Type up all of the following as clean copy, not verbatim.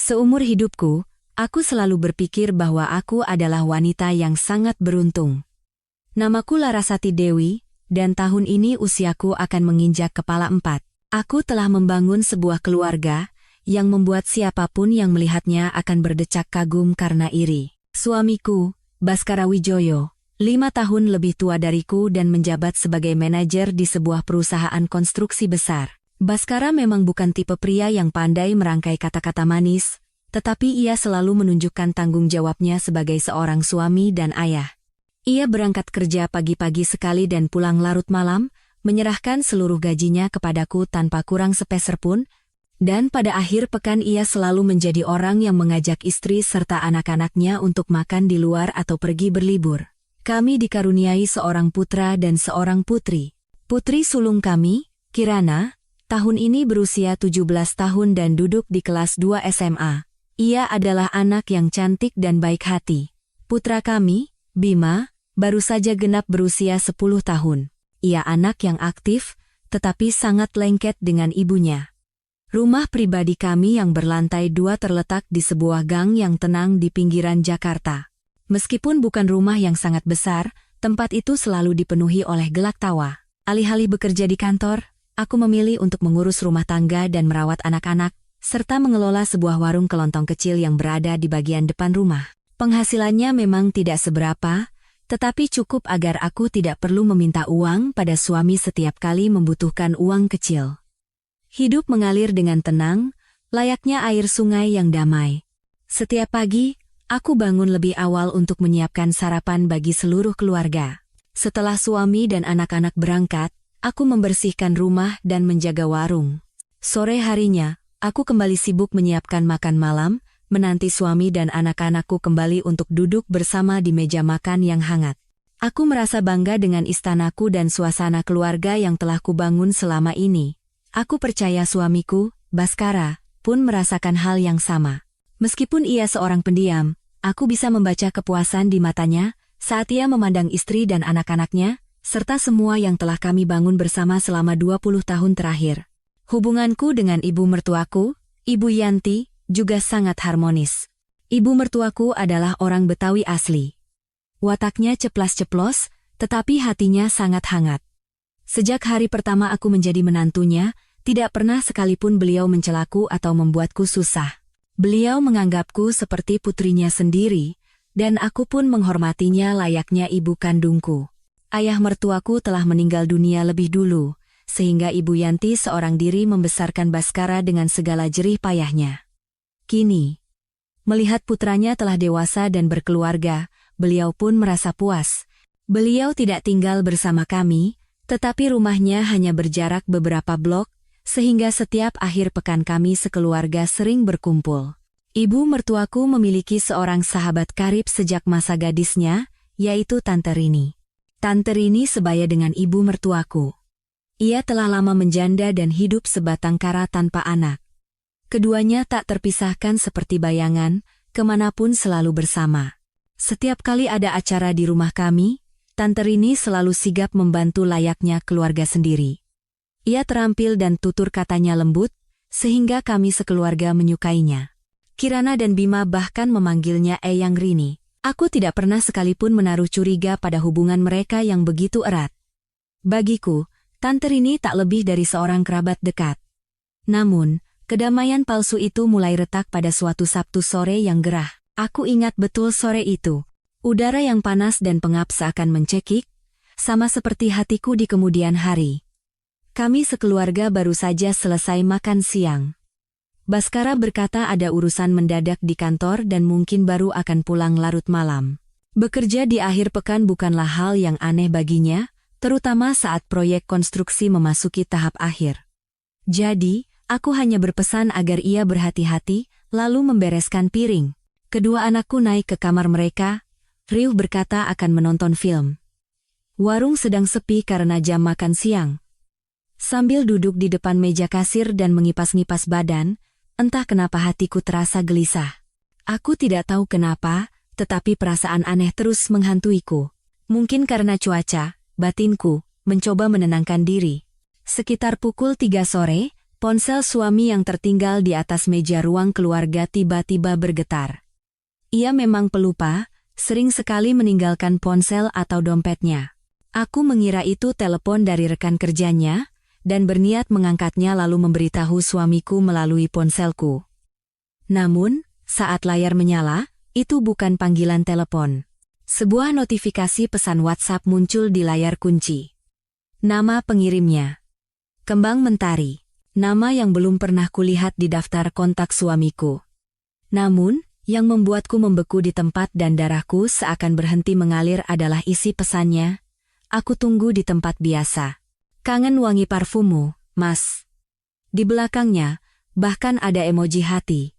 Seumur hidupku, aku selalu berpikir bahwa aku adalah wanita yang sangat beruntung. Namaku Larasati Dewi, dan tahun ini usiaku akan menginjak kepala 4. Aku telah membangun sebuah keluarga, yang membuat siapapun yang melihatnya akan berdecak kagum karena iri. Suamiku, Baskara Wijoyo, 5 tahun lebih tua dariku dan menjabat sebagai manajer di sebuah perusahaan konstruksi besar. Baskara memang bukan tipe pria yang pandai merangkai kata-kata manis, tetapi ia selalu menunjukkan tanggung jawabnya sebagai seorang suami dan ayah. Ia berangkat kerja pagi-pagi sekali dan pulang larut malam, menyerahkan seluruh gajinya kepadaku tanpa kurang sepeser pun, dan pada akhir pekan ia selalu menjadi orang yang mengajak istri serta anak-anaknya untuk makan di luar atau pergi berlibur. Kami dikaruniai seorang putra dan seorang putri. Putri sulung kami, Kirana, tahun ini berusia 17 tahun dan duduk di kelas 2 SMA. Ia adalah anak yang cantik dan baik hati. Putra kami, Bima, baru saja genap berusia 10 tahun. Ia anak yang aktif, tetapi sangat lengket dengan ibunya. Rumah pribadi kami yang berlantai 2 terletak di sebuah gang yang tenang di pinggiran Jakarta. Meskipun bukan rumah yang sangat besar, tempat itu selalu dipenuhi oleh gelak tawa. Alih-alih bekerja di kantor, aku memilih untuk mengurus rumah tangga dan merawat anak-anak, serta mengelola sebuah warung kelontong kecil yang berada di bagian depan rumah. Penghasilannya memang tidak seberapa, tetapi cukup agar aku tidak perlu meminta uang pada suami setiap kali membutuhkan uang kecil. Hidup mengalir dengan tenang, layaknya air sungai yang damai. Setiap pagi, aku bangun lebih awal untuk menyiapkan sarapan bagi seluruh keluarga. Setelah suami dan anak-anak berangkat, aku membersihkan rumah dan menjaga warung. Sore harinya, aku kembali sibuk menyiapkan makan malam, menanti suami dan anak-anakku kembali untuk duduk bersama di meja makan yang hangat. Aku merasa bangga dengan istanaku dan suasana keluarga yang telah kubangun selama ini. Aku percaya suamiku, Baskara, pun merasakan hal yang sama. Meskipun ia seorang pendiam, aku bisa membaca kepuasan di matanya saat ia memandang istri dan anak-anaknya, serta semua yang telah kami bangun bersama selama 20 tahun terakhir. Hubunganku dengan ibu mertuaku, Ibu Yanti, juga sangat harmonis. Ibu mertuaku adalah orang Betawi asli. Wataknya ceplas-ceplos, tetapi hatinya sangat hangat. Sejak hari pertama aku menjadi menantunya, tidak pernah sekalipun beliau mencelaku atau membuatku susah. Beliau menganggapku seperti putrinya sendiri, dan aku pun menghormatinya layaknya ibu kandungku. Ayah mertuaku telah meninggal dunia lebih dulu, sehingga Ibu Yanti seorang diri membesarkan Baskara dengan segala jerih payahnya. Kini, melihat putranya telah dewasa dan berkeluarga, beliau pun merasa puas. Beliau tidak tinggal bersama kami, tetapi rumahnya hanya berjarak beberapa blok, sehingga setiap akhir pekan kami sekeluarga sering berkumpul. Ibu mertuaku memiliki seorang sahabat karib sejak masa gadisnya, yaitu Tante Rini. Tante Rini sebaya dengan ibu mertuaku. Ia telah lama menjanda dan hidup sebatang kara tanpa anak. Keduanya tak terpisahkan seperti bayangan, kemanapun selalu bersama. Setiap kali ada acara di rumah kami, Tante Rini selalu sigap membantu layaknya keluarga sendiri. Ia terampil dan tutur katanya lembut, sehingga kami sekeluarga menyukainya. Kirana dan Bima bahkan memanggilnya Eyang Rini. Aku tidak pernah sekalipun menaruh curiga pada hubungan mereka yang begitu erat. Bagiku, Tante Rini tak lebih dari seorang kerabat dekat. Namun, kedamaian palsu itu mulai retak pada suatu Sabtu sore yang gerah. Aku ingat betul sore itu. Udara yang panas dan pengap seakan mencekik, sama seperti hatiku di kemudian hari. Kami sekeluarga baru saja selesai makan siang. Baskara berkata ada urusan mendadak di kantor dan mungkin baru akan pulang larut malam. Bekerja di akhir pekan bukanlah hal yang aneh baginya, terutama saat proyek konstruksi memasuki tahap akhir. Jadi, aku hanya berpesan agar ia berhati-hati, lalu membereskan piring. Kedua anakku naik ke kamar mereka, riuh berkata akan menonton film. Warung sedang sepi karena jam makan siang. Sambil duduk di depan meja kasir dan mengipas-ngipas badan, entah kenapa hatiku terasa gelisah. Aku tidak tahu kenapa, tetapi perasaan aneh terus menghantuiku. Mungkin karena cuaca, batinku mencoba menenangkan diri. Sekitar pukul 3 sore, Ponsel suami yang tertinggal di atas meja ruang keluarga tiba-tiba bergetar. Ia memang pelupa, sering sekali meninggalkan ponsel atau dompetnya. Aku mengira itu telepon dari rekan kerjanya, dan berniat mengangkatnya lalu memberitahu suamiku melalui ponselku. Namun, saat layar menyala, itu bukan panggilan telepon. Sebuah notifikasi pesan WhatsApp muncul di layar kunci. Nama pengirimnya. Kembang Mentari. Nama yang belum pernah kulihat di daftar kontak suamiku. Namun, yang membuatku membeku di tempat dan darahku seakan berhenti mengalir adalah isi pesannya. Aku tunggu di tempat biasa. Kangen wangi parfummu, Mas. Di belakangnya, bahkan ada emoji hati.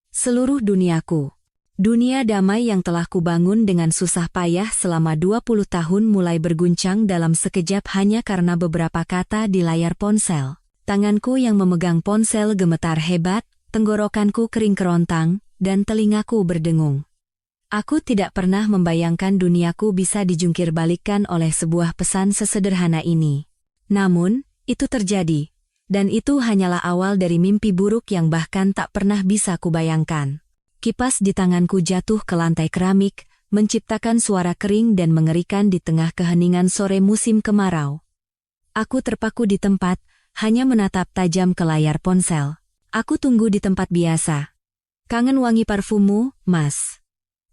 Seluruh duniaku. Dunia damai yang telah kubangun dengan susah payah selama 20 tahun mulai berguncang dalam sekejap hanya karena beberapa kata di layar ponsel. Tanganku yang memegang ponsel gemetar hebat, tenggorokanku kering kerontang, dan telingaku berdengung. Aku tidak pernah membayangkan duniaku bisa dijungkir balikkan oleh sebuah pesan sesederhana ini. Namun, itu terjadi, dan itu hanyalah awal dari mimpi buruk yang bahkan tak pernah bisa kubayangkan. Kipas di tanganku jatuh ke lantai keramik, menciptakan suara kering dan mengerikan di tengah keheningan sore musim kemarau. Aku terpaku di tempat, hanya menatap tajam ke layar ponsel. Aku tunggu di tempat biasa. Kangen wangi parfummu, Mas.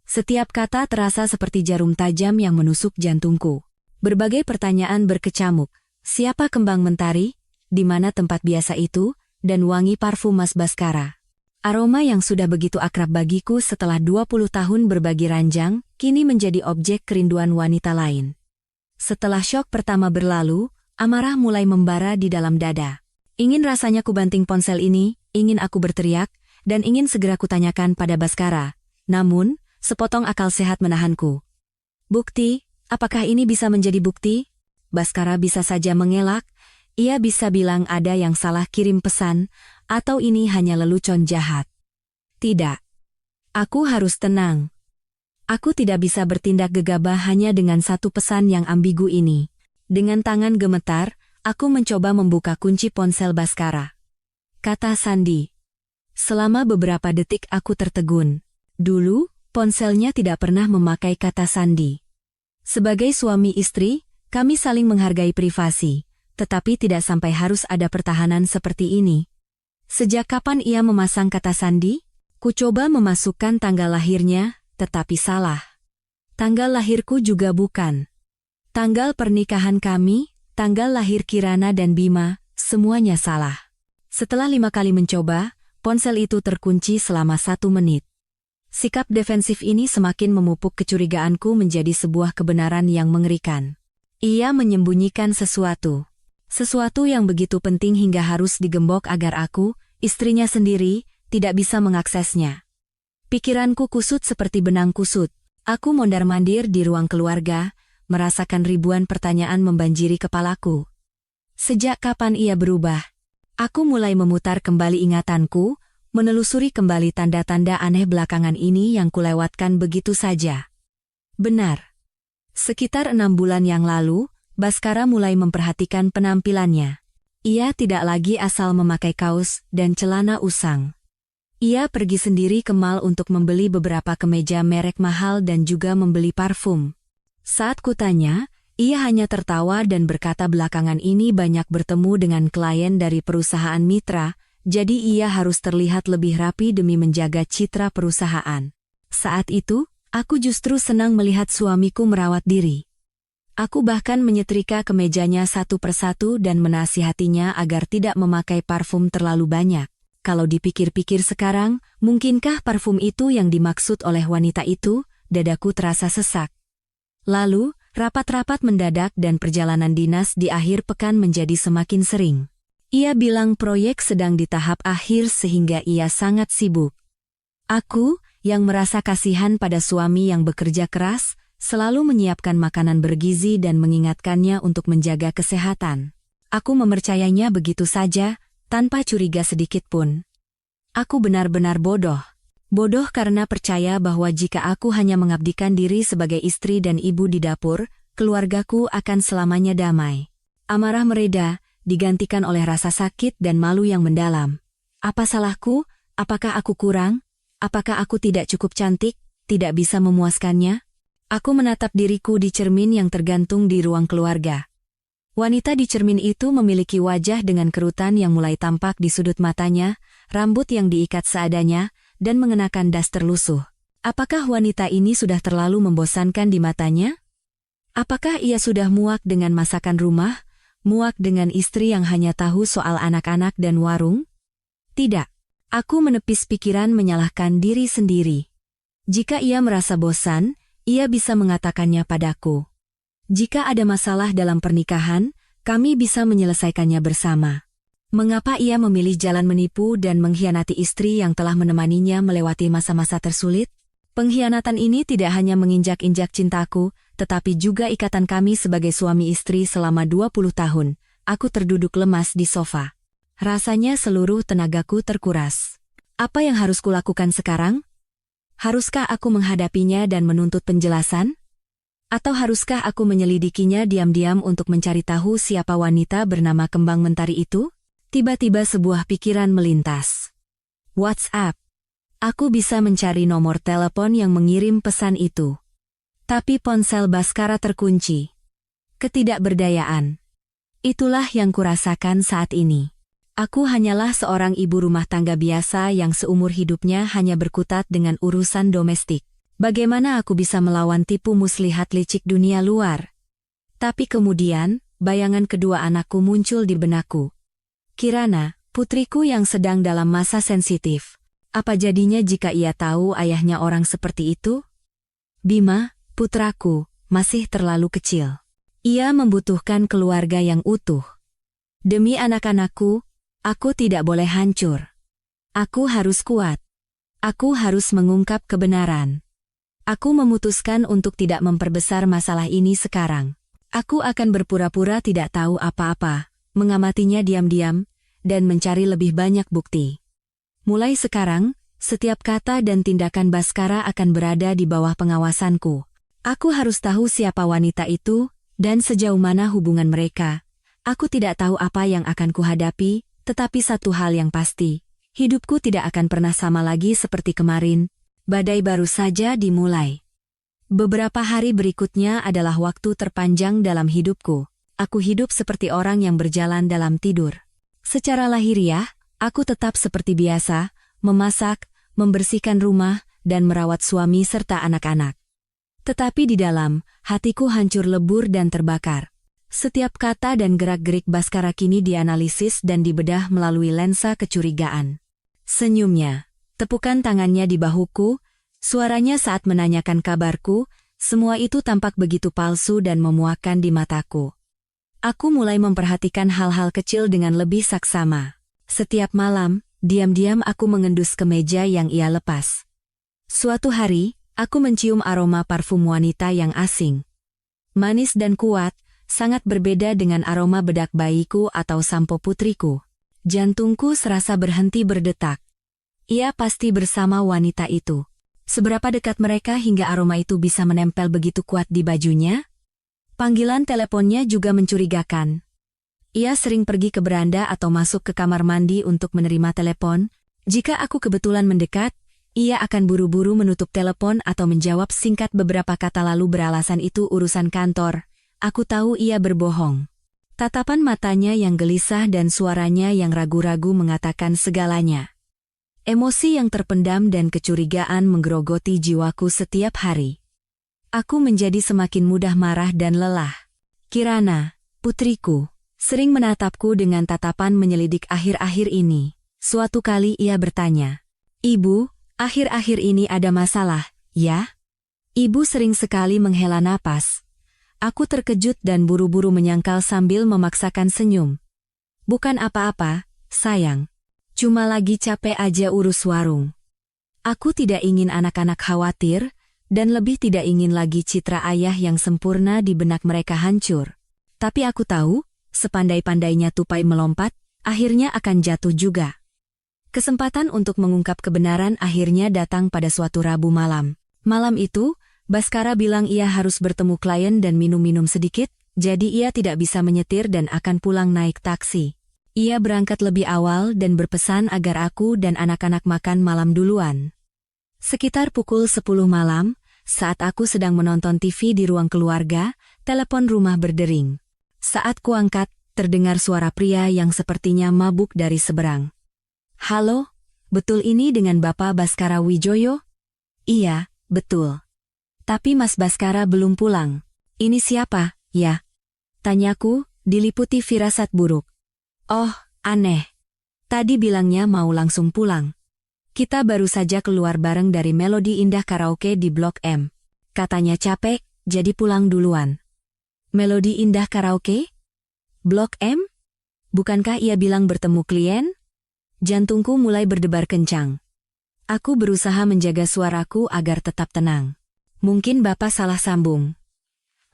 Setiap kata terasa seperti jarum tajam yang menusuk jantungku. Berbagai pertanyaan berkecamuk. Siapa Kembang Mentari? Di mana tempat biasa itu? Dan wangi parfum Mas Baskara. Aroma yang sudah begitu akrab bagiku setelah 20 tahun berbagi ranjang, kini menjadi objek kerinduan wanita lain. Setelah syok pertama berlalu, amarah mulai membara di dalam dada. Ingin rasanya kubanting ponsel ini, ingin aku berteriak, dan ingin segera kutanyakan pada Baskara. Namun, sepotong akal sehat menahanku. Bukti, apakah ini bisa menjadi bukti? Baskara bisa saja mengelak, ia bisa bilang ada yang salah kirim pesan, atau ini hanya lelucon jahat. Tidak. Aku harus tenang. Aku tidak bisa bertindak gegabah hanya dengan satu pesan yang ambigu ini. Dengan tangan gemetar, aku mencoba membuka kunci ponsel Baskara. Kata sandi. Selama beberapa detik aku tertegun. Dulu, ponselnya tidak pernah memakai kata sandi. Sebagai suami istri, kami saling menghargai privasi, tetapi tidak sampai harus ada pertahanan seperti ini. Sejak kapan ia memasang kata sandi? Ku coba memasukkan tanggal lahirnya, tetapi salah. Tanggal lahirku juga bukan. Tanggal pernikahan kami, tanggal lahir Kirana dan Bima, semuanya salah. Setelah 5 kali mencoba, ponsel itu terkunci selama 1 menit. Sikap defensif ini semakin memupuk kecurigaanku menjadi sebuah kebenaran yang mengerikan. Ia menyembunyikan sesuatu. Sesuatu yang begitu penting hingga harus digembok agar aku, istrinya sendiri, tidak bisa mengaksesnya. Pikiranku kusut seperti benang kusut. Aku mondar-mandir di ruang keluarga, merasakan ribuan pertanyaan membanjiri kepalaku. Sejak kapan ia berubah? Aku mulai memutar kembali ingatanku, menelusuri kembali tanda-tanda aneh belakangan ini yang kulewatkan begitu saja. Benar. Sekitar 6 bulan yang lalu, Baskara mulai memperhatikan penampilannya. Ia tidak lagi asal memakai kaos dan celana usang. Ia pergi sendiri ke mall untuk membeli beberapa kemeja merek mahal dan juga membeli parfum. Saat kutanya, ia hanya tertawa dan berkata belakangan ini banyak bertemu dengan klien dari perusahaan mitra, jadi ia harus terlihat lebih rapi demi menjaga citra perusahaan. Saat itu, aku justru senang melihat suamiku merawat diri. Aku bahkan menyetrika kemejanya satu persatu dan menasihatinya agar tidak memakai parfum terlalu banyak. Kalau dipikir-pikir sekarang, mungkinkah parfum itu yang dimaksud oleh wanita itu? Dadaku terasa sesak. Lalu, rapat-rapat mendadak dan perjalanan dinas di akhir pekan menjadi semakin sering. Ia bilang proyek sedang di tahap akhir sehingga ia sangat sibuk. Aku, yang merasa kasihan pada suami yang bekerja keras, selalu menyiapkan makanan bergizi dan mengingatkannya untuk menjaga kesehatan. Aku mempercayainya begitu saja, tanpa curiga sedikit pun. Aku benar-benar bodoh. Bodoh karena percaya bahwa jika aku hanya mengabdikan diri sebagai istri dan ibu di dapur, keluargaku akan selamanya damai. Amarah mereda, digantikan oleh rasa sakit dan malu yang mendalam. Apa salahku? Apakah aku kurang? Apakah aku tidak cukup cantik, tidak bisa memuaskannya? Aku menatap diriku di cermin yang tergantung di ruang keluarga. Wanita di cermin itu memiliki wajah dengan kerutan yang mulai tampak di sudut matanya, rambut yang diikat seadanya, dan mengenakan daster lusuh. Apakah wanita ini sudah terlalu membosankan di matanya? Apakah ia sudah muak dengan masakan rumah, muak dengan istri yang hanya tahu soal anak-anak dan warung? Tidak. Aku menepis pikiran menyalahkan diri sendiri. Jika ia merasa bosan, ia bisa mengatakannya padaku. Jika ada masalah dalam pernikahan, kami bisa menyelesaikannya bersama. Mengapa ia memilih jalan menipu dan mengkhianati istri yang telah menemaninya melewati masa-masa tersulit? Pengkhianatan ini tidak hanya menginjak-injak cintaku, tetapi juga ikatan kami sebagai suami istri selama 20 tahun. Aku terduduk lemas di sofa. Rasanya seluruh tenagaku terkuras. Apa yang harus kulakukan sekarang? Haruskah aku menghadapinya dan menuntut penjelasan? Atau haruskah aku menyelidikinya diam-diam untuk mencari tahu siapa wanita bernama Kembang Mentari itu? Tiba-tiba sebuah pikiran melintas. WhatsApp. Aku bisa mencari nomor telepon yang mengirim pesan itu. Tapi ponsel Baskara terkunci. Ketidakberdayaan. Itulah yang kurasakan saat ini. Aku hanyalah seorang ibu rumah tangga biasa yang seumur hidupnya hanya berkutat dengan urusan domestik. Bagaimana aku bisa melawan tipu muslihat licik dunia luar? Tapi kemudian, bayangan kedua anakku muncul di benakku. Kirana, putriku yang sedang dalam masa sensitif. Apa jadinya jika ia tahu ayahnya orang seperti itu? Bima, putraku, masih terlalu kecil. Ia membutuhkan keluarga yang utuh. Demi anak-anakku, aku tidak boleh hancur. Aku harus kuat. Aku harus mengungkap kebenaran. Aku memutuskan untuk tidak memperbesar masalah ini sekarang. Aku akan berpura-pura tidak tahu apa-apa, mengamatinya diam-diam, dan mencari lebih banyak bukti. Mulai sekarang, setiap kata dan tindakan Baskara akan berada di bawah pengawasanku. Aku harus tahu siapa wanita itu, dan sejauh mana hubungan mereka. Aku tidak tahu apa yang akan kuhadapi, tetapi satu hal yang pasti, hidupku tidak akan pernah sama lagi seperti kemarin. Badai baru saja dimulai. Beberapa hari berikutnya adalah waktu terpanjang dalam hidupku. Aku hidup seperti orang yang berjalan dalam tidur. Secara lahiriah, aku tetap seperti biasa, memasak, membersihkan rumah, dan merawat suami serta anak-anak. Tetapi di dalam, hatiku hancur lebur dan terbakar. Setiap kata dan gerak-gerik Baskara kini dianalisis dan dibedah melalui lensa kecurigaan. Senyumnya, tepukan tangannya di bahuku, suaranya saat menanyakan kabarku, semua itu tampak begitu palsu dan memuakkan di mataku. Aku mulai memperhatikan hal-hal kecil dengan lebih saksama. Setiap malam, diam-diam aku mengendus kemeja yang ia lepas. Suatu hari, aku mencium aroma parfum wanita yang asing. Manis dan kuat, sangat berbeda dengan aroma bedak bayiku atau sampo putriku. Jantungku serasa berhenti berdetak. Ia pasti bersama wanita itu. Seberapa dekat mereka hingga aroma itu bisa menempel begitu kuat di bajunya? Panggilan teleponnya juga mencurigakan. Ia sering pergi ke beranda atau masuk ke kamar mandi untuk menerima telepon. Jika aku kebetulan mendekat, ia akan buru-buru menutup telepon atau menjawab singkat beberapa kata lalu beralasan itu urusan kantor. Aku tahu ia berbohong. Tatapan matanya yang gelisah dan suaranya yang ragu-ragu mengatakan segalanya. Emosi yang terpendam dan kecurigaan menggerogoti jiwaku setiap hari. Aku menjadi semakin mudah marah dan lelah. Kirana, putriku, sering menatapku dengan tatapan menyelidik akhir-akhir ini. Suatu kali ia bertanya, "Ibu, akhir-akhir ini ada masalah, ya?" Ibu sering sekali menghela napas. Aku terkejut dan buru-buru menyangkal sambil memaksakan senyum. "Bukan apa-apa, sayang. Cuma lagi capek aja urus warung." Aku tidak ingin anak-anak khawatir, dan lebih tidak ingin lagi citra ayah yang sempurna di benak mereka hancur. Tapi aku tahu, sepandai-pandainya tupai melompat, akhirnya akan jatuh juga. Kesempatan untuk mengungkap kebenaran akhirnya datang pada suatu Rabu malam. Malam itu, Baskara bilang ia harus bertemu klien dan minum-minum sedikit, jadi ia tidak bisa menyetir dan akan pulang naik taksi. Ia berangkat lebih awal dan berpesan agar aku dan anak-anak makan malam duluan. Sekitar pukul 10 malam, saat aku sedang menonton TV di ruang keluarga, telepon rumah berdering. Saat kuangkat, terdengar suara pria yang sepertinya mabuk dari seberang. Halo, betul ini dengan Bapak Baskara Wijoyo? Iya, betul. Tapi Mas Baskara belum pulang. Ini siapa, ya? Tanyaku, diliputi firasat buruk. Oh, aneh. Tadi bilangnya mau langsung pulang. Kita baru saja keluar bareng dari Melodi Indah Karaoke di Blok M. Katanya capek, jadi pulang duluan. Melodi Indah Karaoke? Blok M? Bukankah ia bilang bertemu klien? Jantungku mulai berdebar kencang. Aku berusaha menjaga suaraku agar tetap tenang. Mungkin Bapak salah sambung.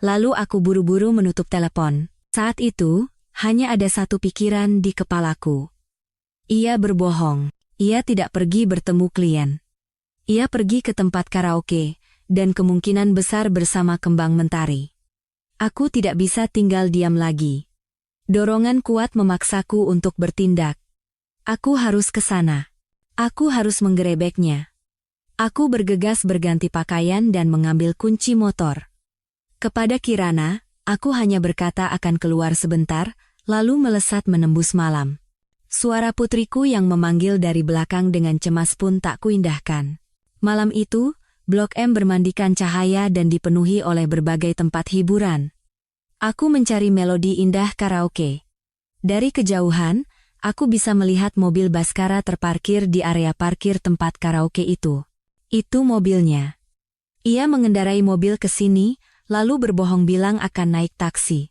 Lalu aku buru-buru menutup telepon. Saat itu, hanya ada satu pikiran di kepalaku. Ia berbohong. Ia tidak pergi bertemu klien. Ia pergi ke tempat karaoke, dan kemungkinan besar bersama Kembang Mentari. Aku tidak bisa tinggal diam lagi. Dorongan kuat memaksaku untuk bertindak. Aku harus ke sana. Aku harus menggerebeknya. Aku bergegas berganti pakaian dan mengambil kunci motor. Kepada Kirana, aku hanya berkata akan keluar sebentar, lalu melesat menembus malam. Suara putriku yang memanggil dari belakang dengan cemas pun tak kuindahkan. Malam itu, Blok M bermandikan cahaya dan dipenuhi oleh berbagai tempat hiburan. Aku mencari Melodi Indah Karaoke. Dari kejauhan, aku bisa melihat mobil Baskara terparkir di area parkir tempat karaoke itu. Itu mobilnya. Ia mengendarai mobil ke sini, lalu berbohong bilang akan naik taksi.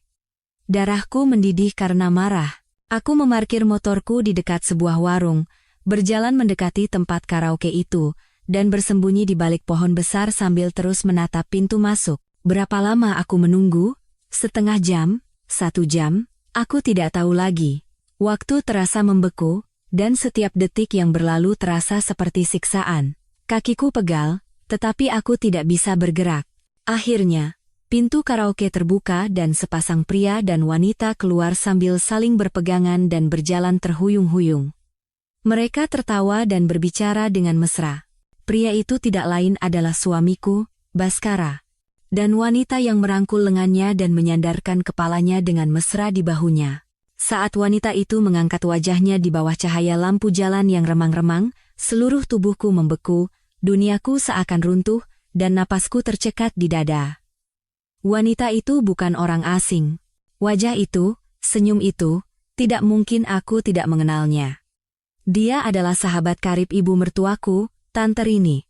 Darahku mendidih karena marah. Aku memarkir motorku di dekat sebuah warung, berjalan mendekati tempat karaoke itu, dan bersembunyi di balik pohon besar sambil terus menatap pintu masuk. Berapa lama aku menunggu? Setengah jam? 1 jam? Aku tidak tahu lagi. Waktu terasa membeku, dan setiap detik yang berlalu terasa seperti siksaan. Kakiku pegal, tetapi aku tidak bisa bergerak. Akhirnya, pintu karaoke terbuka dan sepasang pria dan wanita keluar sambil saling berpegangan dan berjalan terhuyung-huyung. Mereka tertawa dan berbicara dengan mesra. Pria itu tidak lain adalah suamiku, Baskara. Dan wanita yang merangkul lengannya dan menyandarkan kepalanya dengan mesra di bahunya. Saat wanita itu mengangkat wajahnya di bawah cahaya lampu jalan yang remang-remang, seluruh tubuhku membeku, duniaku seakan runtuh, dan napasku tercekat di dada. Wanita itu bukan orang asing. Wajah itu, senyum itu, tidak mungkin aku tidak mengenalnya. Dia adalah sahabat karib ibu mertuaku, Tante Rini.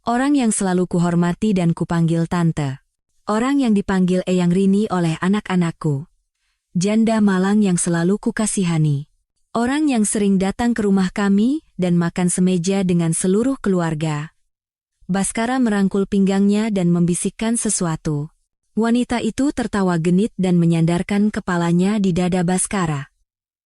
Orang yang selalu kuhormati dan kupanggil Tante. Orang yang dipanggil Eyang Rini oleh anak-anakku. Janda malang yang selalu kukasihani. Orang yang sering datang ke rumah kami dan makan semeja dengan seluruh keluarga. Baskara merangkul pinggangnya dan membisikkan sesuatu. Wanita itu tertawa genit dan menyandarkan kepalanya di dada Baskara.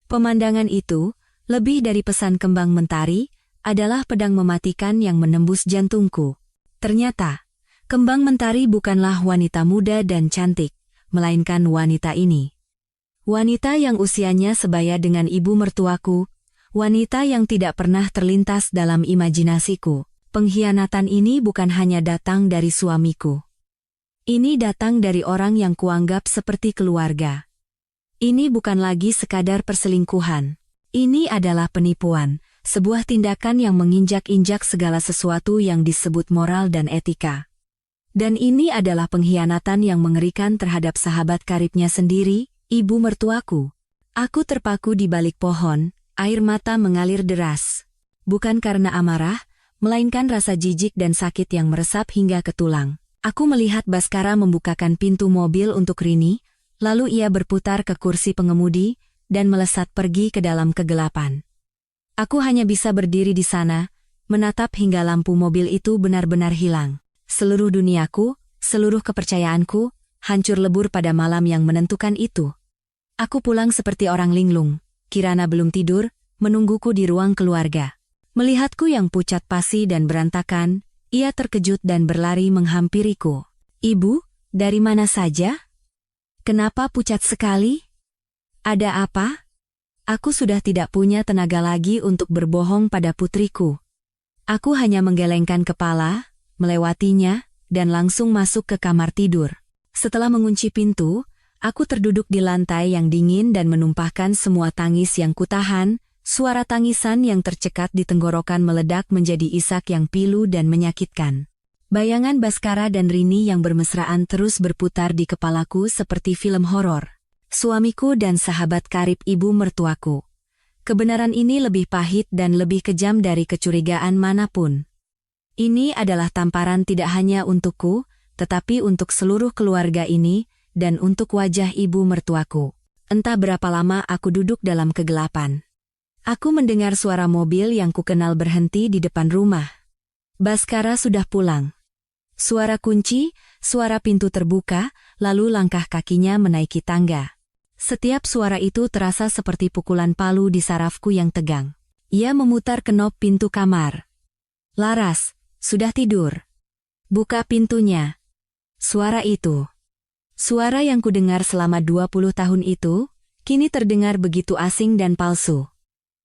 Pemandangan itu, lebih dari pesan Kembang Mentari, adalah pedang mematikan yang menembus jantungku. Ternyata, Kembang Mentari bukanlah wanita muda dan cantik, melainkan wanita ini. Wanita yang usianya sebaya dengan ibu mertuaku, wanita yang tidak pernah terlintas dalam imajinasiku. Pengkhianatan ini bukan hanya datang dari suamiku. Ini datang dari orang yang kuanggap seperti keluarga. Ini bukan lagi sekadar perselingkuhan. Ini adalah penipuan, sebuah tindakan yang menginjak-injak segala sesuatu yang disebut moral dan etika. Dan ini adalah pengkhianatan yang mengerikan terhadap sahabat karibnya sendiri, ibu mertuaku. Aku terpaku di balik pohon, air mata mengalir deras. Bukan karena amarah, melainkan rasa jijik dan sakit yang meresap hingga ke tulang. Aku melihat Baskara membukakan pintu mobil untuk Rini, lalu ia berputar ke kursi pengemudi, dan melesat pergi ke dalam kegelapan. Aku hanya bisa berdiri di sana, menatap hingga lampu mobil itu benar-benar hilang. Seluruh duniaku, seluruh kepercayaanku, hancur lebur pada malam yang menentukan itu. Aku pulang seperti orang linglung. Kirana belum tidur, menungguku di ruang keluarga. Melihatku yang pucat pasi dan berantakan, ia terkejut dan berlari menghampiriku. "Ibu, dari mana saja?" Kenapa pucat sekali? Ada apa? Aku sudah tidak punya tenaga lagi untuk berbohong pada putriku. Aku hanya menggelengkan kepala, melewatinya, dan langsung masuk ke kamar tidur. Setelah mengunci pintu, aku terduduk di lantai yang dingin dan menumpahkan semua tangis yang kutahan. Suara tangisan yang tercekat di tenggorokan meledak menjadi isak yang pilu dan menyakitkan. Bayangan Baskara dan Rini yang bermesraan terus berputar di kepalaku seperti film horor. Suamiku dan sahabat karib ibu mertuaku. Kebenaran ini lebih pahit dan lebih kejam dari kecurigaan manapun. Ini adalah tamparan tidak hanya untukku, tetapi untuk seluruh keluarga ini, dan untuk wajah ibu mertuaku. Entah berapa lama aku duduk dalam kegelapan. Aku mendengar suara mobil yang kukenal berhenti di depan rumah. Baskara sudah pulang. Suara kunci, suara pintu terbuka, lalu langkah kakinya menaiki tangga. Setiap suara itu terasa seperti pukulan palu di sarafku yang tegang. Ia memutar kenop pintu kamar. Laras, sudah tidur. Buka pintunya. Suara itu. Suara yang kudengar selama 20 tahun itu, kini terdengar begitu asing dan palsu.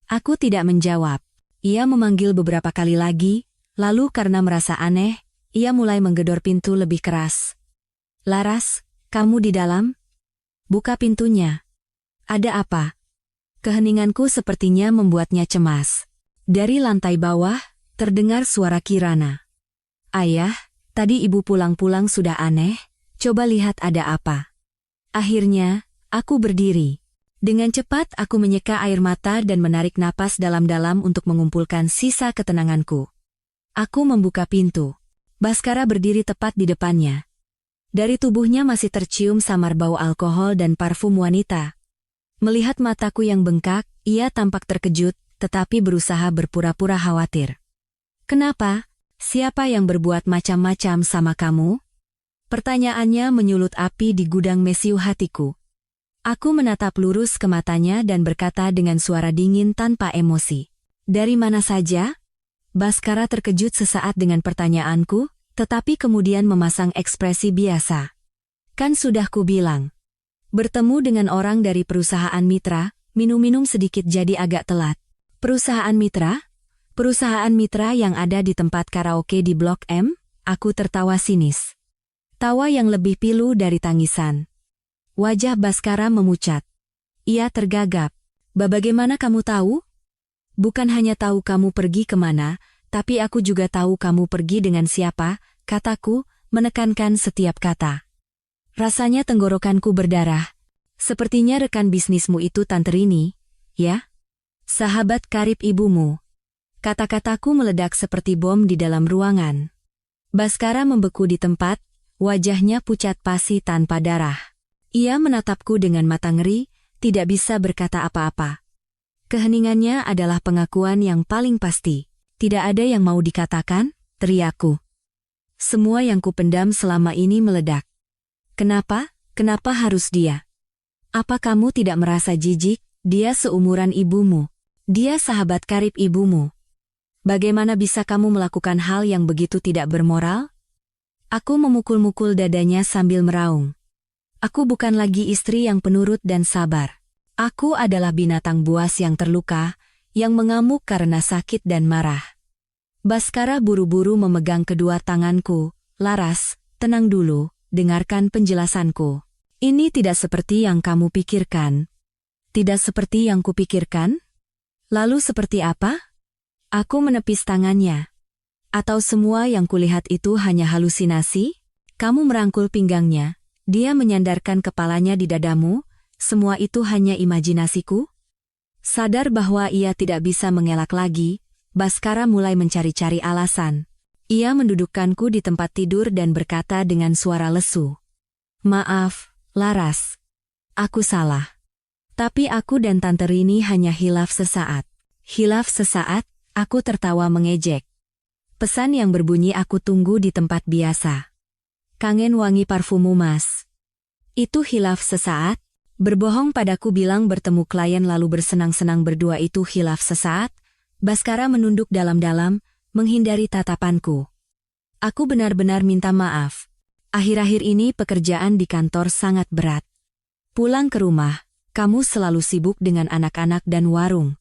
Aku tidak menjawab. Ia memanggil beberapa kali lagi, lalu karena merasa aneh, ia mulai menggedor pintu lebih keras. Laras, kamu di dalam? Buka pintunya. Ada apa? Keheninganku sepertinya membuatnya cemas. Dari lantai bawah, terdengar suara Kirana. Ayah, tadi ibu pulang-pulang sudah aneh, coba lihat ada apa. Akhirnya, aku berdiri. Dengan cepat aku menyeka air mata dan menarik napas dalam-dalam untuk mengumpulkan sisa ketenanganku. Aku membuka pintu. Baskara berdiri tepat di depannya. Dari tubuhnya masih tercium samar bau alkohol dan parfum wanita. Melihat mataku yang bengkak, ia tampak terkejut, tetapi berusaha berpura-pura khawatir. Kenapa? Siapa yang berbuat macam-macam sama kamu? Pertanyaannya menyulut api di gudang mesiu hatiku. Aku menatap lurus ke matanya dan berkata dengan suara dingin tanpa emosi. Dari mana saja? Baskara terkejut sesaat dengan pertanyaanku, tetapi kemudian memasang ekspresi biasa. Kan sudah kubilang. Bertemu dengan orang dari perusahaan mitra, minum-minum sedikit jadi agak telat. Perusahaan mitra? Perusahaan mitra yang ada di tempat karaoke di Blok M? Aku tertawa sinis. Tawa yang lebih pilu dari tangisan. Wajah Baskara memucat. Ia tergagap. Bagaimana kamu tahu? Bukan hanya tahu kamu pergi kemana, tapi aku juga tahu kamu pergi dengan siapa, kataku, menekankan setiap kata. Rasanya tenggorokanku berdarah. Sepertinya rekan bisnismu itu Tante Rini, ya? Sahabat karib ibumu. Kata-kataku meledak seperti bom di dalam ruangan. Baskara membeku di tempat, wajahnya pucat pasi tanpa darah. Ia menatapku dengan mata ngeri, tidak bisa berkata apa-apa. Keheningannya adalah pengakuan yang paling pasti. Tidak ada yang mau dikatakan, teriakku. Semua yang kupendam selama ini meledak. Kenapa? Kenapa harus dia? Apa kamu tidak merasa jijik? Dia seumuran ibumu. Dia sahabat karib ibumu. Bagaimana bisa kamu melakukan hal yang begitu tidak bermoral? Aku memukul-mukul dadanya sambil meraung. Aku bukan lagi istri yang penurut dan sabar. Aku adalah binatang buas yang terluka, yang mengamuk karena sakit dan marah. Baskara buru-buru memegang kedua tanganku. Laras, tenang dulu, dengarkan penjelasanku. Ini tidak seperti yang kamu pikirkan. Tidak seperti yang kupikirkan? Lalu seperti apa? Aku menepis tangannya. Atau semua yang kulihat itu hanya halusinasi? Kamu merangkul pinggangnya. Dia menyandarkan kepalanya di dadamu, semua itu hanya imajinasiku? Sadar bahwa ia tidak bisa mengelak lagi, Baskara mulai mencari-cari alasan. Ia mendudukkanku di tempat tidur dan berkata dengan suara lesu. Maaf, Laras. Aku salah. Tapi aku dan Tante Rini hanya hilaf sesaat. Hilaf sesaat, aku tertawa mengejek. Pesan yang berbunyi aku tunggu di tempat biasa. Kangen wangi parfummu mas. Itu hilaf sesaat? Berbohong padaku bilang bertemu klien lalu bersenang-senang berdua itu hilaf sesaat? Baskara menunduk dalam-dalam, menghindari tatapanku. Aku benar-benar minta maaf. Akhir-akhir ini pekerjaan di kantor sangat berat. Pulang ke rumah, kamu selalu sibuk dengan anak-anak dan warung.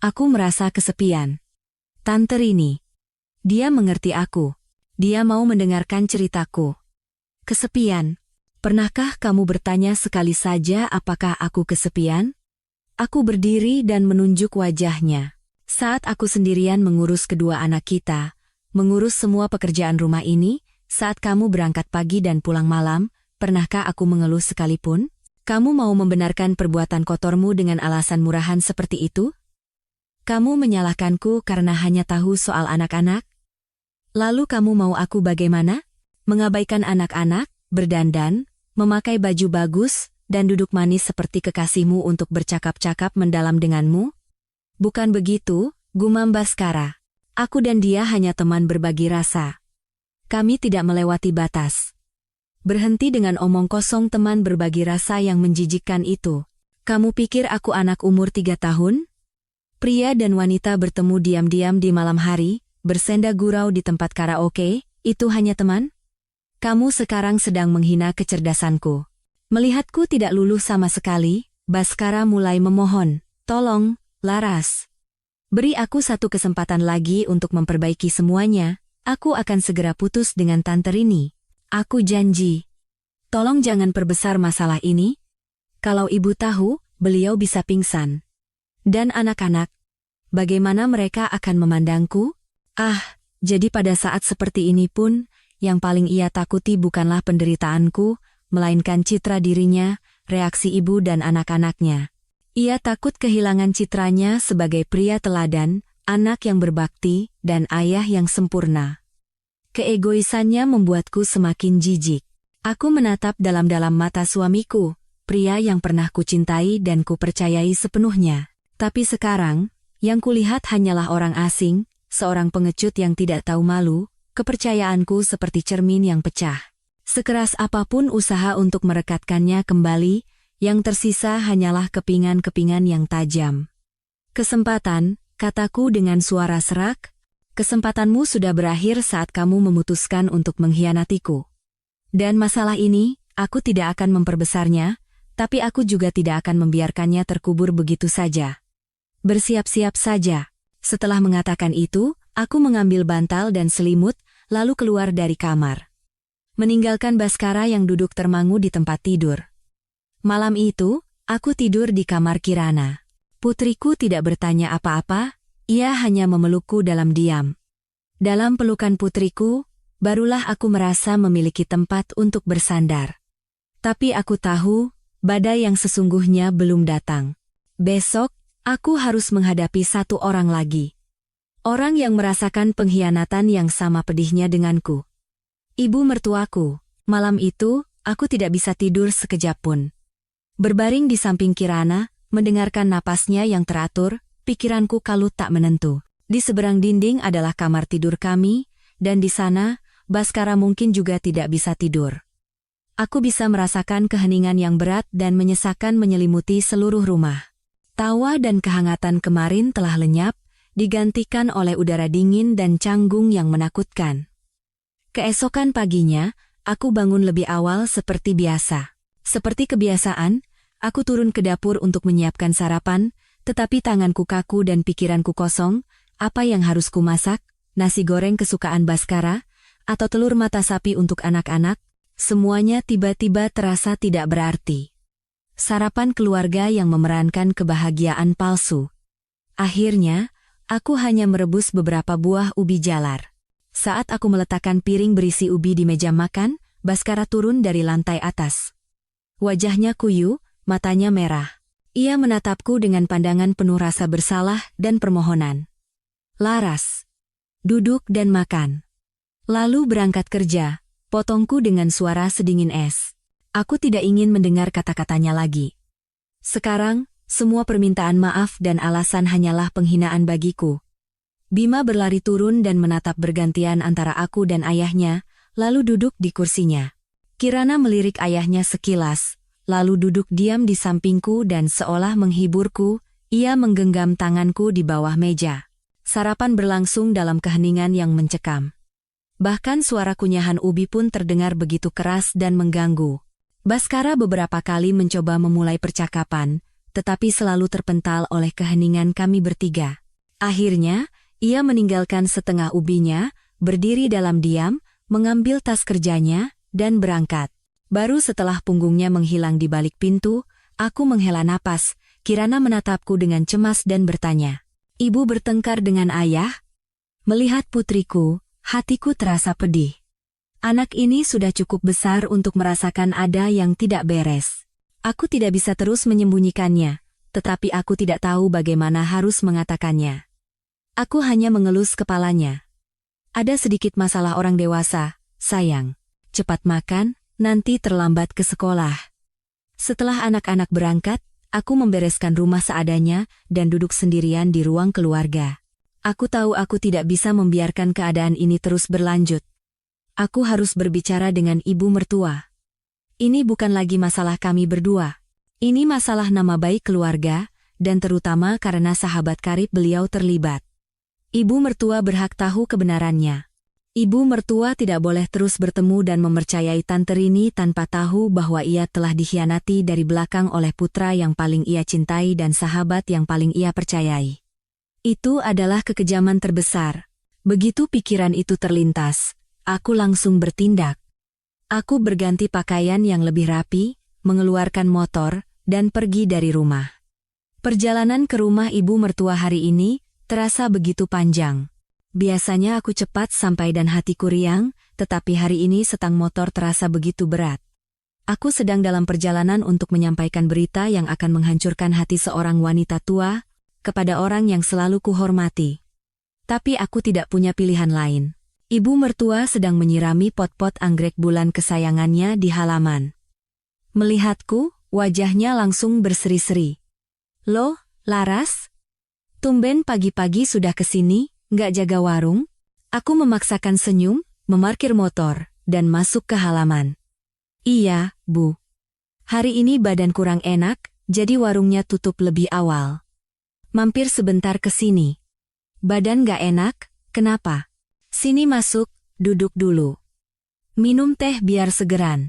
Aku merasa kesepian. Tante Rini. Dia mengerti aku. Dia mau mendengarkan ceritaku. Kesepian. Pernahkah kamu bertanya sekali saja apakah aku kesepian? Aku berdiri dan menunjuk wajahnya. Saat aku sendirian mengurus kedua anak kita, mengurus semua pekerjaan rumah ini, saat kamu berangkat pagi dan pulang malam, pernahkah aku mengeluh sekalipun? Kamu mau membenarkan perbuatan kotormu dengan alasan murahan seperti itu? Kamu menyalahkanku karena hanya tahu soal anak-anak? Lalu kamu mau aku bagaimana? Mengabaikan anak-anak, berdandan, memakai baju bagus, dan duduk manis seperti kekasihmu untuk bercakap-cakap mendalam denganmu? Bukan begitu, gumam Baskara. Aku dan dia hanya teman berbagi rasa. Kami tidak melewati batas. Berhenti dengan omong kosong teman berbagi rasa yang menjijikkan itu. Kamu pikir aku anak umur 3 tahun? Pria dan wanita bertemu diam-diam di malam hari, bersenda gurau di tempat karaoke, itu hanya teman? Kamu sekarang sedang menghina kecerdasanku. Melihatku tidak luluh sama sekali, Baskara mulai memohon, tolong, Laras. Beri aku satu kesempatan lagi untuk memperbaiki semuanya, aku akan segera putus dengan Tante Rini. Aku janji. Tolong jangan perbesar masalah ini. Kalau ibu tahu, beliau bisa pingsan. Dan anak-anak, bagaimana mereka akan memandangku? Jadi pada saat seperti ini pun, yang paling ia takuti bukanlah penderitaanku, melainkan citra dirinya, reaksi ibu dan anak-anaknya. Ia takut kehilangan citranya sebagai pria teladan, anak yang berbakti, dan ayah yang sempurna. Keegoisannya membuatku semakin jijik. Aku menatap dalam-dalam mata suamiku, pria yang pernah kucintai dan kupercayai sepenuhnya. Tapi sekarang, yang kulihat hanyalah orang asing, seorang pengecut yang tidak tahu malu, kepercayaanku seperti cermin yang pecah. Sekeras apapun usaha untuk merekatkannya kembali, yang tersisa hanyalah kepingan-kepingan yang tajam. Kesempatan, kataku dengan suara serak, kesempatanmu sudah berakhir saat kamu memutuskan untuk mengkhianatiku. Dan masalah ini, aku tidak akan memperbesarnya, tapi aku juga tidak akan membiarkannya terkubur begitu saja. Bersiap-siap saja. Setelah mengatakan itu, aku mengambil bantal dan selimut, lalu keluar dari kamar. Meninggalkan Baskara yang duduk termangu di tempat tidur. Malam itu, aku tidur di kamar Kirana. Putriku tidak bertanya apa-apa, ia hanya memelukku dalam diam. Dalam pelukan putriku, barulah aku merasa memiliki tempat untuk bersandar. Tapi aku tahu, badai yang sesungguhnya belum datang. Besok, aku harus menghadapi satu orang lagi. Orang yang merasakan pengkhianatan yang sama pedihnya denganku. Ibu mertuaku. Malam itu, aku tidak bisa tidur sekejap pun. Berbaring di samping Kirana, mendengarkan napasnya yang teratur, pikiranku kalut tak menentu. Di seberang dinding adalah kamar tidur kami, dan di sana, Baskara mungkin juga tidak bisa tidur. Aku bisa merasakan keheningan yang berat dan menyesakan menyelimuti seluruh rumah. Tawa dan kehangatan kemarin telah lenyap, digantikan oleh udara dingin dan canggung yang menakutkan. Keesokan paginya, aku bangun lebih awal seperti biasa. Seperti kebiasaan, aku turun ke dapur untuk menyiapkan sarapan, tetapi tanganku kaku dan pikiranku kosong. Apa yang harus kumasak? Nasi goreng kesukaan Baskara? Atau telur mata sapi untuk anak-anak? Semuanya tiba-tiba terasa tidak berarti. Sarapan keluarga yang memerankan kebahagiaan palsu. Akhirnya, aku hanya merebus beberapa buah ubi jalar. Saat aku meletakkan piring berisi ubi di meja makan, Baskara turun dari lantai atas. Wajahnya kuyu, matanya merah. Ia menatapku dengan pandangan penuh rasa bersalah dan permohonan. Laras, duduk dan makan. Lalu berangkat kerja, potongku dengan suara sedingin es. Aku tidak ingin mendengar kata-katanya lagi. Sekarang, semua permintaan maaf dan alasan hanyalah penghinaan bagiku. Bima berlari turun dan menatap bergantian antara aku dan ayahnya, lalu duduk di kursinya. Kirana melirik ayahnya sekilas, lalu duduk diam di sampingku dan seolah menghiburku, ia menggenggam tanganku di bawah meja. Sarapan berlangsung dalam keheningan yang mencekam. Bahkan suara kunyahan ubi pun terdengar begitu keras dan mengganggu. Baskara beberapa kali mencoba memulai percakapan, tetapi selalu terpental oleh keheningan kami bertiga. Akhirnya, ia meninggalkan setengah ubinya, berdiri dalam diam, mengambil tas kerjanya, dan berangkat. Baru setelah punggungnya menghilang di balik pintu, aku menghela napas. Kirana menatapku dengan cemas dan bertanya, "Ibu bertengkar dengan ayah?" Melihat putriku, hatiku terasa pedih. Anak ini sudah cukup besar untuk merasakan ada yang tidak beres. Aku tidak bisa terus menyembunyikannya, tetapi aku tidak tahu bagaimana harus mengatakannya. Aku hanya mengelus kepalanya. "Ada sedikit masalah orang dewasa, sayang. Cepat makan, nanti terlambat ke sekolah." Setelah anak-anak berangkat, aku membereskan rumah seadanya dan duduk sendirian di ruang keluarga. Aku tahu aku tidak bisa membiarkan keadaan ini terus berlanjut. Aku harus berbicara dengan ibu mertua. Ini bukan lagi masalah kami berdua. Ini masalah nama baik keluarga, dan terutama karena sahabat karib beliau terlibat. Ibu mertua berhak tahu kebenarannya. Ibu mertua tidak boleh terus bertemu dan mempercayai Tante Rini tanpa tahu bahwa ia telah dikhianati dari belakang oleh putra yang paling ia cintai dan sahabat yang paling ia percayai. Itu adalah kekejaman terbesar. Begitu pikiran itu terlintas, aku langsung bertindak. Aku berganti pakaian yang lebih rapi, mengeluarkan motor, dan pergi dari rumah. Perjalanan ke rumah ibu mertua hari ini terasa begitu panjang. Biasanya aku cepat sampai dan hatiku riang, tetapi hari ini setang motor terasa begitu berat. Aku sedang dalam perjalanan untuk menyampaikan berita yang akan menghancurkan hati seorang wanita tua, kepada orang yang selalu kuhormati. Tapi aku tidak punya pilihan lain. Ibu mertua sedang menyirami pot-pot anggrek bulan kesayangannya di halaman. Melihatku, wajahnya langsung berseri-seri. "Loh, Laras? Tumben pagi-pagi sudah kesini, nggak jaga warung?" Aku memaksakan senyum, memarkir motor, dan masuk ke halaman. "Iya, Bu. Hari ini badan kurang enak, jadi warungnya tutup lebih awal. Mampir sebentar ke sini." "Badan nggak enak, kenapa? Sini masuk, duduk dulu. Minum teh biar segeran."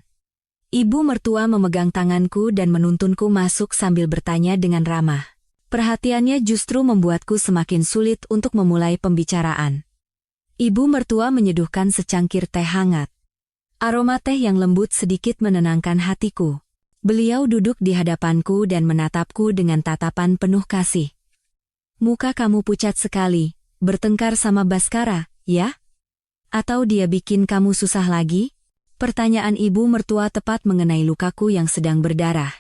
Ibu mertua memegang tanganku dan menuntunku masuk sambil bertanya dengan ramah. Perhatiannya justru membuatku semakin sulit untuk memulai pembicaraan. Ibu mertua menyeduhkan secangkir teh hangat. Aroma teh yang lembut sedikit menenangkan hatiku. Beliau duduk di hadapanku dan menatapku dengan tatapan penuh kasih. "Muka kamu pucat sekali, bertengkar sama Baskara, ya? Atau dia bikin kamu susah lagi?" Pertanyaan ibu mertua tepat mengenai lukaku yang sedang berdarah.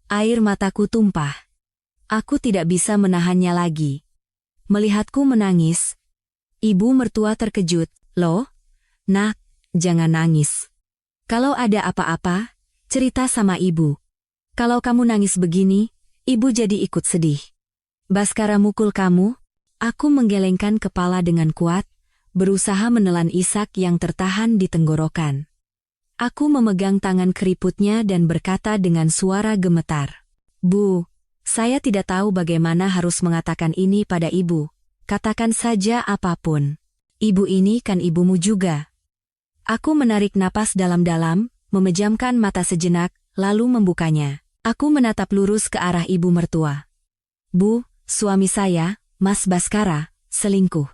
Air mataku tumpah. Aku tidak bisa menahannya lagi. Melihatku menangis, ibu mertua terkejut. "Loh, Nak, jangan nangis. Kalau ada apa-apa, cerita sama ibu. Kalau kamu nangis begini, ibu jadi ikut sedih." "Baskara mukul kamu?" Aku menggelengkan kepala dengan kuat, berusaha menelan isak yang tertahan di tenggorokan. Aku memegang tangan keriputnya dan berkata dengan suara gemetar, "Bu, saya tidak tahu bagaimana harus mengatakan ini pada ibu. Katakan saja apapun. Ibu ini kan ibumu juga." Aku menarik napas dalam-dalam, memejamkan mata sejenak, lalu membukanya. Aku menatap lurus ke arah ibu mertua. "Bu, suami saya, Mas Baskara, selingkuh."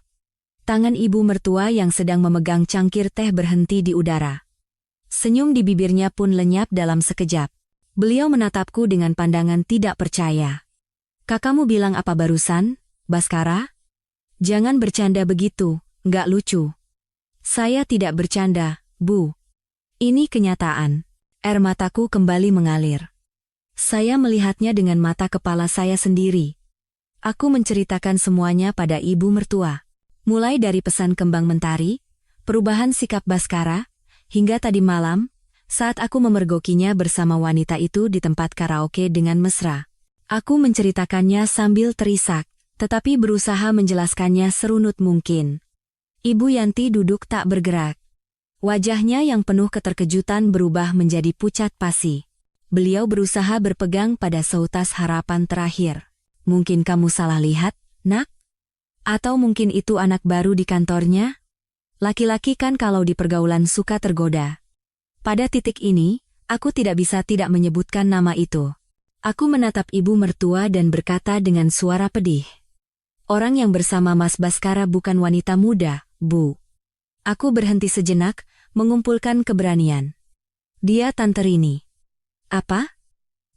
Tangan ibu mertua yang sedang memegang cangkir teh berhenti di udara. Senyum di bibirnya pun lenyap dalam sekejap. Beliau menatapku dengan pandangan tidak percaya. "Kakakmu bilang apa barusan, Baskara? Jangan bercanda begitu, nggak lucu." "Saya tidak bercanda, Bu. Ini kenyataan." Air mataku kembali mengalir. Saya melihatnya dengan mata kepala saya sendiri. Aku menceritakan semuanya pada ibu mertua. Mulai dari pesan kembang mentari, perubahan sikap Baskara, hingga tadi malam, saat aku memergokinya bersama wanita itu di tempat karaoke dengan mesra. Aku menceritakannya sambil terisak, tetapi berusaha menjelaskannya serunut mungkin. Ibu Yanti duduk tak bergerak. Wajahnya yang penuh keterkejutan berubah menjadi pucat pasi. Beliau berusaha berpegang pada seutas harapan terakhir. "Mungkin kamu salah lihat, Nak? Atau mungkin itu anak baru di kantornya? Laki-laki kan kalau di pergaulan suka tergoda." Pada titik ini, Aku tidak bisa tidak menyebutkan nama itu. Aku menatap ibu mertua dan berkata dengan suara pedih. Orang yang bersama Mas Baskara bukan wanita muda, Bu. Aku berhenti sejenak, mengumpulkan keberanian. Dia Tante Rini. Apa?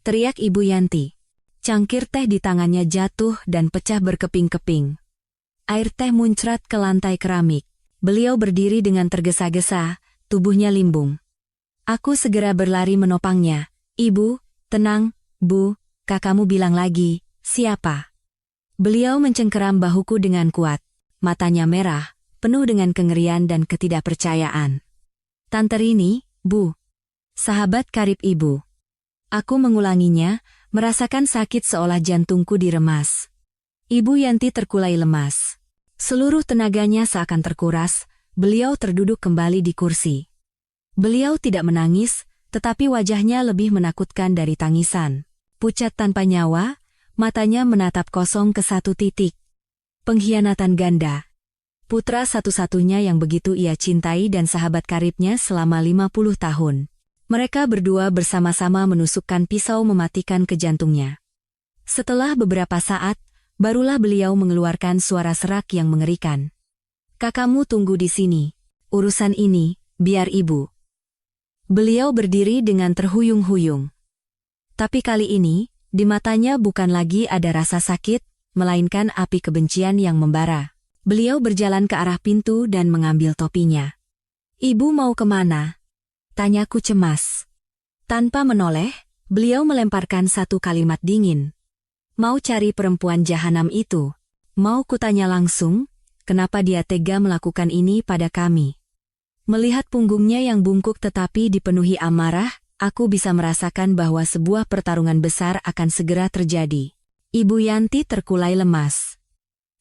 Teriak Ibu Yanti. Cangkir teh di tangannya jatuh dan pecah berkeping-keping. Air teh muncrat ke lantai keramik. Beliau berdiri dengan tergesa-gesa, tubuhnya limbung. Aku segera berlari menopangnya. Ibu, tenang, Bu, kakakmu bilang lagi, siapa? Beliau mencengkeram bahuku dengan kuat. Matanya merah, penuh dengan kengerian dan ketidakpercayaan. Tante Rini, Bu. Sahabat karib ibu. Aku mengulanginya, merasakan sakit seolah jantungku diremas. Ibu Yanti terkulai lemas. Seluruh tenaganya seakan terkuras, beliau terduduk kembali di kursi. Beliau tidak menangis, tetapi wajahnya lebih menakutkan dari tangisan. Pucat tanpa nyawa, matanya menatap kosong ke satu titik. Pengkhianatan ganda. Putra satu-satunya yang begitu ia cintai dan sahabat karibnya selama 50 tahun. Mereka berdua bersama-sama menusukkan pisau mematikan ke jantungnya. Setelah beberapa saat, barulah beliau mengeluarkan suara serak yang mengerikan. Kakakmu tunggu di sini. Urusan ini, biar ibu. Beliau berdiri dengan terhuyung-huyung. Tapi kali ini, di matanya bukan lagi ada rasa sakit, melainkan api kebencian yang membara. Beliau berjalan ke arah pintu dan mengambil topinya. Ibu mau kemana? Tanyaku cemas. Tanpa menoleh, beliau melemparkan satu kalimat dingin. Mau cari perempuan jahanam itu. Mau kutanya langsung, kenapa dia tega melakukan ini pada kami. Melihat punggungnya yang bungkuk tetapi dipenuhi amarah, aku bisa merasakan bahwa sebuah pertarungan besar akan segera terjadi. Ibu Yanti terkulai lemas.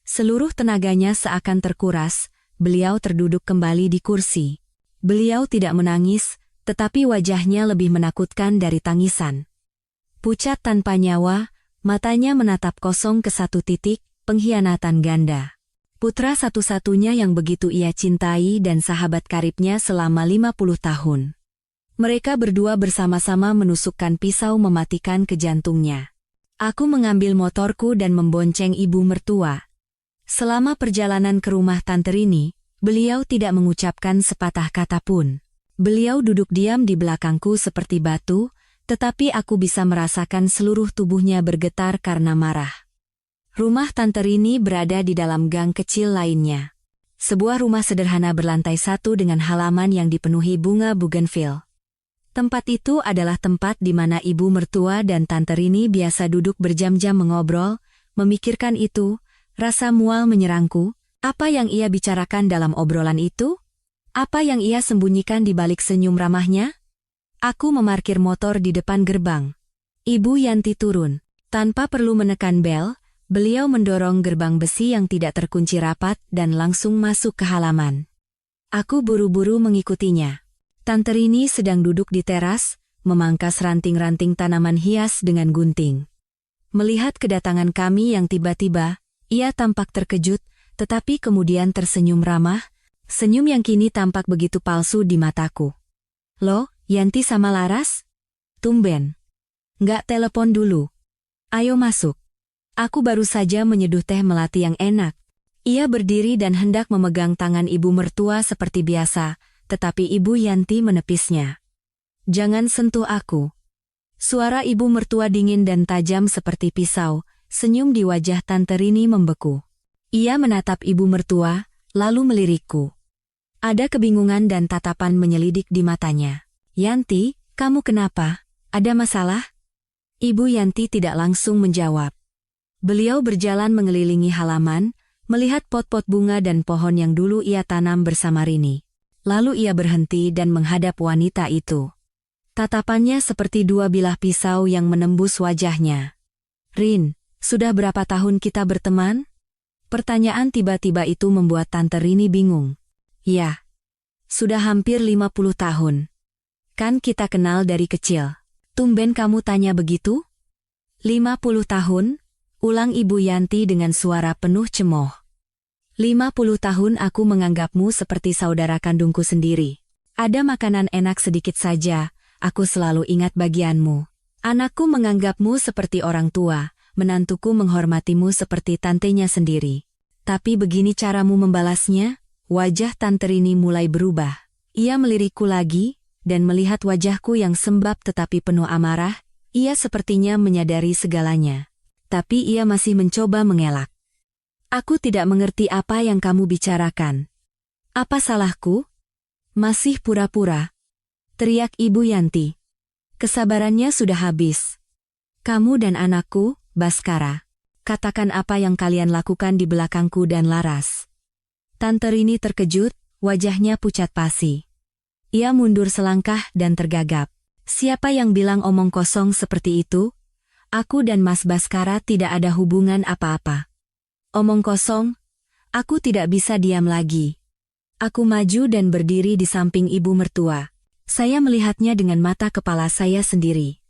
Seluruh tenaganya seakan terkuras, beliau terduduk kembali di kursi. Beliau tidak menangis, tetapi wajahnya lebih menakutkan dari tangisan. Pucat tanpa nyawa, matanya menatap kosong ke satu titik, pengkhianatan ganda. Putra satu-satunya yang begitu ia cintai dan sahabat karibnya selama 50 tahun. Mereka berdua bersama-sama menusukkan pisau mematikan ke jantungnya. Aku mengambil motorku dan membonceng ibu mertua. Selama perjalanan ke rumah Tante Rini, beliau tidak mengucapkan sepatah kata pun. Beliau duduk diam di belakangku seperti batu, tetapi aku bisa merasakan seluruh tubuhnya bergetar karena marah. Rumah Tante Rini berada di dalam gang kecil lainnya. Sebuah rumah sederhana berlantai satu dengan halaman yang dipenuhi bunga bougainville. Tempat itu adalah tempat di mana ibu mertua dan Tante Rini biasa duduk berjam-jam mengobrol, memikirkan itu. Rasa mual menyerangku. Apa yang ia bicarakan dalam obrolan itu? Apa yang ia sembunyikan di balik senyum ramahnya? Aku memarkir motor di depan gerbang. Ibu Yanti turun. Tanpa perlu menekan bel, beliau mendorong gerbang besi yang tidak terkunci rapat dan langsung masuk ke halaman. Aku buru-buru mengikutinya. Tante Rini sedang duduk di teras, memangkas ranting-ranting tanaman hias dengan gunting. Melihat kedatangan kami yang tiba-tiba, ia tampak terkejut, tetapi kemudian tersenyum ramah, senyum yang kini tampak begitu palsu di mataku. Loh, Yanti sama Laras? Tumben. Nggak telepon dulu. Ayo masuk. Aku baru saja menyeduh teh melati yang enak. Ia berdiri dan hendak memegang tangan ibu mertua seperti biasa, tetapi ibu Yanti menepisnya. Jangan sentuh aku. Suara ibu mertua dingin dan tajam seperti pisau. Senyum di wajah Tante Rini membeku. Ia menatap ibu mertua, lalu melirikku. Ada kebingungan dan tatapan menyelidik di matanya. Yanti, kamu kenapa? Ada masalah? Ibu Yanti tidak langsung menjawab. Beliau berjalan mengelilingi halaman, melihat pot-pot bunga dan pohon yang dulu ia tanam bersama Rini. Lalu ia berhenti dan menghadap wanita itu. Tatapannya seperti dua bilah pisau yang menembus wajahnya. Rin, sudah berapa tahun kita berteman? Pertanyaan tiba-tiba itu membuat Tante Rini bingung. Ya, sudah hampir 50 tahun. Kan kita kenal dari kecil. Tumben kamu tanya begitu? 50 tahun? Ulang Ibu Yanti dengan suara penuh cemooh. 50 tahun aku menganggapmu seperti saudara kandungku sendiri. Ada makanan enak sedikit saja, aku selalu ingat bagianmu. Anakku menganggapmu seperti orang tua, menantuku menghormatimu seperti tantenya sendiri. Tapi begini caramu membalasnya?" Wajah Tante Rini mulai berubah. Ia melirikku lagi, dan melihat wajahku yang sembab tetapi penuh amarah, ia sepertinya menyadari segalanya. Tapi ia masih mencoba mengelak. "Aku tidak mengerti apa yang kamu bicarakan. Apa salahku?" "Masih pura-pura," teriak Ibu Yanti. Kesabarannya sudah habis. "Kamu dan anakku, Baskara, katakan apa yang kalian lakukan di belakangku dan Laras." Tante Rini terkejut, wajahnya pucat pasi. Ia mundur selangkah dan tergagap. "Siapa yang bilang omong kosong seperti itu? Aku dan Mas Baskara tidak ada hubungan apa-apa." "Omong kosong?" Aku tidak bisa diam lagi. Aku maju dan berdiri di samping ibu mertua. Saya melihatnya dengan mata kepala saya sendiri.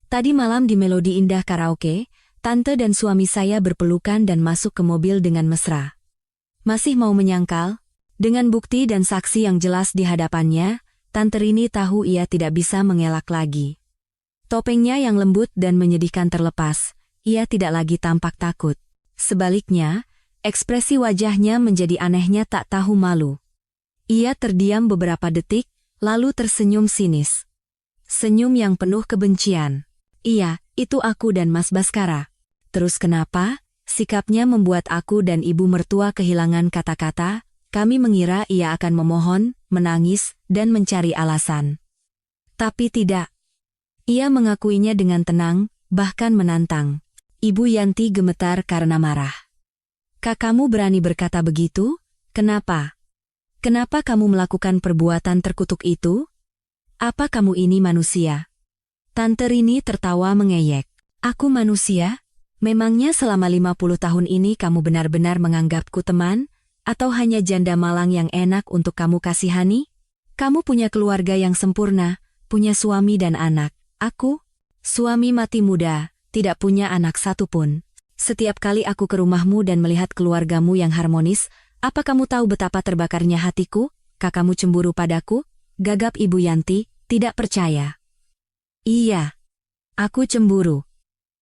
Tadi malam di Melodi Indah Karaoke, tante dan suami saya berpelukan dan masuk ke mobil dengan mesra. Masih mau menyangkal? Dengan bukti dan saksi yang jelas di hadapannya, Tante Rini tahu ia tidak bisa mengelak lagi. Topengnya yang lembut dan menyedihkan terlepas, ia tidak lagi tampak takut. Sebaliknya, ekspresi wajahnya menjadi anehnya tak tahu malu. Ia terdiam beberapa detik, lalu tersenyum sinis. Senyum yang penuh kebencian. "Iya, itu aku dan Mas Baskara." Terus kenapa? Sikapnya membuat aku dan ibu mertua kehilangan kata-kata. Kami mengira ia akan memohon, menangis, dan mencari alasan. Tapi tidak. Ia mengakuinya dengan tenang, bahkan menantang. Ibu Yanti gemetar karena marah. "Kakakmu berani berkata begitu? Kenapa? Kenapa kamu melakukan perbuatan terkutuk itu? Apa kamu ini manusia?" Tante Rini tertawa mengeyek. "Aku manusia? Memangnya selama 50 tahun ini kamu benar-benar menganggapku teman? Atau hanya janda malang yang enak untuk kamu kasihani? Kamu punya keluarga yang sempurna, punya suami dan anak. Aku? Suami mati muda, tidak punya anak satupun. Setiap kali aku ke rumahmu dan melihat keluargamu yang harmonis, apa kamu tahu betapa terbakarnya hatiku? Kakakmu cemburu padaku?" Gagap Ibu Yanti, tidak percaya. "Iya, aku cemburu.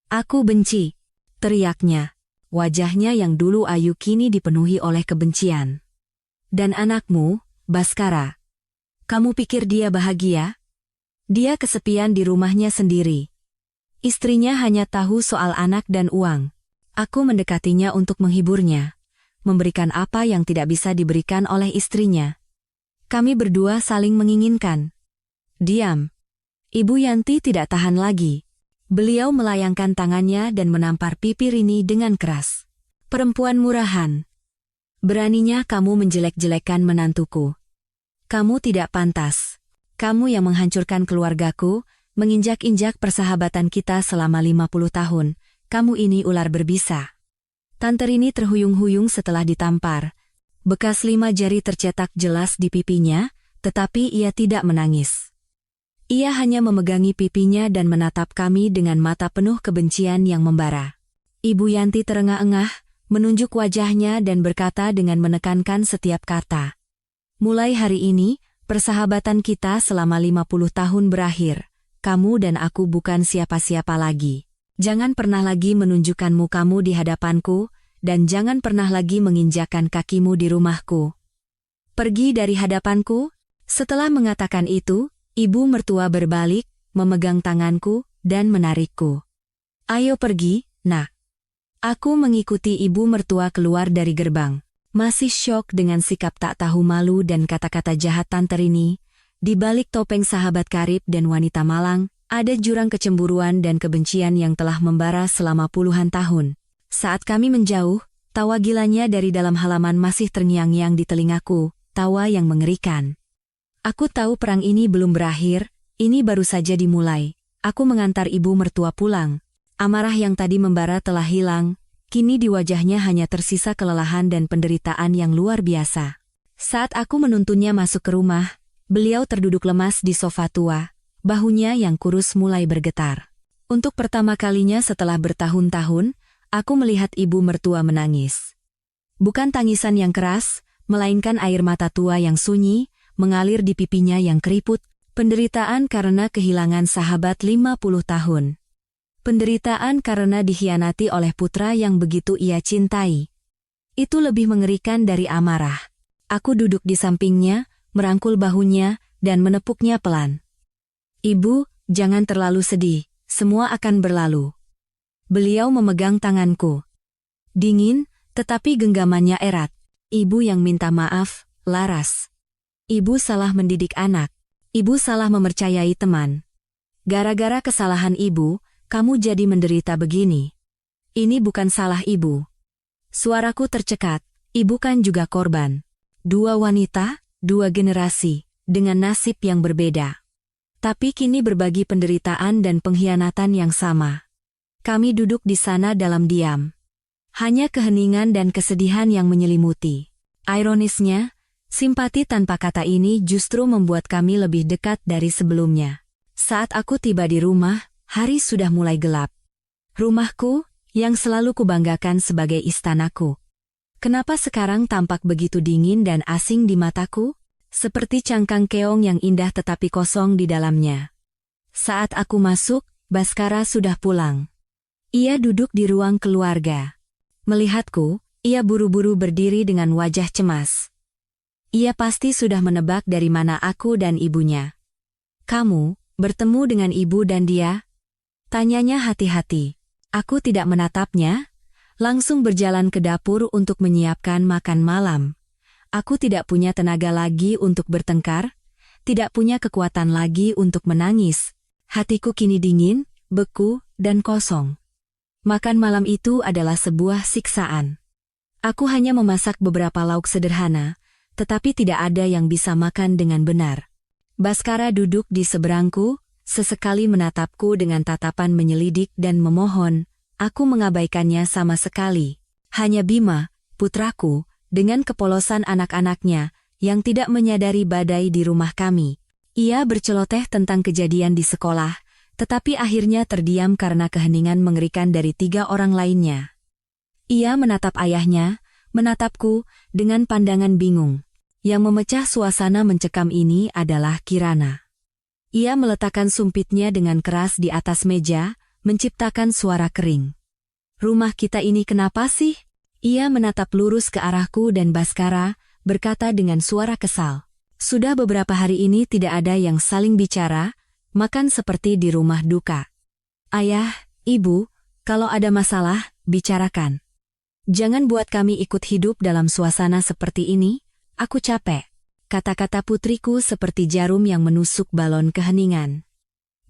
Aku benci," teriaknya. Wajahnya yang dulu ayu kini dipenuhi oleh kebencian. "Dan anakmu, Baskara? Kamu pikir dia bahagia? Dia kesepian di rumahnya sendiri. Istrinya hanya tahu soal anak dan uang. Aku mendekatinya untuk menghiburnya, memberikan apa yang tidak bisa diberikan oleh istrinya. Kami berdua saling menginginkan." "Diam." Ibu Yanti tidak tahan lagi. Beliau melayangkan tangannya dan menampar pipi Rini dengan keras. "Perempuan murahan. Beraninya kamu menjelek-jelekan menantuku. Kamu tidak pantas. Kamu yang menghancurkan keluargaku, menginjak-injak persahabatan kita selama 50 tahun. Kamu ini ular berbisa." Tante Rini terhuyung-huyung setelah ditampar. Bekas 5 jari tercetak jelas di pipinya, tetapi ia tidak menangis. Ia hanya memegangi pipinya dan menatap kami dengan mata penuh kebencian yang membara. Ibu Yanti terengah-engah, menunjuk wajahnya dan berkata dengan menekankan setiap kata. "Mulai hari ini, persahabatan kita selama 50 tahun berakhir. Kamu dan aku bukan siapa-siapa lagi. Jangan pernah lagi menunjukkan mukamu di hadapanku, dan jangan pernah lagi menginjakkan kakimu di rumahku. Pergi dari hadapanku." Setelah mengatakan itu, ibu mertua berbalik, memegang tanganku, dan menarikku. "Ayo pergi, nak." Aku mengikuti ibu mertua keluar dari gerbang. Masih syok dengan sikap tak tahu malu dan kata-kata jahat Tante Rini. Di balik topeng sahabat karib dan wanita malang, ada jurang kecemburuan dan kebencian yang telah membara selama puluhan tahun. Saat kami menjauh, tawa gilanya dari dalam halaman masih terngiang-ngiang di telingaku, tawa yang mengerikan. Aku tahu perang ini belum berakhir, ini baru saja dimulai. Aku mengantar ibu mertua pulang. Amarah yang tadi membara telah hilang, kini di wajahnya hanya tersisa kelelahan dan penderitaan yang luar biasa. Saat aku menuntunnya masuk ke rumah, beliau terduduk lemas di sofa tua, bahunya yang kurus mulai bergetar. Untuk pertama kalinya setelah bertahun-tahun, aku melihat ibu mertua menangis. Bukan tangisan yang keras, melainkan air mata tua yang sunyi, mengalir di pipinya yang keriput, Penderitaan karena kehilangan sahabat 50 tahun. Penderitaan karena dikhianati oleh putra yang begitu ia cintai. Itu lebih mengerikan dari amarah. Aku duduk di sampingnya, merangkul bahunya, dan menepuknya pelan. Ibu, jangan terlalu sedih, semua akan berlalu. Beliau memegang tanganku. Dingin, tetapi genggamannya erat. Ibu yang minta maaf, Laras. Ibu salah mendidik anak. Ibu salah mempercayai teman. Gara-gara kesalahan ibu, kamu jadi menderita begini. Ini bukan salah ibu. Suaraku tercekat, ibu kan juga korban. Dua wanita, dua generasi, dengan nasib yang berbeda. Tapi kini berbagi penderitaan dan pengkhianatan yang sama. Kami duduk di sana dalam diam. Hanya keheningan dan kesedihan yang menyelimuti. Ironisnya, simpati tanpa kata ini justru membuat kami lebih dekat dari sebelumnya. Saat aku tiba di rumah, hari sudah mulai gelap. Rumahku, yang selalu kubanggakan sebagai istanaku. Kenapa sekarang tampak begitu dingin dan asing di mataku? Seperti cangkang keong yang indah tetapi kosong di dalamnya. Saat aku masuk, Baskara sudah pulang. Ia duduk di ruang keluarga. Melihatku, ia buru-buru berdiri dengan wajah cemas. Ia pasti sudah menebak dari mana aku dan ibunya. Kamu, bertemu dengan ibu dan dia? Tanyanya hati-hati. Aku tidak menatapnya, langsung berjalan ke dapur untuk menyiapkan makan malam. Aku tidak punya tenaga lagi untuk bertengkar, tidak punya kekuatan lagi untuk menangis. Hatiku kini dingin, beku, dan kosong. Makan malam itu adalah sebuah siksaan. Aku hanya memasak beberapa lauk sederhana, tetapi tidak ada yang bisa makan dengan benar. Baskara duduk di seberangku, sesekali menatapku dengan tatapan menyelidik dan memohon. Aku mengabaikannya sama sekali. Hanya Bima, putraku, dengan kepolosan anak-anaknya, yang tidak menyadari badai di rumah kami. Ia berceloteh tentang kejadian di sekolah, tetapi akhirnya terdiam karena keheningan mengerikan dari 3 orang lainnya. Ia menatap ayahnya, menatapku, dengan pandangan bingung. Yang memecah suasana mencekam ini adalah Kirana. Ia meletakkan sumpitnya dengan keras di atas meja, menciptakan suara kering. Rumah kita ini kenapa sih? Ia menatap lurus ke arahku dan Baskara, berkata dengan suara kesal. Sudah beberapa hari ini tidak ada yang saling bicara, makan seperti di rumah duka. Ayah, ibu, kalau ada masalah, bicarakan. Jangan buat kami ikut hidup dalam suasana seperti ini, aku capek. Kata-kata putriku seperti jarum yang menusuk balon keheningan.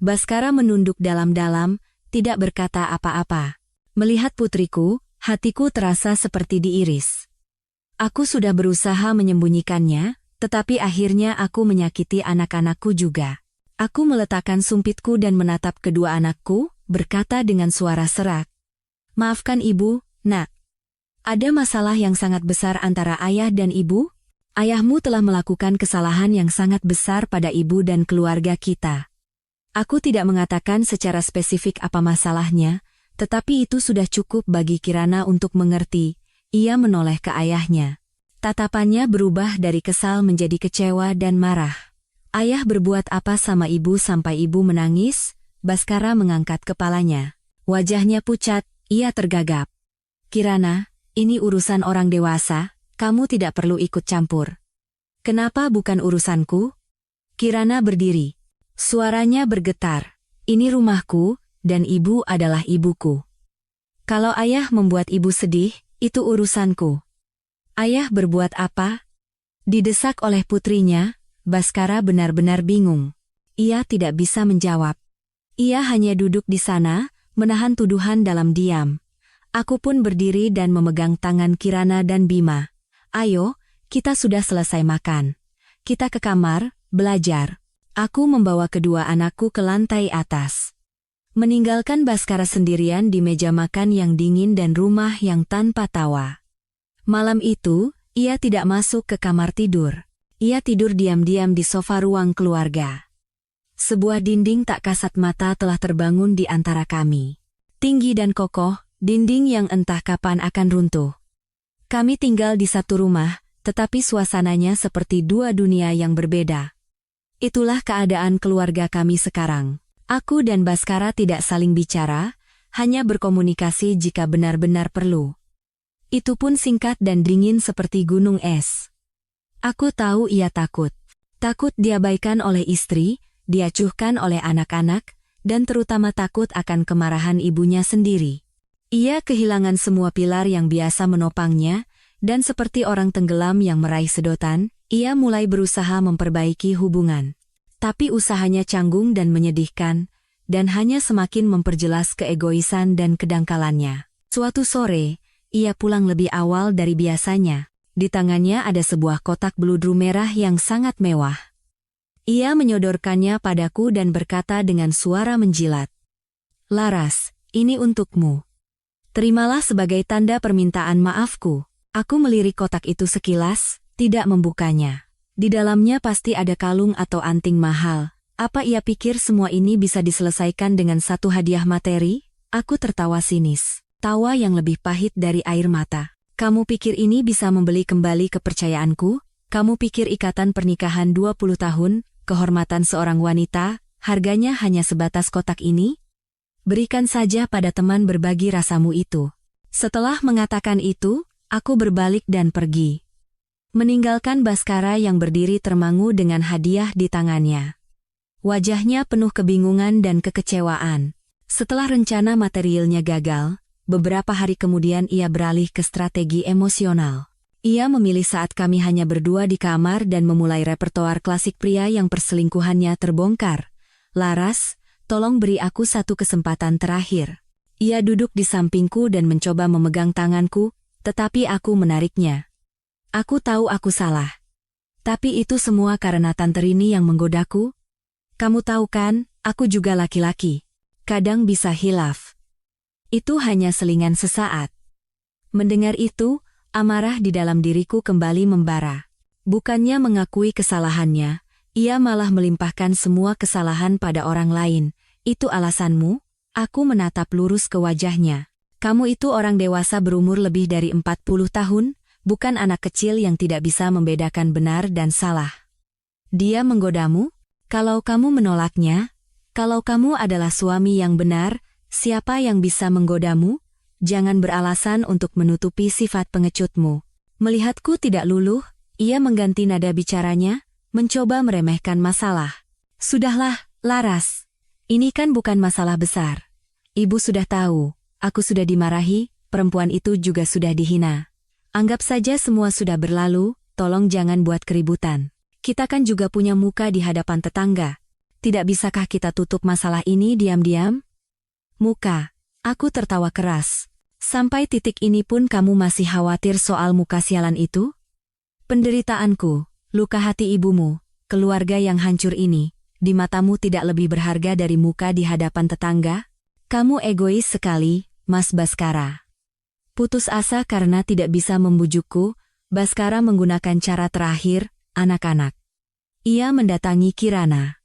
Baskara menunduk dalam-dalam, tidak berkata apa-apa. Melihat putriku, hatiku terasa seperti diiris. Aku sudah berusaha menyembunyikannya, tetapi akhirnya aku menyakiti anak-anakku juga. Aku meletakkan sumpitku dan menatap kedua anakku, berkata dengan suara serak. Maafkan ibu, nak. Ada masalah yang sangat besar antara ayah dan ibu? Ayahmu telah melakukan kesalahan yang sangat besar pada ibu dan keluarga kita. Aku tidak mengatakan secara spesifik apa masalahnya, tetapi itu sudah cukup bagi Kirana untuk mengerti. Ia menoleh ke ayahnya. Tatapannya berubah dari kesal menjadi kecewa dan marah. Ayah berbuat apa sama ibu sampai ibu menangis? Baskara mengangkat kepalanya. Wajahnya pucat, ia tergagap. Kirana, ini urusan orang dewasa. Kamu tidak perlu ikut campur. Kenapa bukan urusanku? Kirana berdiri. Suaranya bergetar. Ini rumahku, dan ibu adalah ibuku. Kalau ayah membuat ibu sedih, itu urusanku. Ayah berbuat apa? Didesak oleh putrinya, Baskara benar-benar bingung. Ia tidak bisa menjawab. Ia hanya duduk di sana, menahan tuduhan dalam diam. Aku pun berdiri dan memegang tangan Kirana dan Bima. Ayo, kita sudah selesai makan. Kita ke kamar, belajar. Aku membawa kedua anakku ke lantai atas. Meninggalkan Baskara sendirian di meja makan yang dingin dan rumah yang tanpa tawa. Malam itu, ia tidak masuk ke kamar tidur. Ia tidur diam-diam di sofa ruang keluarga. Sebuah dinding tak kasat mata telah terbangun di antara kami. Tinggi dan kokoh, dinding yang entah kapan akan runtuh. Kami tinggal di satu rumah, tetapi suasananya seperti dua dunia yang berbeda. Itulah keadaan keluarga kami sekarang. Aku dan Baskara tidak saling bicara, hanya berkomunikasi jika benar-benar perlu. Itu pun singkat dan dingin seperti gunung es. Aku tahu ia takut. Takut diabaikan oleh istri, diacuhkan oleh anak-anak, dan terutama takut akan kemarahan ibunya sendiri. Ia kehilangan semua pilar yang biasa menopangnya, dan seperti orang tenggelam yang meraih sedotan, ia mulai berusaha memperbaiki hubungan. Tapi usahanya canggung dan menyedihkan, dan hanya semakin memperjelas keegoisan dan kedangkalannya. Suatu sore, ia pulang lebih awal dari biasanya. Di tangannya ada sebuah kotak beludru merah yang sangat mewah. Ia menyodorkannya padaku dan berkata dengan suara menjilat. "Laras, ini untukmu. Terimalah sebagai tanda permintaan maafku." Aku melirik kotak itu sekilas, tidak membukanya. Di dalamnya pasti ada kalung atau anting mahal. Apa ia pikir semua ini bisa diselesaikan dengan satu hadiah materi? Aku tertawa sinis. Tawa yang lebih pahit dari air mata. Kamu pikir ini bisa membeli kembali kepercayaanku? Kamu pikir ikatan pernikahan 20 tahun, kehormatan seorang wanita, harganya hanya sebatas kotak ini? Berikan saja pada teman berbagi rasamu itu. Setelah mengatakan itu, aku berbalik dan pergi. Meninggalkan Baskara yang berdiri termangu dengan hadiah di tangannya. Wajahnya penuh kebingungan dan kekecewaan. Setelah rencana materialnya gagal, beberapa hari kemudian ia beralih ke strategi emosional. Ia memilih saat kami hanya berdua di kamar dan memulai repertoar klasik pria yang perselingkuhannya terbongkar. "Laras, tolong beri aku satu kesempatan terakhir." Ia duduk di sampingku dan mencoba memegang tanganku, tetapi aku menariknya. Aku tahu aku salah. Tapi itu semua karena Tante Rini yang menggodaku. Kamu tahu kan, aku juga laki-laki. Kadang bisa hilaf. Itu hanya selingan sesaat. Mendengar itu, amarah di dalam diriku kembali membara. Bukannya mengakui kesalahannya, ia malah melimpahkan semua kesalahan pada orang lain. "Itu alasanmu?" Aku menatap lurus ke wajahnya. "Kamu itu orang dewasa berumur lebih dari 40 tahun, bukan anak kecil yang tidak bisa membedakan benar dan salah. Dia menggodamu? Kalau kamu menolaknya, kalau kamu adalah suami yang benar, siapa yang bisa menggodamu? Jangan beralasan untuk menutupi sifat pengecutmu." Melihatku tidak luluh, ia mengganti nada bicaranya, mencoba meremehkan masalah. "Sudahlah, Laras. Ini kan bukan masalah besar. Ibu sudah tahu, aku sudah dimarahi, perempuan itu juga sudah dihina. Anggap saja semua sudah berlalu, tolong jangan buat keributan. Kita kan juga punya muka di hadapan tetangga. Tidak bisakah kita tutup masalah ini diam-diam?" "Muka?" Aku tertawa keras. "Sampai titik ini pun kamu masih khawatir soal muka sialan itu? Penderitaanku, luka hati ibumu, keluarga yang hancur ini, di matamu tidak lebih berharga dari muka di hadapan tetangga? Kamu egois sekali, Mas Baskara." Putus asa karena tidak bisa membujukku, Baskara menggunakan cara terakhir, anak-anak. Ia mendatangi Kirana.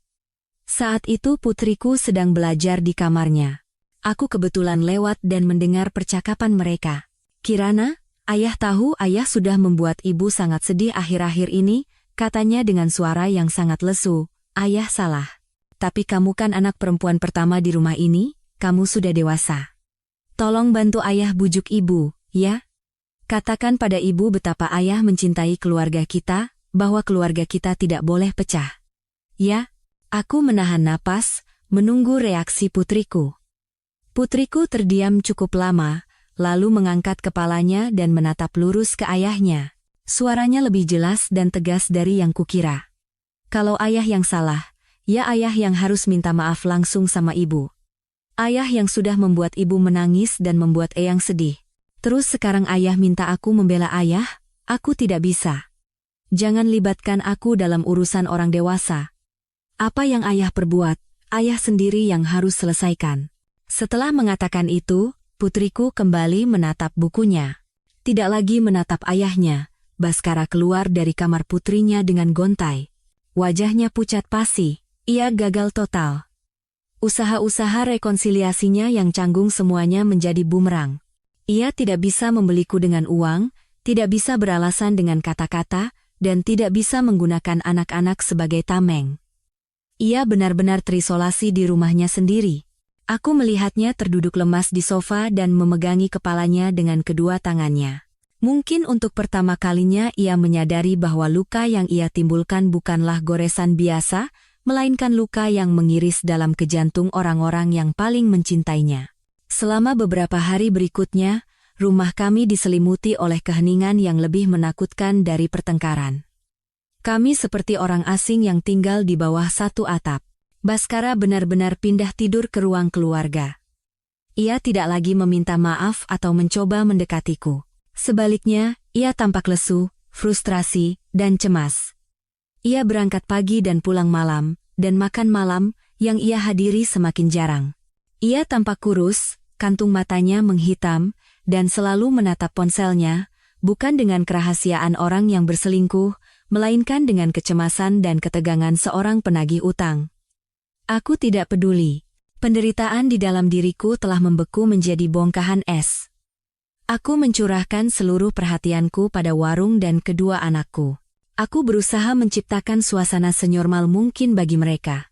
Saat itu putriku sedang belajar di kamarnya. Aku kebetulan lewat dan mendengar percakapan mereka. "Kirana, ayah tahu ayah sudah membuat ibu sangat sedih akhir-akhir ini," katanya dengan suara yang sangat lesu. "Ayah salah. Tapi kamu kan anak perempuan pertama di rumah ini, kamu sudah dewasa. Tolong bantu ayah bujuk ibu, ya? Katakan pada ibu betapa ayah mencintai keluarga kita, bahwa keluarga kita tidak boleh pecah. Ya?" Aku menahan napas, menunggu reaksi putriku. Putriku terdiam cukup lama, lalu mengangkat kepalanya dan menatap lurus ke ayahnya. Suaranya lebih jelas dan tegas dari yang kukira. "Kalau ayah yang salah, ya ayah yang harus minta maaf langsung sama ibu. Ayah yang sudah membuat ibu menangis dan membuat eyang sedih. Terus sekarang ayah minta aku membela ayah, aku tidak bisa. Jangan libatkan aku dalam urusan orang dewasa. Apa yang ayah perbuat, ayah sendiri yang harus selesaikan." Setelah mengatakan itu, putriku kembali menatap bukunya. Tidak lagi menatap ayahnya, Baskara keluar dari kamar putrinya dengan gontai. Wajahnya pucat pasi, ia gagal total. Usaha-usaha rekonsiliasinya yang canggung semuanya menjadi bumerang. Ia tidak bisa membeliku dengan uang, tidak bisa beralasan dengan kata-kata, dan tidak bisa menggunakan anak-anak sebagai tameng. Ia benar-benar terisolasi di rumahnya sendiri. Aku melihatnya terduduk lemas di sofa dan memegangi kepalanya dengan kedua tangannya. Mungkin untuk pertama kalinya ia menyadari bahwa luka yang ia timbulkan bukanlah goresan biasa, melainkan luka yang mengiris dalam ke jantung orang-orang yang paling mencintainya. Selama beberapa hari berikutnya, rumah kami diselimuti oleh keheningan yang lebih menakutkan dari pertengkaran. Kami seperti orang asing yang tinggal di bawah satu atap. Baskara benar-benar pindah tidur ke ruang keluarga. Ia tidak lagi meminta maaf atau mencoba mendekatiku. Sebaliknya, ia tampak lesu, frustrasi, dan cemas. Ia berangkat pagi dan pulang malam, dan makan malam yang ia hadiri semakin jarang. Ia tampak kurus, kantung matanya menghitam, dan selalu menatap ponselnya, bukan dengan kerahasiaan orang yang berselingkuh, melainkan dengan kecemasan dan ketegangan seorang penagih utang. Aku tidak peduli. Penderitaan di dalam diriku telah membeku menjadi bongkahan es. Aku mencurahkan seluruh perhatianku pada warung dan kedua anakku. Aku berusaha menciptakan suasana senormal mungkin bagi mereka.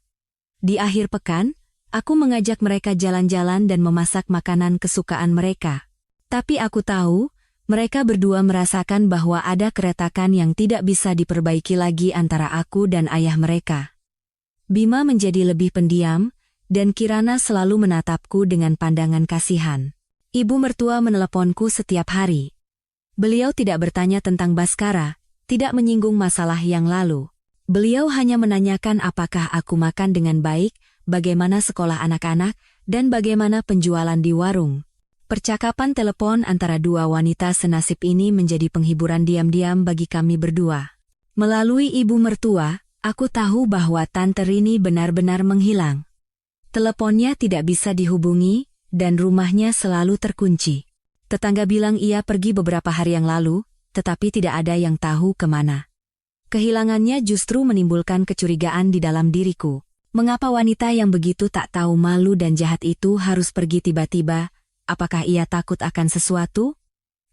Di akhir pekan, aku mengajak mereka jalan-jalan dan memasak makanan kesukaan mereka. Tapi aku tahu, mereka berdua merasakan bahwa ada keretakan yang tidak bisa diperbaiki lagi antara aku dan ayah mereka. Bima menjadi lebih pendiam, dan Kirana selalu menatapku dengan pandangan kasihan. Ibu mertua meneleponku setiap hari. Beliau tidak bertanya tentang Baskara, tidak menyinggung masalah yang lalu. Beliau hanya menanyakan apakah aku makan dengan baik, bagaimana sekolah anak-anak, dan bagaimana penjualan di warung. Percakapan telepon antara dua wanita senasib ini menjadi penghiburan diam-diam bagi kami berdua. Melalui ibu mertua, aku tahu bahwa Tante Rini benar-benar menghilang. Teleponnya tidak bisa dihubungi, dan rumahnya selalu terkunci. Tetangga bilang ia pergi beberapa hari yang lalu, tetapi tidak ada yang tahu kemana. Kehilangannya justru menimbulkan kecurigaan di dalam diriku. Mengapa wanita yang begitu tak tahu malu dan jahat itu harus pergi tiba-tiba? Apakah ia takut akan sesuatu?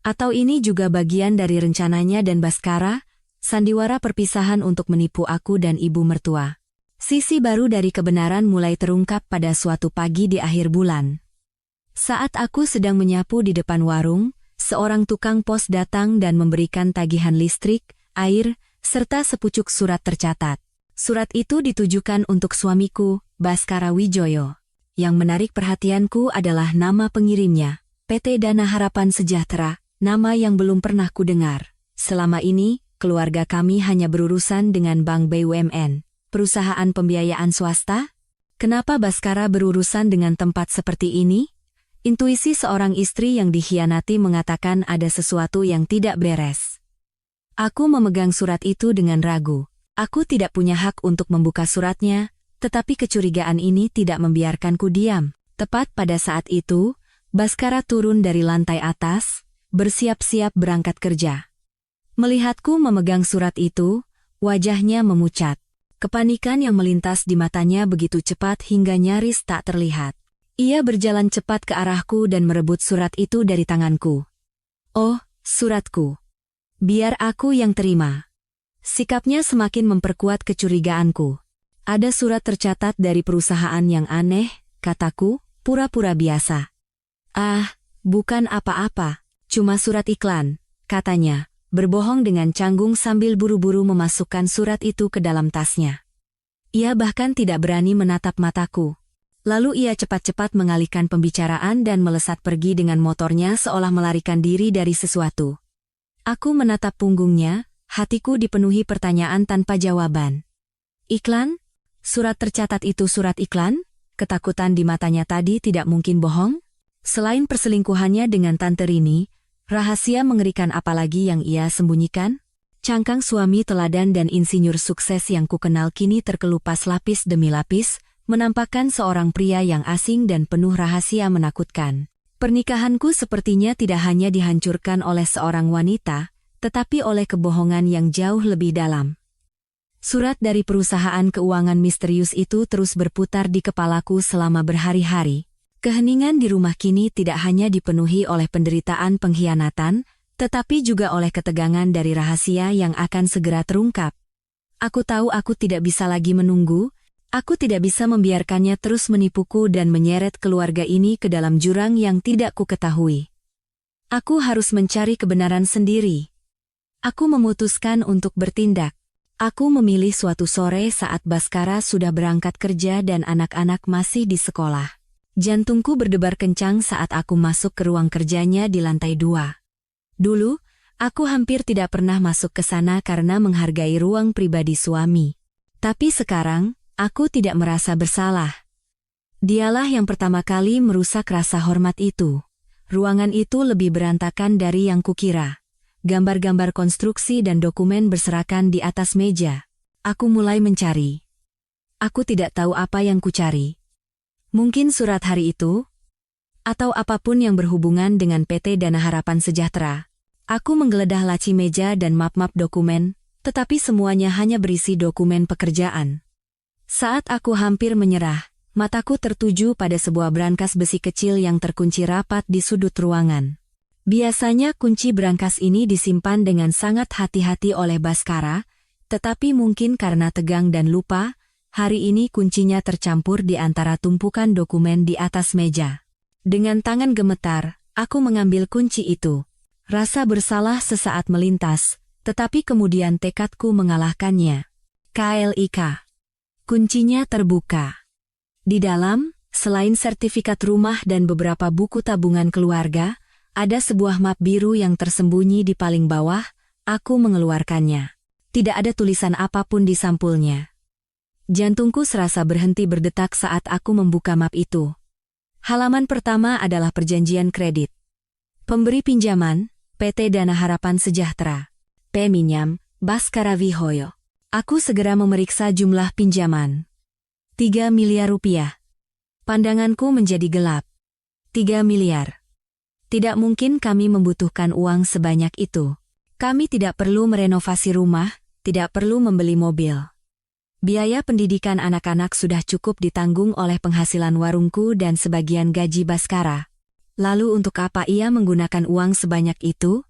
Atau ini juga bagian dari rencananya dan Baskara? Sandiwara perpisahan untuk menipu aku dan ibu mertua. Sisi baru dari kebenaran mulai terungkap pada suatu pagi di akhir bulan. Saat aku sedang menyapu di depan warung, seorang tukang pos datang dan memberikan tagihan listrik, air, serta sepucuk surat tercatat. Surat itu ditujukan untuk suamiku, Baskara Wijoyo. Yang menarik perhatianku adalah nama pengirimnya, PT Dana Harapan Sejahtera, nama yang belum pernah kudengar. Selama ini, keluarga kami hanya berurusan dengan bank BUMN, perusahaan pembiayaan swasta. Kenapa Baskara berurusan dengan tempat seperti ini? Intuisi seorang istri yang dikhianati mengatakan ada sesuatu yang tidak beres. Aku memegang surat itu dengan ragu. Aku tidak punya hak untuk membuka suratnya, tetapi kecurigaan ini tidak membiarkanku diam. Tepat pada saat itu, Baskara turun dari lantai atas, bersiap-siap berangkat kerja. Melihatku memegang surat itu, wajahnya memucat. Kepanikan yang melintas di matanya begitu cepat hingga nyaris tak terlihat. Ia berjalan cepat ke arahku dan merebut surat itu dari tanganku. Oh, suratku. Biar aku yang terima. Sikapnya semakin memperkuat kecurigaanku. Ada surat tercatat dari perusahaan yang aneh, kataku, pura-pura biasa. Ah, bukan apa-apa, cuma surat iklan, katanya. Berbohong dengan canggung sambil buru-buru memasukkan surat itu ke dalam tasnya. Ia bahkan tidak berani menatap mataku. Lalu ia cepat-cepat mengalihkan pembicaraan dan melesat pergi dengan motornya seolah melarikan diri dari sesuatu. Aku menatap punggungnya, hatiku dipenuhi pertanyaan tanpa jawaban. Iklan? Surat tercatat itu surat iklan? Ketakutan di matanya tadi tidak mungkin bohong? Selain perselingkuhannya dengan Tante Rini, rahasia mengerikan apa lagi yang ia sembunyikan? Cangkang suami teladan dan insinyur sukses yang kukenal kini terkelupas lapis demi lapis, menampakkan seorang pria yang asing dan penuh rahasia menakutkan. Pernikahanku sepertinya tidak hanya dihancurkan oleh seorang wanita, tetapi oleh kebohongan yang jauh lebih dalam. Surat dari perusahaan keuangan misterius itu terus berputar di kepalaku selama berhari-hari. Keheningan di rumah kini tidak hanya dipenuhi oleh penderitaan pengkhianatan, tetapi juga oleh ketegangan dari rahasia yang akan segera terungkap. Aku tahu aku tidak bisa lagi menunggu, Aku tidak bisa membiarkannya terus menipuku dan menyeret keluarga ini ke dalam jurang yang tidak kuketahui. Aku harus mencari kebenaran sendiri. Aku memutuskan untuk bertindak. Aku memilih suatu sore saat Baskara sudah berangkat kerja dan anak-anak masih di sekolah. Jantungku berdebar kencang saat aku masuk ke ruang kerjanya di lantai 2. Dulu, aku hampir tidak pernah masuk ke sana karena menghargai ruang pribadi suami. Tapi sekarang, aku tidak merasa bersalah. Dialah yang pertama kali merusak rasa hormat itu. Ruangan itu lebih berantakan dari yang kukira. Gambar-gambar konstruksi dan dokumen berserakan di atas meja. Aku mulai mencari. Aku tidak tahu apa yang kucari. Mungkin surat hari itu? Atau apapun yang berhubungan dengan PT Dana Harapan Sejahtera. Aku menggeledah laci meja dan map-map dokumen, tetapi semuanya hanya berisi dokumen pekerjaan. Saat aku hampir menyerah, mataku tertuju pada sebuah brankas besi kecil yang terkunci rapat di sudut ruangan. Biasanya kunci brankas ini disimpan dengan sangat hati-hati oleh Baskara, tetapi mungkin karena tegang dan lupa, hari ini kuncinya tercampur di antara tumpukan dokumen di atas meja. Dengan tangan gemetar, aku mengambil kunci itu. Rasa bersalah sesaat melintas, tetapi kemudian tekadku mengalahkannya. KLIK. Kuncinya terbuka. Di dalam, selain sertifikat rumah dan beberapa buku tabungan keluarga, ada sebuah map biru yang tersembunyi di paling bawah. Aku mengeluarkannya. Tidak ada tulisan apapun di sampulnya. Jantungku serasa berhenti berdetak saat aku membuka map itu. Halaman pertama adalah perjanjian kredit. Pemberi pinjaman, PT Dana Harapan Sejahtera. Peminjam, Baskara Wijoyo. Aku segera memeriksa jumlah pinjaman. 3 miliar rupiah. Pandanganku menjadi gelap. 3 miliar. Tidak mungkin kami membutuhkan uang sebanyak itu. Kami tidak perlu merenovasi rumah, tidak perlu membeli mobil. Biaya pendidikan anak-anak sudah cukup ditanggung oleh penghasilan warungku dan sebagian gaji Baskara. Lalu untuk apa ia menggunakan uang sebanyak itu?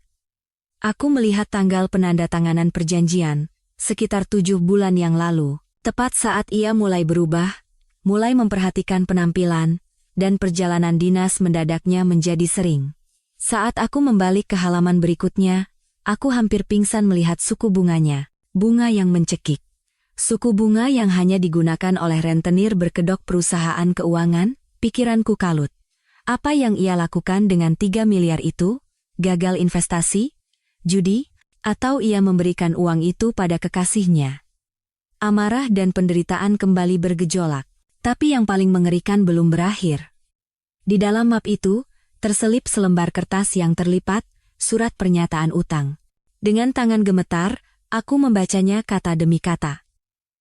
Aku melihat tanggal penandatanganan perjanjian, sekitar 7 bulan yang lalu, tepat saat ia mulai berubah, mulai memperhatikan penampilan, dan perjalanan dinas mendadaknya menjadi sering. Saat aku membalik ke halaman berikutnya, aku hampir pingsan melihat suku bunganya, bunga yang mencekik. Suku bunga yang hanya digunakan oleh rentenir berkedok perusahaan keuangan, pikiranku kalut. Apa yang ia lakukan dengan 3 miliar itu? Gagal investasi? Judi? Atau ia memberikan uang itu pada kekasihnya? Amarah dan penderitaan kembali bergejolak. Tapi yang paling mengerikan belum berakhir. Di dalam map itu, terselip selembar kertas yang terlipat, surat pernyataan utang. Dengan tangan gemetar, aku membacanya kata demi kata.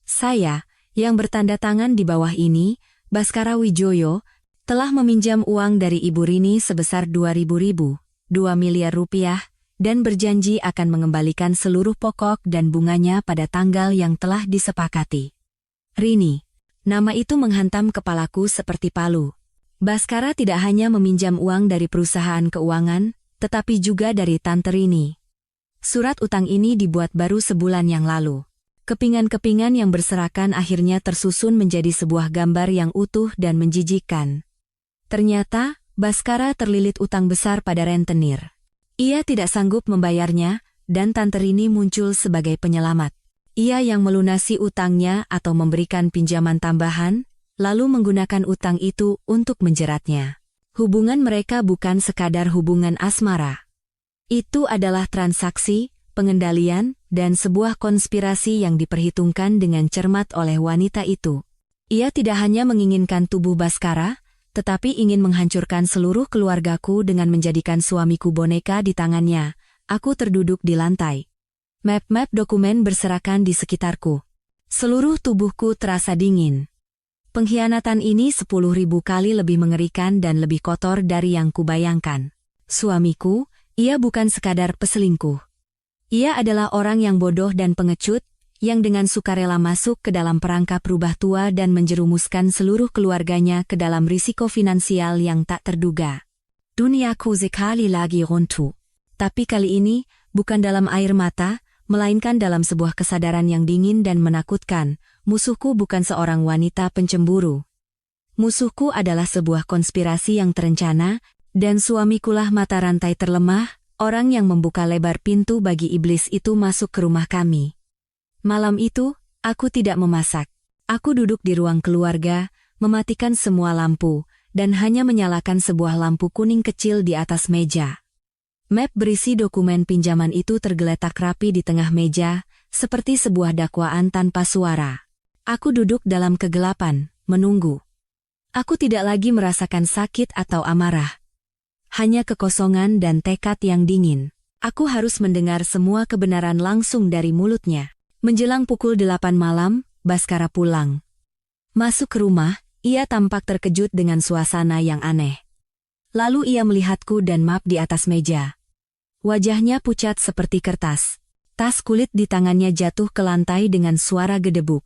Saya, yang bertanda tangan di bawah ini, Baskara Wijoyo, telah meminjam uang dari Ibu Rini sebesar 2 miliar rupiah, dan berjanji akan mengembalikan seluruh pokok dan bunganya pada tanggal yang telah disepakati. Rini. Nama itu menghantam kepalaku seperti palu. Baskara tidak hanya meminjam uang dari perusahaan keuangan, tetapi juga dari Tante Rini. Surat utang ini dibuat baru sebulan yang lalu. Kepingan-kepingan yang berserakan akhirnya tersusun menjadi sebuah gambar yang utuh dan menjijikkan. Ternyata, Baskara terlilit utang besar pada rentenir. Ia tidak sanggup membayarnya, dan Tante Rini muncul sebagai penyelamat. Ia yang melunasi utangnya atau memberikan pinjaman tambahan, lalu menggunakan utang itu untuk menjeratnya. Hubungan mereka bukan sekadar hubungan asmara. Itu adalah transaksi, pengendalian, dan sebuah konspirasi yang diperhitungkan dengan cermat oleh wanita itu. Ia tidak hanya menginginkan tubuh Baskara, tetapi ingin menghancurkan seluruh keluargaku dengan menjadikan suamiku boneka di tangannya. Aku terduduk di lantai. Map-map dokumen berserakan di sekitarku. Seluruh tubuhku terasa dingin. Pengkhianatan ini 10.000 kali lebih mengerikan dan lebih kotor dari yang kubayangkan. Suamiku, ia bukan sekadar peselingkuh. Ia adalah orang yang bodoh dan pengecut, yang dengan sukarela masuk ke dalam perangkap rubah tua dan menjerumuskan seluruh keluarganya ke dalam risiko finansial yang tak terduga. Duniaku sekali lagi runtuh. Tapi kali ini, bukan dalam air mata, melainkan dalam sebuah kesadaran yang dingin dan menakutkan, musuhku bukan seorang wanita pencemburu. Musuhku adalah sebuah konspirasi yang terencana, dan suamikulah mata rantai terlemah, orang yang membuka lebar pintu bagi iblis itu masuk ke rumah kami. Malam itu, aku tidak memasak. Aku duduk di ruang keluarga, mematikan semua lampu, dan hanya menyalakan sebuah lampu kuning kecil di atas meja. Map berisi dokumen pinjaman itu tergeletak rapi di tengah meja, seperti sebuah dakwaan tanpa suara. Aku duduk dalam kegelapan, menunggu. Aku tidak lagi merasakan sakit atau amarah. Hanya kekosongan dan tekad yang dingin. Aku harus mendengar semua kebenaran langsung dari mulutnya. Menjelang pukul 8 malam, Baskara pulang. Masuk ke rumah, ia tampak terkejut dengan suasana yang aneh. Lalu ia melihatku dan map di atas meja. Wajahnya pucat seperti kertas. Tas kulit di tangannya jatuh ke lantai dengan suara gedebuk.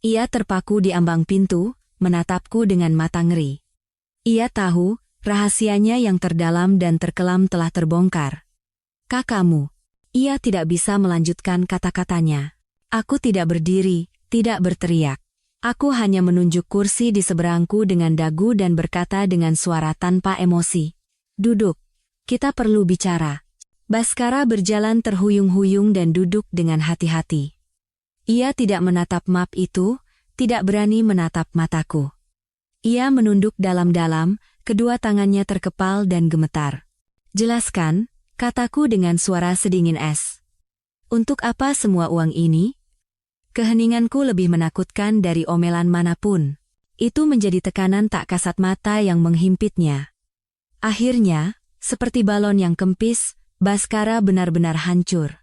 Ia terpaku di ambang pintu, menatapku dengan mata ngeri. Ia tahu, rahasianya yang terdalam dan terkelam telah terbongkar. Kakakmu. Ia tidak bisa melanjutkan kata-katanya. Aku tidak berdiri, tidak berteriak. Aku hanya menunjuk kursi di seberangku dengan dagu dan berkata dengan suara tanpa emosi. Duduk. Kita perlu bicara. Baskara berjalan terhuyung-huyung dan duduk dengan hati-hati. Ia tidak menatap map itu, tidak berani menatap mataku. Ia menunduk dalam-dalam, kedua tangannya terkepal dan gemetar. Jelaskan, kataku dengan suara sedingin es. Untuk apa semua uang ini? Keheninganku lebih menakutkan dari omelan manapun. Itu menjadi tekanan tak kasat mata yang menghimpitnya. Akhirnya, seperti balon yang kempis, Baskara benar-benar hancur.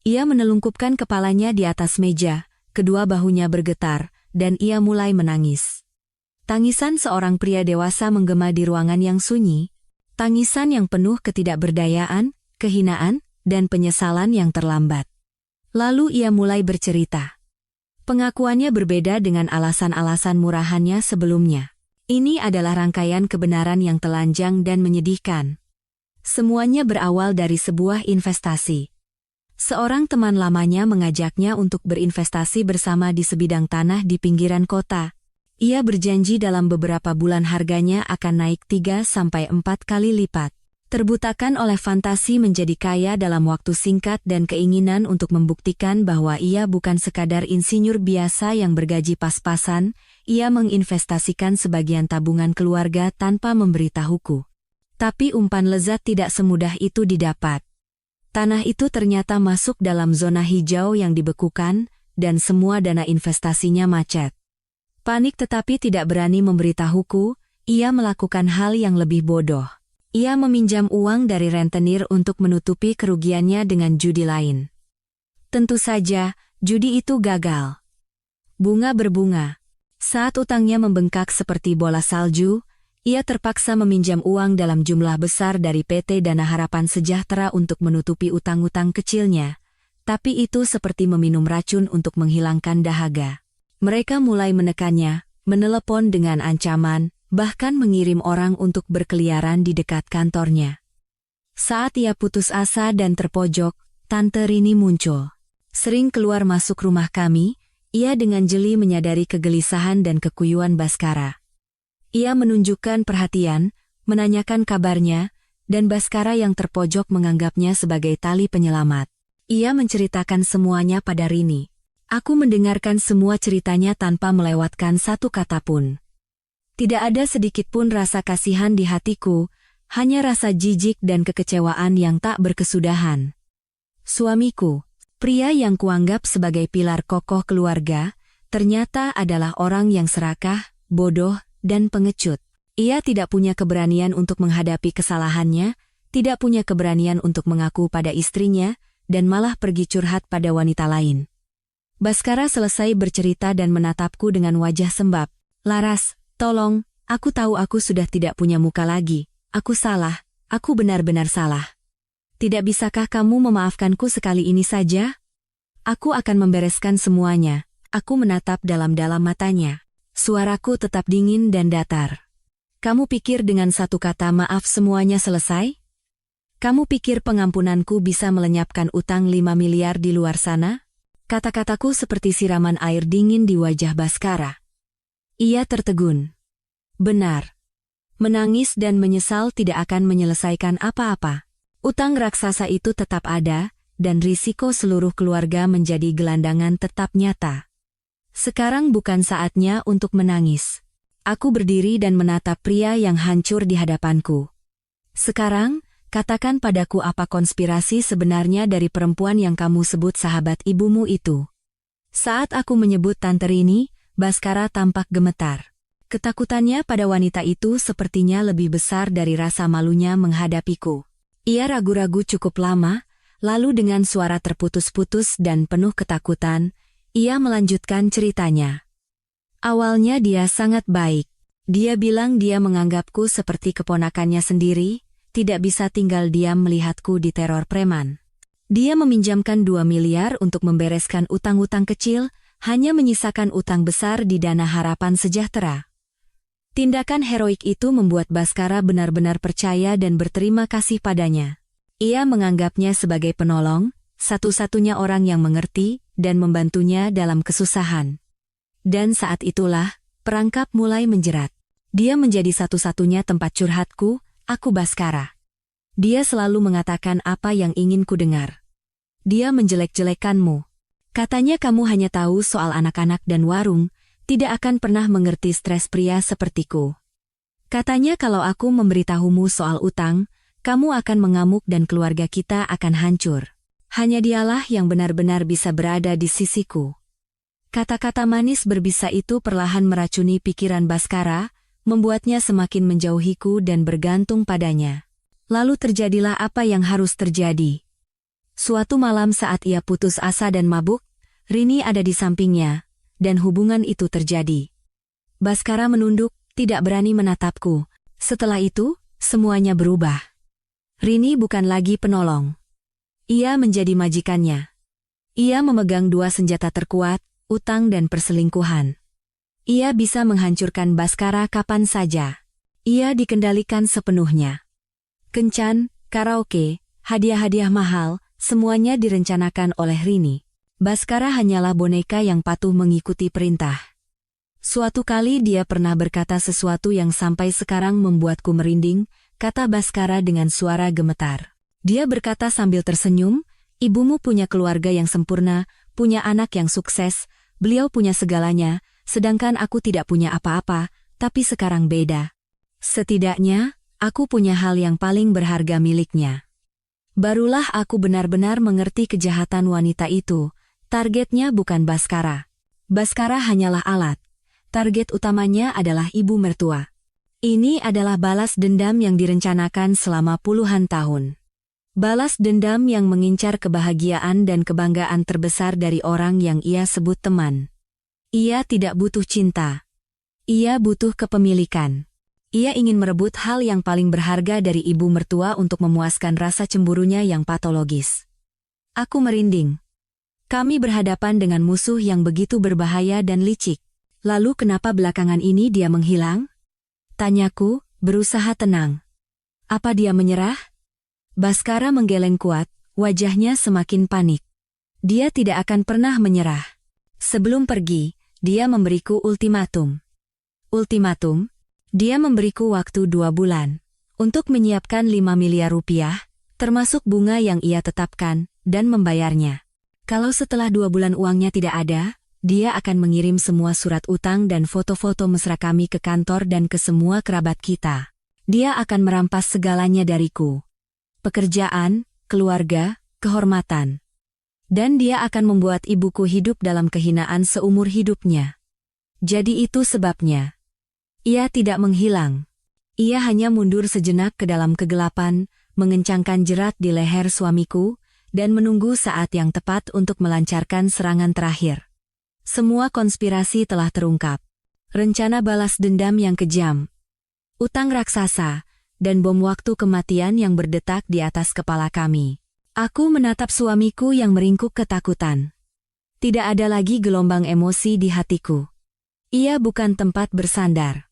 Ia menelungkupkan kepalanya di atas meja, kedua bahunya bergetar, dan ia mulai menangis. Tangisan seorang pria dewasa menggema di ruangan yang sunyi, tangisan yang penuh ketidakberdayaan, kehinaan, dan penyesalan yang terlambat. Lalu ia mulai bercerita. Pengakuannya berbeda dengan alasan-alasan murahannya sebelumnya. Ini adalah rangkaian kebenaran yang telanjang dan menyedihkan. Semuanya berawal dari sebuah investasi. Seorang teman lamanya mengajaknya untuk berinvestasi bersama di sebidang tanah di pinggiran kota. Ia berjanji dalam beberapa bulan harganya akan naik 3-4 kali lipat. Terbutakan oleh fantasi menjadi kaya dalam waktu singkat dan keinginan untuk membuktikan bahwa ia bukan sekadar insinyur biasa yang bergaji pas-pasan, ia menginvestasikan sebagian tabungan keluarga tanpa memberitahuku. Tapi umpan lezat tidak semudah itu didapat. Tanah itu ternyata masuk dalam zona hijau yang dibekukan, dan semua dana investasinya macet. Panik tetapi tidak berani memberitahuku, ia melakukan hal yang lebih bodoh. Ia meminjam uang dari rentenir untuk menutupi kerugiannya dengan judi lain. Tentu saja, judi itu gagal. Bunga berbunga. Saat utangnya membengkak seperti bola salju, ia terpaksa meminjam uang dalam jumlah besar dari PT Dana Harapan Sejahtera untuk menutupi utang-utang kecilnya, tapi itu seperti meminum racun untuk menghilangkan dahaga. Mereka mulai menekannya, menelepon dengan ancaman, bahkan mengirim orang untuk berkeliaran di dekat kantornya. Saat ia putus asa dan terpojok, Tante Rini muncul. Sering keluar masuk rumah kami, ia dengan jeli menyadari kegelisahan dan kekuyuan Baskara. Ia menunjukkan perhatian, menanyakan kabarnya, dan Baskara yang terpojok menganggapnya sebagai tali penyelamat. Ia menceritakan semuanya pada Rini. Aku mendengarkan semua ceritanya tanpa melewatkan satu kata pun. Tidak ada sedikit pun rasa kasihan di hatiku, hanya rasa jijik dan kekecewaan yang tak berkesudahan. Suamiku, pria yang kuanggap sebagai pilar kokoh keluarga, ternyata adalah orang yang serakah, bodoh, dan pengecut. Ia tidak punya keberanian untuk menghadapi kesalahannya, tidak punya keberanian untuk mengaku pada istrinya, dan malah pergi curhat pada wanita lain. Baskara selesai bercerita dan menatapku dengan wajah sembab. Laras, tolong, aku tahu aku sudah tidak punya muka lagi. Aku salah, aku benar-benar salah. Tidak bisakah kamu memaafkanku sekali ini saja? Aku akan membereskan semuanya. Aku menatap dalam-dalam matanya. Suaraku tetap dingin dan datar. Kamu pikir dengan satu kata maaf semuanya selesai? Kamu pikir pengampunanku bisa melenyapkan utang 5 miliar di luar sana? Kata-kataku seperti siraman air dingin di wajah Baskara. Ia tertegun. Benar. Menangis dan menyesal tidak akan menyelesaikan apa-apa. Utang raksasa itu tetap ada, dan risiko seluruh keluarga menjadi gelandangan tetap nyata. Sekarang bukan saatnya untuk menangis. Aku berdiri dan menatap pria yang hancur di hadapanku. Sekarang, katakan padaku apa konspirasi sebenarnya dari perempuan yang kamu sebut sahabat ibumu itu. Saat aku menyebut Tante Rini, Baskara tampak gemetar. Ketakutannya pada wanita itu sepertinya lebih besar dari rasa malunya menghadapiku. Ia ragu-ragu cukup lama, lalu dengan suara terputus-putus dan penuh ketakutan, ia melanjutkan ceritanya. Awalnya dia sangat baik. Dia bilang dia menganggapku seperti keponakannya sendiri, tidak bisa tinggal diam melihatku diteror preman. Dia meminjamkan 2 miliar untuk membereskan utang-utang kecil, hanya menyisakan utang besar di Dana Harapan Sejahtera. Tindakan heroik itu membuat Baskara benar-benar percaya dan berterima kasih padanya. Ia menganggapnya sebagai penolong, satu-satunya orang yang mengerti dan membantunya dalam kesusahan. Dan saat itulah, perangkap mulai menjerat. Dia menjadi satu-satunya tempat curhatku, aku Baskara. Dia selalu mengatakan apa yang ingin ku dengar. Dia menjelek-jelekanmu. Katanya kamu hanya tahu soal anak-anak dan warung, tidak akan pernah mengerti stres pria sepertiku. Katanya kalau aku memberitahumu soal utang, kamu akan mengamuk dan keluarga kita akan hancur. Hanya dialah yang benar-benar bisa berada di sisiku. Kata-kata manis berbisa itu perlahan meracuni pikiran Baskara, membuatnya semakin menjauhiku dan bergantung padanya. Lalu terjadilah apa yang harus terjadi. Suatu malam saat ia putus asa dan mabuk, Rini ada di sampingnya, dan hubungan itu terjadi. Baskara menunduk, tidak berani menatapku. Setelah itu, semuanya berubah. Rini bukan lagi penolong. Ia menjadi majikannya. Ia memegang 2 senjata terkuat, utang dan perselingkuhan. Ia bisa menghancurkan Baskara kapan saja. Ia dikendalikan sepenuhnya. Kencan, karaoke, hadiah-hadiah mahal, semuanya direncanakan oleh Rini. Baskara hanyalah boneka yang patuh mengikuti perintah. Suatu kali dia pernah berkata sesuatu yang sampai sekarang membuatku merinding, kata Baskara dengan suara gemetar. Dia berkata sambil tersenyum, ibumu punya keluarga yang sempurna, punya anak yang sukses, beliau punya segalanya, sedangkan aku tidak punya apa-apa, tapi sekarang beda. Setidaknya, aku punya hal yang paling berharga miliknya. Barulah aku benar-benar mengerti kejahatan wanita itu. Targetnya bukan Baskara. Baskara hanyalah alat. Target utamanya adalah ibu mertua. Ini adalah balas dendam yang direncanakan selama puluhan tahun. Balas dendam yang mengincar kebahagiaan dan kebanggaan terbesar dari orang yang ia sebut teman. Ia tidak butuh cinta. Ia butuh kepemilikan. Ia ingin merebut hal yang paling berharga dari ibu mertua untuk memuaskan rasa cemburunya yang patologis. Aku merinding. Kami berhadapan dengan musuh yang begitu berbahaya dan licik. Lalu kenapa belakangan ini dia menghilang? Tanyaku, berusaha tenang. Apa dia menyerah? Baskara menggeleng kuat, wajahnya semakin panik. Dia tidak akan pernah menyerah. Sebelum pergi, dia memberiku ultimatum. Ultimatum? Dia memberiku waktu 2 bulan untuk menyiapkan 5 miliar rupiah, termasuk bunga yang ia tetapkan, dan membayarnya. Kalau setelah 2 bulan uangnya tidak ada, dia akan mengirim semua surat utang dan foto-foto mesra kami ke kantor dan ke semua kerabat kita. Dia akan merampas segalanya dariku. Pekerjaan, keluarga, kehormatan. Dan dia akan membuat ibuku hidup dalam kehinaan seumur hidupnya. Jadi itu sebabnya. Ia tidak menghilang. Ia hanya mundur sejenak ke dalam kegelapan, mengencangkan jerat di leher suamiku, dan menunggu saat yang tepat untuk melancarkan serangan terakhir. Semua konspirasi telah terungkap. Rencana balas dendam yang kejam. Utang raksasa, dan bom waktu kematian yang berdetak di atas kepala kami. Aku menatap suamiku yang meringkuk ketakutan. Tidak ada lagi gelombang emosi di hatiku. Ia bukan tempat bersandar.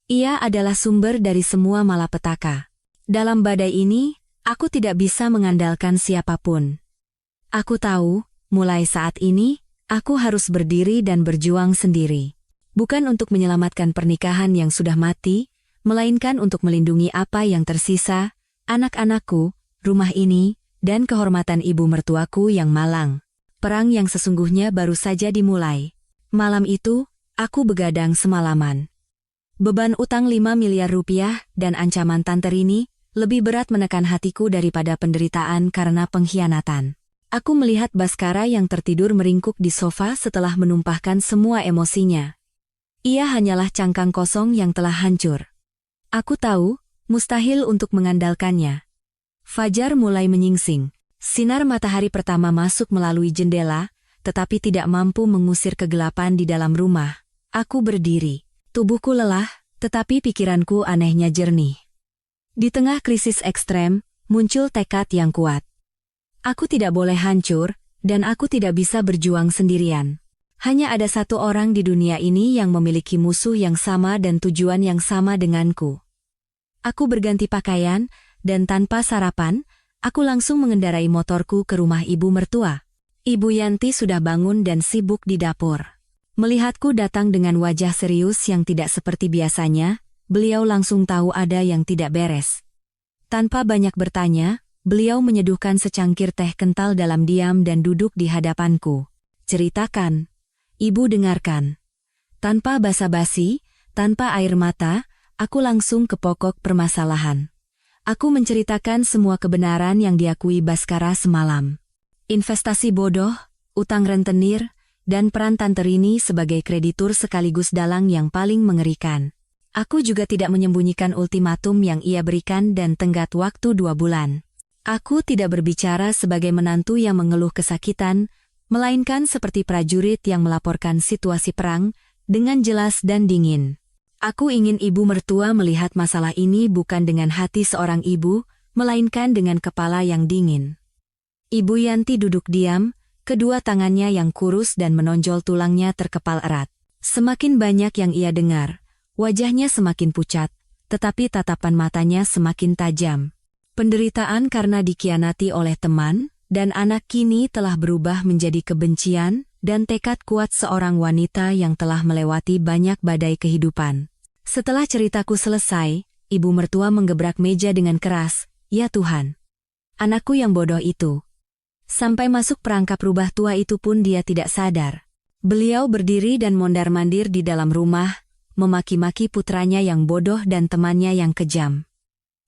Ia adalah sumber dari semua malapetaka. Dalam badai ini, aku tidak bisa mengandalkan siapapun. Aku tahu, mulai saat ini, aku harus berdiri dan berjuang sendiri. Bukan untuk menyelamatkan pernikahan yang sudah mati, melainkan untuk melindungi apa yang tersisa, anak-anakku, rumah ini, dan kehormatan ibu mertuaku yang malang. Perang yang sesungguhnya baru saja dimulai. Malam itu, aku begadang semalaman. Beban utang 5 miliar rupiah dan ancaman Tante Rini lebih berat menekan hatiku daripada penderitaan karena pengkhianatan. Aku melihat Baskara yang tertidur meringkuk di sofa setelah menumpahkan semua emosinya. Ia hanyalah cangkang kosong yang telah hancur. Aku tahu, mustahil untuk mengandalkannya. Fajar mulai menyingsing. Sinar matahari pertama masuk melalui jendela, tetapi tidak mampu mengusir kegelapan di dalam rumah. Aku berdiri. Tubuhku lelah, tetapi pikiranku anehnya jernih. Di tengah krisis ekstrem, muncul tekad yang kuat. Aku tidak boleh hancur, dan aku tidak bisa berjuang sendirian. Hanya ada satu orang di dunia ini yang memiliki musuh yang sama dan tujuan yang sama denganku. Aku berganti pakaian, dan tanpa sarapan, aku langsung mengendarai motorku ke rumah ibu mertua. Ibu Yanti sudah bangun dan sibuk di dapur. Melihatku datang dengan wajah serius yang tidak seperti biasanya, beliau langsung tahu ada yang tidak beres. Tanpa banyak bertanya, beliau menyeduhkan secangkir teh kental dalam diam dan duduk di hadapanku. Ceritakan. Ibu dengarkan. Tanpa basa-basi, tanpa air mata, aku langsung ke pokok permasalahan. Aku menceritakan semua kebenaran yang diakui Baskara semalam. Investasi bodoh, utang rentenir, dan peran Tante Rini sebagai kreditur sekaligus dalang yang paling mengerikan. Aku juga tidak menyembunyikan ultimatum yang ia berikan dan tenggat waktu 2 bulan. Aku tidak berbicara sebagai menantu yang mengeluh kesakitan, melainkan seperti prajurit yang melaporkan situasi perang, dengan jelas dan dingin. Aku ingin ibu mertua melihat masalah ini bukan dengan hati seorang ibu, melainkan dengan kepala yang dingin. Ibu Yanti duduk diam, kedua tangannya yang kurus dan menonjol tulangnya terkepal erat. Semakin banyak yang ia dengar, wajahnya semakin pucat, tetapi tatapan matanya semakin tajam. Penderitaan karena dikhianati oleh teman dan anak kini telah berubah menjadi kebencian dan tekad kuat seorang wanita yang telah melewati banyak badai kehidupan. Setelah ceritaku selesai, ibu mertua menggebrak meja dengan keras, "Ya Tuhan, anakku yang bodoh itu." Sampai masuk perangkap rubah tua itu pun dia tidak sadar. Beliau berdiri dan mondar-mandir di dalam rumah, memaki-maki putranya yang bodoh dan temannya yang kejam.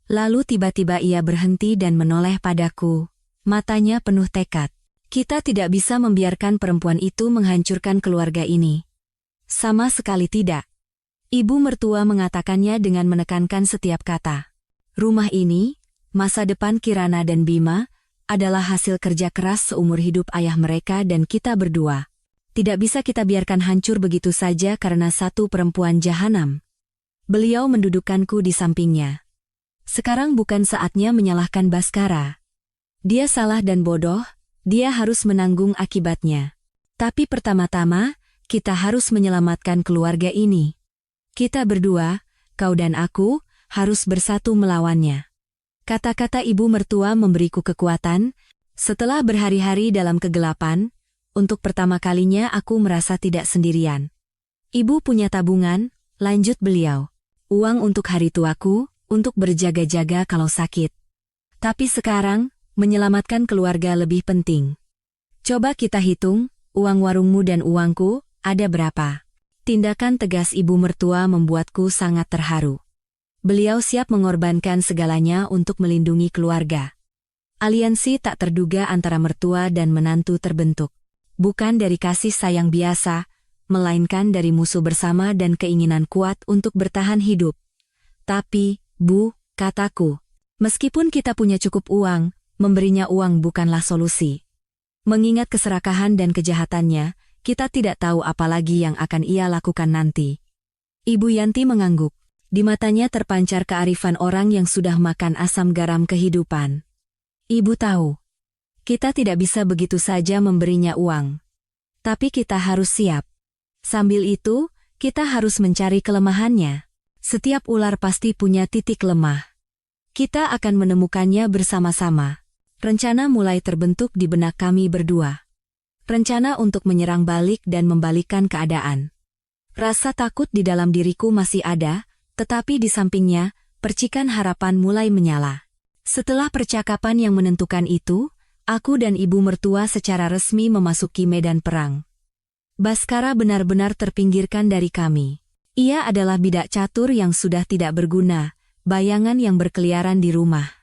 Lalu tiba-tiba ia berhenti dan menoleh padaku. Matanya penuh tekad. Kita tidak bisa membiarkan perempuan itu menghancurkan keluarga ini. Sama sekali tidak. Ibu mertua mengatakannya dengan menekankan setiap kata. Rumah ini, masa depan Kirana dan Bima, adalah hasil kerja keras seumur hidup ayah mereka dan kita berdua. Tidak bisa kita biarkan hancur begitu saja karena satu perempuan jahanam. Beliau mendudukkanku di sampingnya. Sekarang bukan saatnya menyalahkan Baskara. Dia salah dan bodoh, dia harus menanggung akibatnya. Tapi pertama-tama, kita harus menyelamatkan keluarga ini. Kita berdua, kau dan aku, harus bersatu melawannya. Kata-kata ibu mertua memberiku kekuatan. Setelah berhari-hari dalam kegelapan, untuk pertama kalinya aku merasa tidak sendirian. Ibu punya tabungan, lanjut beliau. Uang untuk hari tuaku, untuk berjaga-jaga kalau sakit. Tapi sekarang, menyelamatkan keluarga lebih penting. Coba kita hitung, uang warungmu dan uangku, ada berapa? Tindakan tegas ibu mertua membuatku sangat terharu. Beliau siap mengorbankan segalanya untuk melindungi keluarga. Aliansi tak terduga antara mertua dan menantu terbentuk. Bukan dari kasih sayang biasa, melainkan dari musuh bersama dan keinginan kuat untuk bertahan hidup. Tapi, Bu, kataku, meskipun kita punya cukup uang, memberinya uang bukanlah solusi. Mengingat keserakahan dan kejahatannya, kita tidak tahu apa lagi yang akan ia lakukan nanti. Ibu Yanti mengangguk. Di matanya terpancar kearifan orang yang sudah makan asam garam kehidupan. Ibu tahu, kita tidak bisa begitu saja memberinya uang. Tapi kita harus siap. Sambil itu, kita harus mencari kelemahannya. Setiap ular pasti punya titik lemah. Kita akan menemukannya bersama-sama. Rencana mulai terbentuk di benak kami berdua. rencana untuk menyerang balik dan membalikkan keadaan. Rasa takut di dalam diriku masih ada, tetapi di sampingnya, percikan harapan mulai menyala. Setelah percakapan yang menentukan itu, aku dan ibu mertua secara resmi memasuki medan perang. Baskara benar-benar terpinggirkan dari kami. Ia adalah bidak catur yang sudah tidak berguna, bayangan yang berkeliaran di rumah.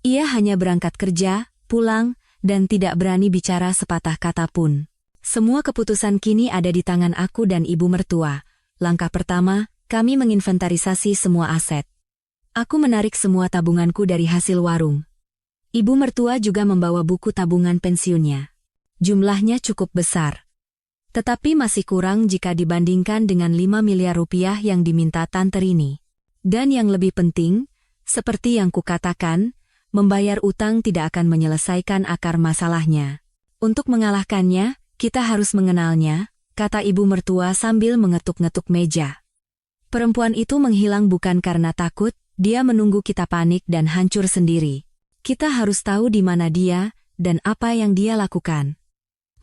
Ia hanya berangkat kerja, pulang, dan tidak berani bicara sepatah kata pun. Semua keputusan kini ada di tangan aku dan ibu mertua. Langkah pertama, kami menginventarisasi semua aset. Aku menarik semua tabunganku dari hasil warung. Ibu mertua juga membawa buku tabungan pensiunnya. Jumlahnya cukup besar. Tetapi masih kurang jika dibandingkan dengan 5 miliar rupiah yang diminta tante Rini. Dan yang lebih penting, seperti yang kukatakan, membayar utang tidak akan menyelesaikan akar masalahnya. Untuk mengalahkannya, kita harus mengenalnya, kata ibu mertua sambil mengetuk-ngetuk meja. Perempuan itu menghilang bukan karena takut, dia menunggu kita panik dan hancur sendiri. Kita harus tahu di mana dia, dan apa yang dia lakukan.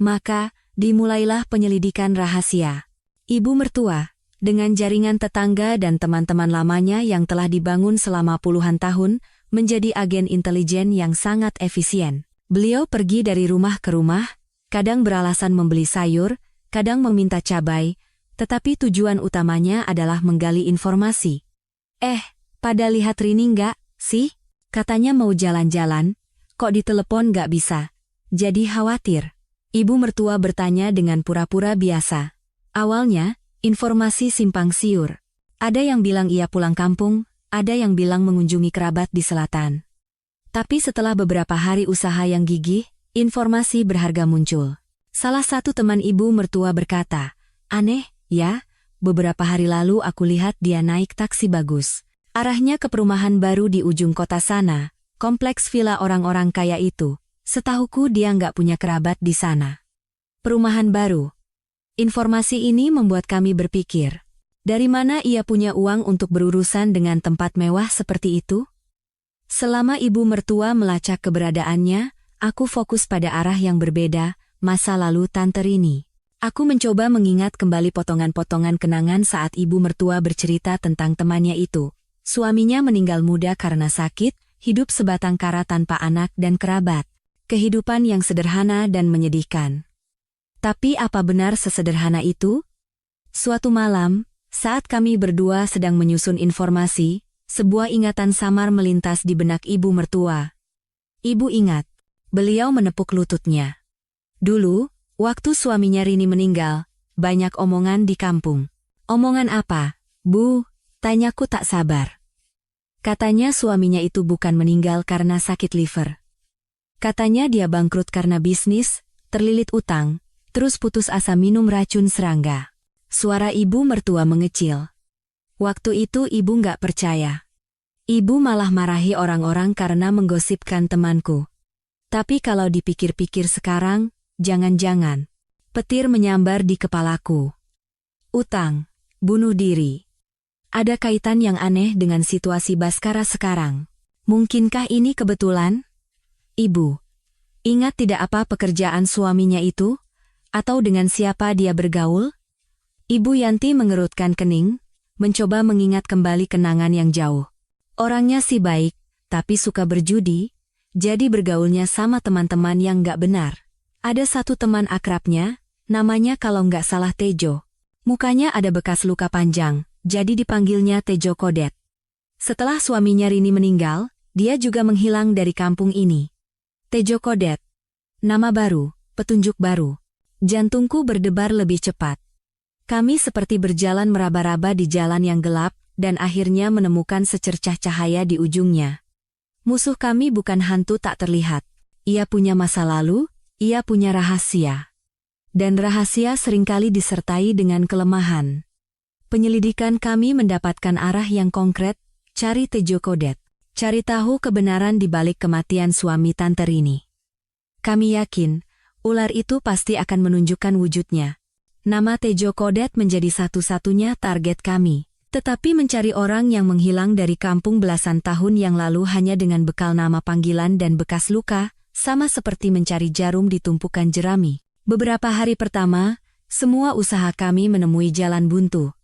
Maka, dimulailah penyelidikan rahasia. Ibu mertua, dengan jaringan tetangga dan teman-teman lamanya yang telah dibangun selama puluhan tahun, menjadi agen intelijen yang sangat efisien. Beliau pergi dari rumah ke rumah, kadang beralasan membeli sayur, kadang meminta cabai, tetapi tujuan utamanya adalah menggali informasi. Pada lihat Rini nggak, sih? Katanya mau jalan-jalan, kok ditelepon nggak bisa. Jadi khawatir. Ibu mertua bertanya dengan pura-pura biasa. Awalnya, informasi simpang siur. Ada yang bilang ia pulang kampung, ada yang bilang mengunjungi kerabat di selatan. Tapi setelah beberapa hari usaha yang gigih, informasi berharga muncul. Salah satu teman ibu mertua berkata, "Aneh, ya, beberapa hari lalu aku lihat dia naik taksi bagus. Arahnya ke perumahan baru di ujung kota sana, kompleks villa orang-orang kaya itu. Setahuku dia nggak punya kerabat di sana." Perumahan baru. Informasi ini membuat kami berpikir, dari mana ia punya uang untuk berurusan dengan tempat mewah seperti itu? Selama ibu mertua melacak keberadaannya, aku fokus pada arah yang berbeda, masa lalu tante Rini. Aku mencoba mengingat kembali potongan-potongan kenangan saat ibu mertua bercerita tentang temannya itu. Suaminya meninggal muda karena sakit, hidup sebatang kara tanpa anak dan kerabat. Kehidupan yang sederhana dan menyedihkan. Tapi apa benar sesederhana itu? Suatu malam, saat kami berdua sedang menyusun informasi, sebuah ingatan samar melintas di benak ibu mertua. Ibu ingat, beliau menepuk lututnya. Dulu, waktu suaminya Rini meninggal, banyak omongan di kampung. "Omongan apa, Bu?" tanyaku tak sabar. Katanya suaminya itu bukan meninggal karena sakit liver. Katanya dia bangkrut karena bisnis, terlilit utang, terus putus asa minum racun serangga. Suara ibu mertua mengecil. Waktu itu ibu nggak percaya. Ibu malah marahi orang-orang karena menggosipkan temanku. Tapi kalau dipikir-pikir sekarang, jangan-jangan. Petir menyambar di kepalaku. Utang, bunuh diri. Ada kaitan yang aneh dengan situasi Baskara sekarang. Mungkinkah ini kebetulan? Ibu, ingat tidak apa pekerjaan suaminya itu? Atau dengan siapa dia bergaul? Ibu Yanti mengerutkan kening, mencoba mengingat kembali kenangan yang jauh. Orangnya sih baik, tapi suka berjudi, jadi bergaulnya sama teman-teman yang nggak benar. Ada satu teman akrabnya, namanya kalau nggak salah Tejo. Mukanya ada bekas luka panjang, jadi dipanggilnya Tejo Kodet. Setelah suaminya Rini meninggal, dia juga menghilang dari kampung ini. Tejo Kodet. Nama baru, petunjuk baru. Jantungku berdebar lebih cepat. Kami seperti berjalan meraba-raba di jalan yang gelap, dan akhirnya menemukan secercah cahaya di ujungnya. Musuh kami bukan hantu tak terlihat. Ia punya masa lalu, ia punya rahasia. Dan rahasia seringkali disertai dengan kelemahan. Penyelidikan kami mendapatkan arah yang konkret, cari Tejo Kodet. Cari tahu kebenaran di balik kematian suami tante Rini. Kami yakin, ular itu pasti akan menunjukkan wujudnya. Nama Tejo Kodet menjadi satu-satunya target kami. Tetapi mencari orang yang menghilang dari kampung belasan tahun yang lalu hanya dengan bekal nama panggilan dan bekas luka, sama seperti mencari jarum di tumpukan jerami. Beberapa hari pertama, semua usaha kami menemui jalan buntu.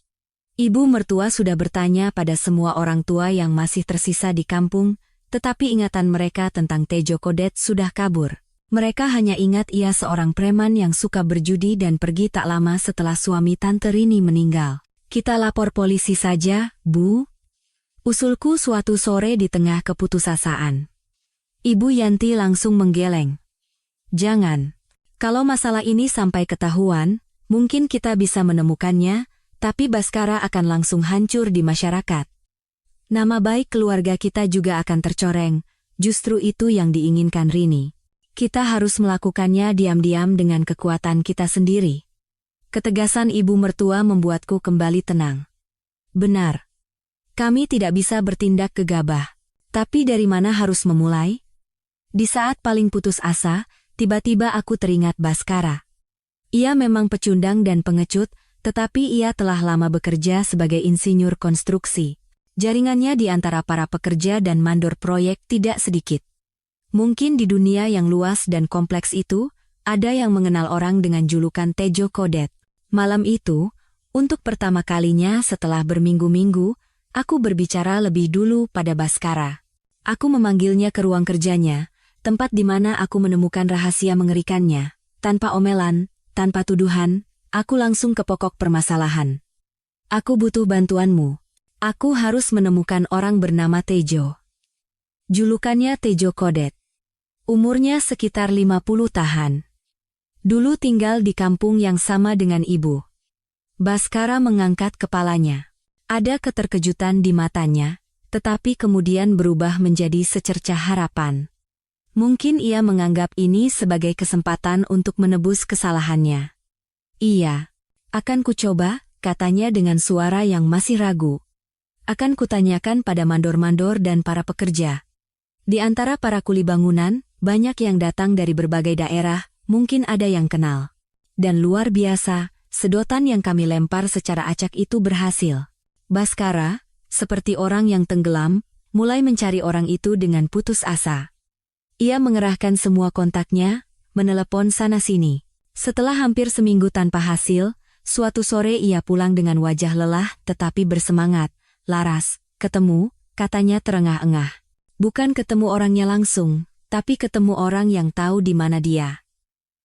Ibu mertua sudah bertanya pada semua orang tua yang masih tersisa di kampung, tetapi ingatan mereka tentang Tejo Kodet sudah kabur. Mereka hanya ingat ia seorang preman yang suka berjudi dan pergi tak lama setelah suami Tante Rini meninggal. Kita lapor polisi saja, Bu? Usulku suatu sore di tengah keputusasaan. Ibu Yanti langsung menggeleng. Jangan. Kalau masalah ini sampai ketahuan, mungkin kita bisa menemukannya, tapi Baskara akan langsung hancur di masyarakat. Nama baik keluarga kita juga akan tercoreng, justru itu yang diinginkan Rini. Kita harus melakukannya diam-diam dengan kekuatan kita sendiri. Ketegasan ibu mertua membuatku kembali tenang. Benar. Kami tidak bisa bertindak gegabah. Tapi dari mana harus memulai? Di saat paling putus asa, tiba-tiba aku teringat Baskara. Ia memang pecundang dan pengecut, tetapi ia telah lama bekerja sebagai insinyur konstruksi. Jaringannya di antara para pekerja dan mandor proyek tidak sedikit. Mungkin di dunia yang luas dan kompleks itu, ada yang mengenal orang dengan julukan Tejo Kodet. Malam itu, untuk pertama kalinya setelah berminggu-minggu, aku berbicara lebih dulu pada Baskara. Aku memanggilnya ke ruang kerjanya, tempat di mana aku menemukan rahasia mengerikannya. Tanpa omelan, tanpa tuduhan, aku langsung ke pokok permasalahan. Aku butuh bantuanmu. Aku harus menemukan orang bernama Tejo. Julukannya Tejo Kodet. Umurnya sekitar 50 tahun. Dulu tinggal di kampung yang sama dengan ibu. Baskara mengangkat kepalanya. Ada keterkejutan di matanya, tetapi kemudian berubah menjadi secercah harapan. Mungkin ia menganggap ini sebagai kesempatan untuk menebus kesalahannya. Iya, akan kucoba, katanya dengan suara yang masih ragu. Akan kutanyakan pada mandor-mandor dan para pekerja. Di antara para kuli bangunan, banyak yang datang dari berbagai daerah, mungkin ada yang kenal. Dan luar biasa, sedotan yang kami lempar secara acak itu berhasil. Baskara, seperti orang yang tenggelam, mulai mencari orang itu dengan putus asa. Ia mengerahkan semua kontaknya, menelepon sana-sini. Setelah hampir seminggu tanpa hasil, suatu sore ia pulang dengan wajah lelah tetapi bersemangat. Laras, ketemu, katanya terengah-engah. Bukan ketemu orangnya langsung, tapi ketemu orang yang tahu di mana dia.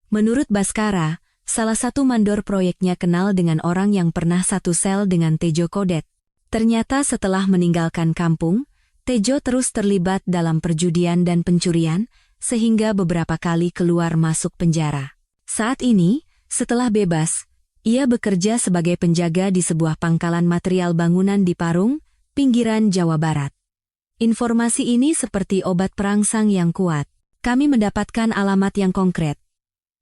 Menurut Baskara, salah satu mandor proyeknya kenal dengan orang yang pernah satu sel dengan Tejo Kodet. Ternyata setelah meninggalkan kampung, Tejo terus terlibat dalam perjudian dan pencurian, sehingga beberapa kali keluar masuk penjara. Saat ini, setelah bebas, ia bekerja sebagai penjaga di sebuah pangkalan material bangunan di Parung, pinggiran Jawa Barat. Informasi ini seperti obat perangsang yang kuat. Kami mendapatkan alamat yang konkret.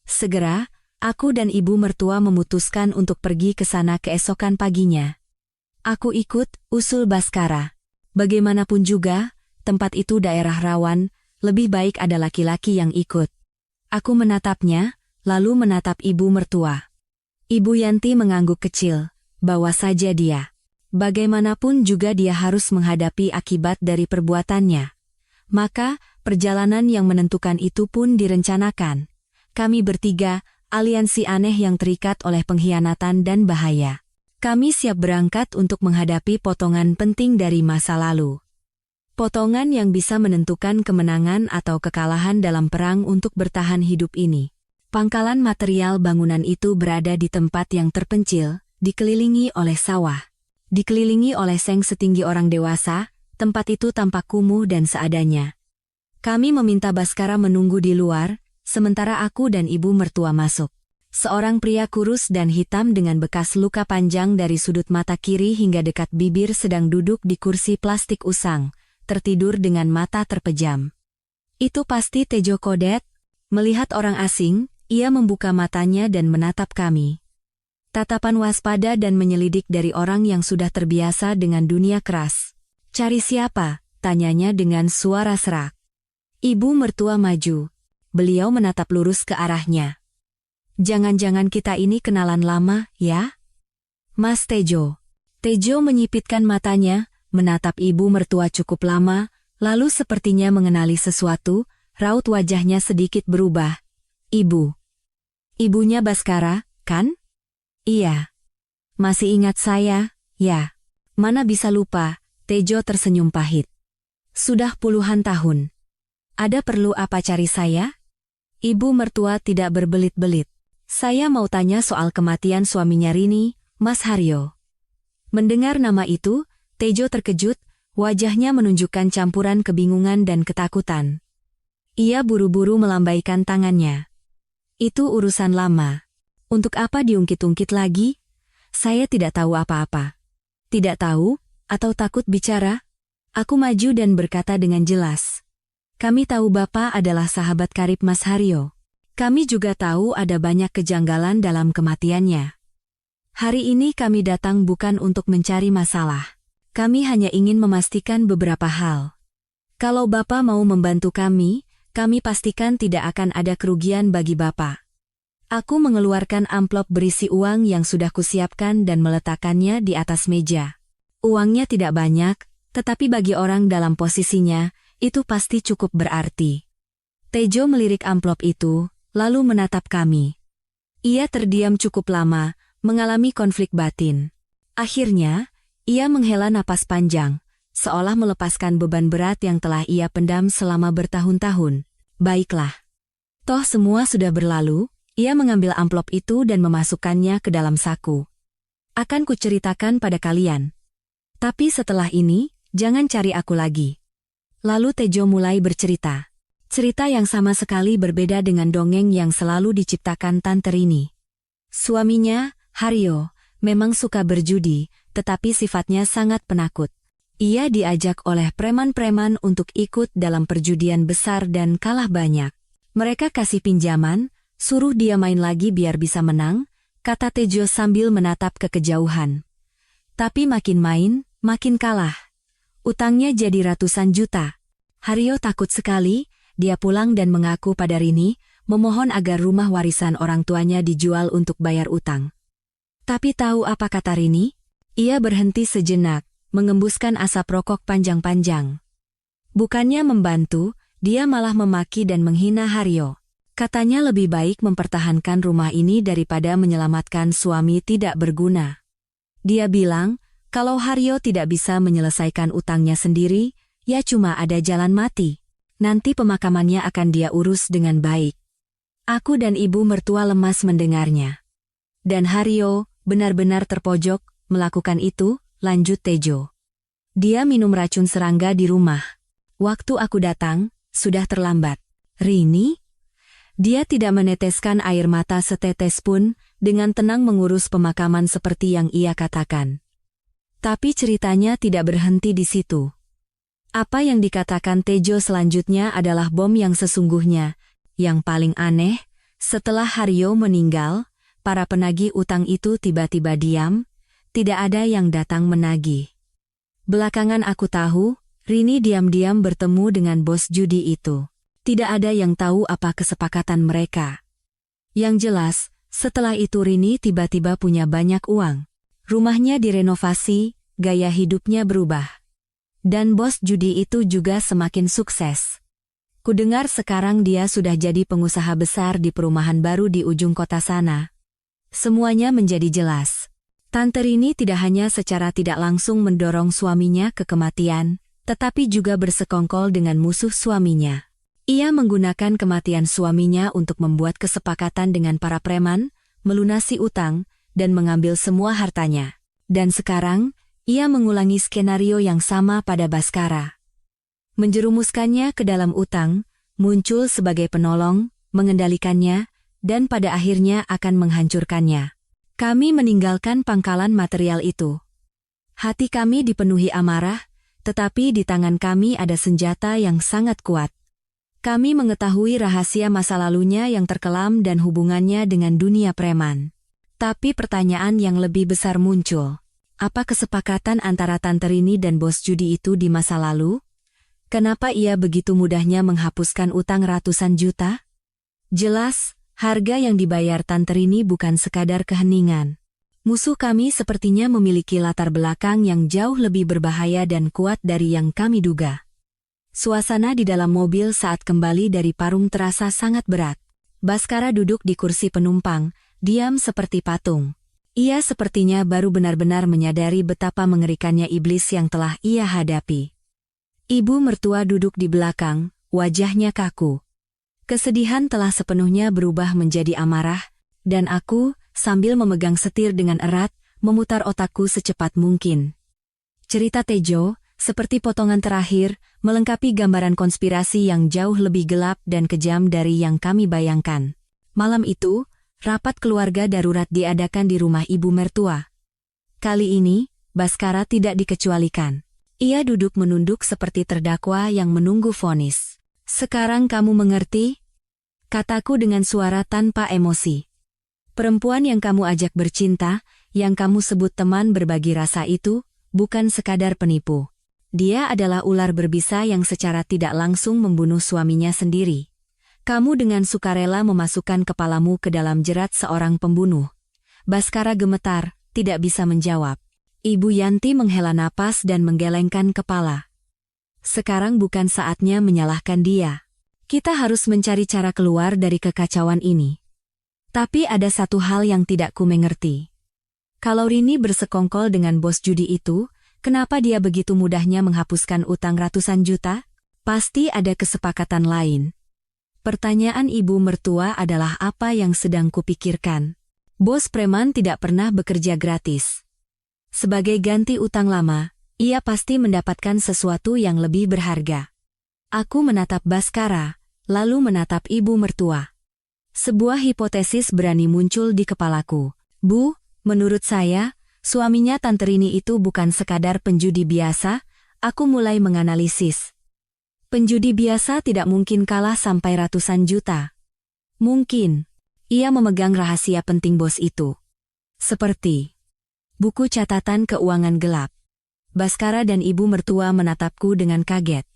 Segera, aku dan ibu mertua memutuskan untuk pergi ke sana keesokan paginya. Aku ikut, usul Baskara. Bagaimanapun juga, tempat itu daerah rawan, lebih baik ada laki-laki yang ikut. Aku menatapnya, lalu menatap ibu mertua. Ibu Yanti mengangguk kecil, bawa saja dia. Bagaimanapun juga dia harus menghadapi akibat dari perbuatannya. Maka, perjalanan yang menentukan itu pun direncanakan. Kami bertiga, aliansi aneh yang terikat oleh pengkhianatan dan bahaya. Kami siap berangkat untuk menghadapi potongan penting dari masa lalu. Potongan yang bisa menentukan kemenangan atau kekalahan dalam perang untuk bertahan hidup ini. Pangkalan material bangunan itu berada di tempat yang terpencil, dikelilingi oleh sawah. Dikelilingi oleh seng setinggi orang dewasa, tempat itu tampak kumuh dan seadanya. Kami meminta Baskara menunggu di luar, sementara aku dan ibu mertua masuk. Seorang pria kurus dan hitam dengan bekas luka panjang dari sudut mata kiri hingga dekat bibir sedang duduk di kursi plastik usang, tertidur dengan mata terpejam. Itu pasti Tejo Kodet. Melihat orang asing, ia membuka matanya dan menatap kami. Tatapan waspada dan menyelidik dari orang yang sudah terbiasa dengan dunia keras. Cari siapa? Tanyanya dengan suara serak. Ibu mertua maju. Beliau menatap lurus ke arahnya. Jangan-jangan kita ini kenalan lama, ya? Mas Tejo. Tejo menyipitkan matanya, menatap ibu mertua cukup lama, lalu sepertinya mengenali sesuatu, raut wajahnya sedikit berubah. Ibu. Ibunya Baskara, kan? Iya. Masih ingat saya, ya? Mana bisa lupa, Tejo tersenyum pahit. Sudah puluhan tahun. Ada perlu apa cari saya? Ibu mertua tidak berbelit-belit. Saya mau tanya soal kematian suaminya Rini, Mas Haryo. Mendengar nama itu, Tejo terkejut, wajahnya menunjukkan campuran kebingungan dan ketakutan. Ia buru-buru melambaikan tangannya. Itu urusan lama. Untuk apa diungkit-ungkit lagi? Saya tidak tahu apa-apa. Tidak tahu, atau takut bicara? Aku maju dan berkata dengan jelas. Kami tahu Bapak adalah sahabat karib Mas Haryo. Kami juga tahu ada banyak kejanggalan dalam kematiannya. Hari ini kami datang bukan untuk mencari masalah. Kami hanya ingin memastikan beberapa hal. Kalau Bapak mau membantu kami pastikan tidak akan ada kerugian bagi Bapak. Aku mengeluarkan amplop berisi uang yang sudah kusiapkan dan meletakkannya di atas meja. Uangnya tidak banyak, tetapi bagi orang dalam posisinya, itu pasti cukup berarti. Tejo melirik amplop itu, lalu menatap kami. Ia terdiam cukup lama, mengalami konflik batin. Akhirnya, ia menghela napas panjang, seolah melepaskan beban berat yang telah ia pendam selama bertahun-tahun. Baiklah. Toh semua sudah berlalu, ia mengambil amplop itu dan memasukkannya ke dalam saku. Akan kuceritakan pada kalian. Tapi setelah ini, jangan cari aku lagi. Lalu Tejo mulai bercerita. Cerita yang sama sekali berbeda dengan dongeng yang selalu diciptakan Tante Rini. Suaminya, Haryo, memang suka berjudi, tetapi sifatnya sangat penakut. Ia diajak oleh preman-preman untuk ikut dalam perjudian besar dan kalah banyak. Mereka kasih pinjaman, suruh dia main lagi biar bisa menang, kata Tejo sambil menatap ke kejauhan. Tapi makin main, makin kalah. Utangnya jadi ratusan juta. Haryo takut sekali, dia pulang dan mengaku pada Rini, memohon agar rumah warisan orang tuanya dijual untuk bayar utang. Tapi tahu apa kata Rini? Ia berhenti sejenak, mengembuskan asap rokok panjang-panjang. Bukannya membantu, dia malah memaki dan menghina Haryo. Katanya lebih baik mempertahankan rumah ini daripada menyelamatkan suami tidak berguna. Dia bilang, kalau Haryo tidak bisa menyelesaikan utangnya sendiri, ya cuma ada jalan mati. Nanti pemakamannya akan dia urus dengan baik. Aku dan ibu mertua lemas mendengarnya. Dan Haryo benar-benar terpojok melakukan itu, lanjut Tejo. Dia minum racun serangga di rumah. Waktu aku datang, sudah terlambat. Rini? Dia tidak meneteskan air mata setetes pun, dengan tenang mengurus pemakaman seperti yang ia katakan. Tapi ceritanya tidak berhenti di situ. Apa yang dikatakan Tejo selanjutnya adalah bom yang sesungguhnya. Yang paling aneh, setelah Haryo meninggal, para penagih utang itu tiba-tiba diam, tidak ada yang datang menagih. Belakangan aku tahu, Rini diam-diam bertemu dengan bos judi itu. Tidak ada yang tahu apa kesepakatan mereka. Yang jelas, setelah itu Rini tiba-tiba punya banyak uang. Rumahnya direnovasi, gaya hidupnya berubah. Dan bos judi itu juga semakin sukses. Kudengar sekarang dia sudah jadi pengusaha besar di perumahan baru di ujung kota sana. Semuanya menjadi jelas. Tante Rini tidak hanya secara tidak langsung mendorong suaminya ke kematian, tetapi juga bersekongkol dengan musuh suaminya. Ia menggunakan kematian suaminya untuk membuat kesepakatan dengan para preman, melunasi utang, dan mengambil semua hartanya. Dan sekarang, ia mengulangi skenario yang sama pada Baskara. Menjerumuskannya ke dalam utang, muncul sebagai penolong, mengendalikannya, dan pada akhirnya akan menghancurkannya. Kami meninggalkan pangkalan material itu. Hati kami dipenuhi amarah, tetapi di tangan kami ada senjata yang sangat kuat. Kami mengetahui rahasia masa lalunya yang terkelam dan hubungannya dengan dunia preman. Tapi pertanyaan yang lebih besar muncul. Apa kesepakatan antara Tante Rini dan bos judi itu di masa lalu? Kenapa ia begitu mudahnya menghapuskan utang ratusan juta? Jelas, harga yang dibayar Tante Rini bukan sekadar keheningan. Musuh kami sepertinya memiliki latar belakang yang jauh lebih berbahaya dan kuat dari yang kami duga. Suasana di dalam mobil saat kembali dari Parung terasa sangat berat. Baskara duduk di kursi penumpang, diam seperti patung. Ia sepertinya baru benar-benar menyadari betapa mengerikannya iblis yang telah ia hadapi. Ibu mertua duduk di belakang, wajahnya kaku. Kesedihan telah sepenuhnya berubah menjadi amarah, dan aku, sambil memegang setir dengan erat, memutar otakku secepat mungkin. Cerita Tejo, seperti potongan terakhir, melengkapi gambaran konspirasi yang jauh lebih gelap dan kejam dari yang kami bayangkan. Malam itu, rapat keluarga darurat diadakan di rumah ibu mertua. Kali ini, Baskara tidak dikecualikan. Ia duduk menunduk seperti terdakwa yang menunggu vonis. "Sekarang kamu mengerti?" kataku dengan suara tanpa emosi. "Perempuan yang kamu ajak bercinta, yang kamu sebut teman berbagi rasa itu, bukan sekadar penipu. Dia adalah ular berbisa yang secara tidak langsung membunuh suaminya sendiri. Kamu dengan sukarela memasukkan kepalamu ke dalam jerat seorang pembunuh." Baskara gemetar, tidak bisa menjawab. Ibu Yanti menghela napas dan menggelengkan kepala. "Sekarang bukan saatnya menyalahkan dia. Kita harus mencari cara keluar dari kekacauan ini. Tapi ada satu hal yang tidak ku mengerti. Kalau Rini bersekongkol dengan bos judi itu, kenapa dia begitu mudahnya menghapuskan utang ratusan juta? Pasti ada kesepakatan lain." Pertanyaan ibu mertua adalah apa yang sedang kupikirkan. Bos preman tidak pernah bekerja gratis. Sebagai ganti utang lama, ia pasti mendapatkan sesuatu yang lebih berharga. Aku menatap Baskara, lalu menatap ibu mertua. Sebuah hipotesis berani muncul di kepalaku. "Bu, menurut saya, suaminya Tante Rini itu bukan sekadar penjudi biasa." Aku mulai menganalisis. Penjudi biasa tidak mungkin kalah sampai ratusan juta. Mungkin ia memegang rahasia penting bos itu. Seperti buku catatan keuangan gelap. Baskara dan ibu mertua menatapku dengan kaget.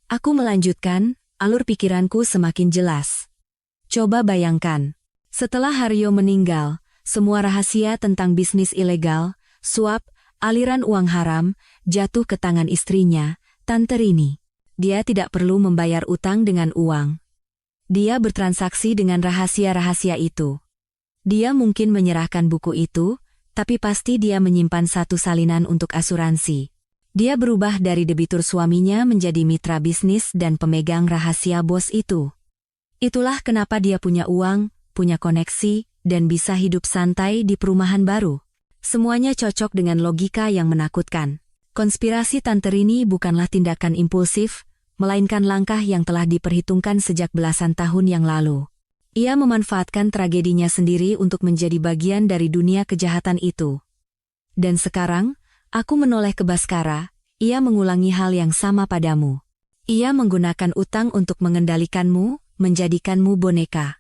Aku melanjutkan, alur pikiranku semakin jelas. Coba bayangkan, setelah Haryo meninggal, semua rahasia tentang bisnis ilegal, suap, aliran uang haram, jatuh ke tangan istrinya, Tante Rini. Dia tidak perlu membayar utang dengan uang. Dia bertransaksi dengan rahasia-rahasia itu. Dia mungkin menyerahkan buku itu, tapi pasti dia menyimpan satu salinan untuk asuransi. Dia berubah dari debitur suaminya menjadi mitra bisnis dan pemegang rahasia bos itu. Itulah kenapa dia punya uang, punya koneksi, dan bisa hidup santai di perumahan baru. Semuanya cocok dengan logika yang menakutkan. Konspirasi Tante Rini bukanlah tindakan impulsif, melainkan langkah yang telah diperhitungkan sejak belasan tahun yang lalu. Ia memanfaatkan tragedinya sendiri untuk menjadi bagian dari dunia kejahatan itu. Dan sekarang, aku menoleh ke Baskara, ia mengulangi hal yang sama padamu. Ia menggunakan utang untuk mengendalikanmu, menjadikanmu boneka.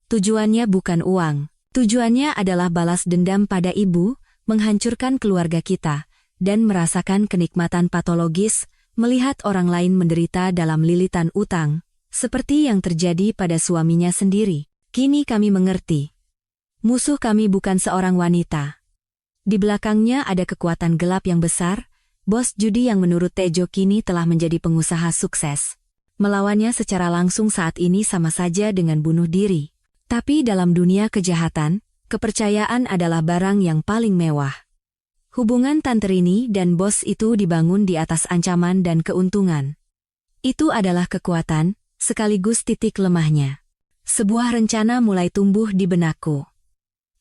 Tujuannya bukan uang. Tujuannya adalah balas dendam pada ibu, menghancurkan keluarga kita, dan merasakan kenikmatan patologis, melihat orang lain menderita dalam lilitan utang. Seperti yang terjadi pada suaminya sendiri. Kini kami mengerti. Musuh kami bukan seorang wanita. Di belakangnya ada kekuatan gelap yang besar, bos judi yang menurut Tejo kini telah menjadi pengusaha sukses. Melawannya secara langsung saat ini sama saja dengan bunuh diri. Tapi dalam dunia kejahatan, kepercayaan adalah barang yang paling mewah. Hubungan Tante Rini dan bos itu dibangun di atas ancaman dan keuntungan. Itu adalah kekuatan, sekaligus titik lemahnya. Sebuah rencana mulai tumbuh di benakku.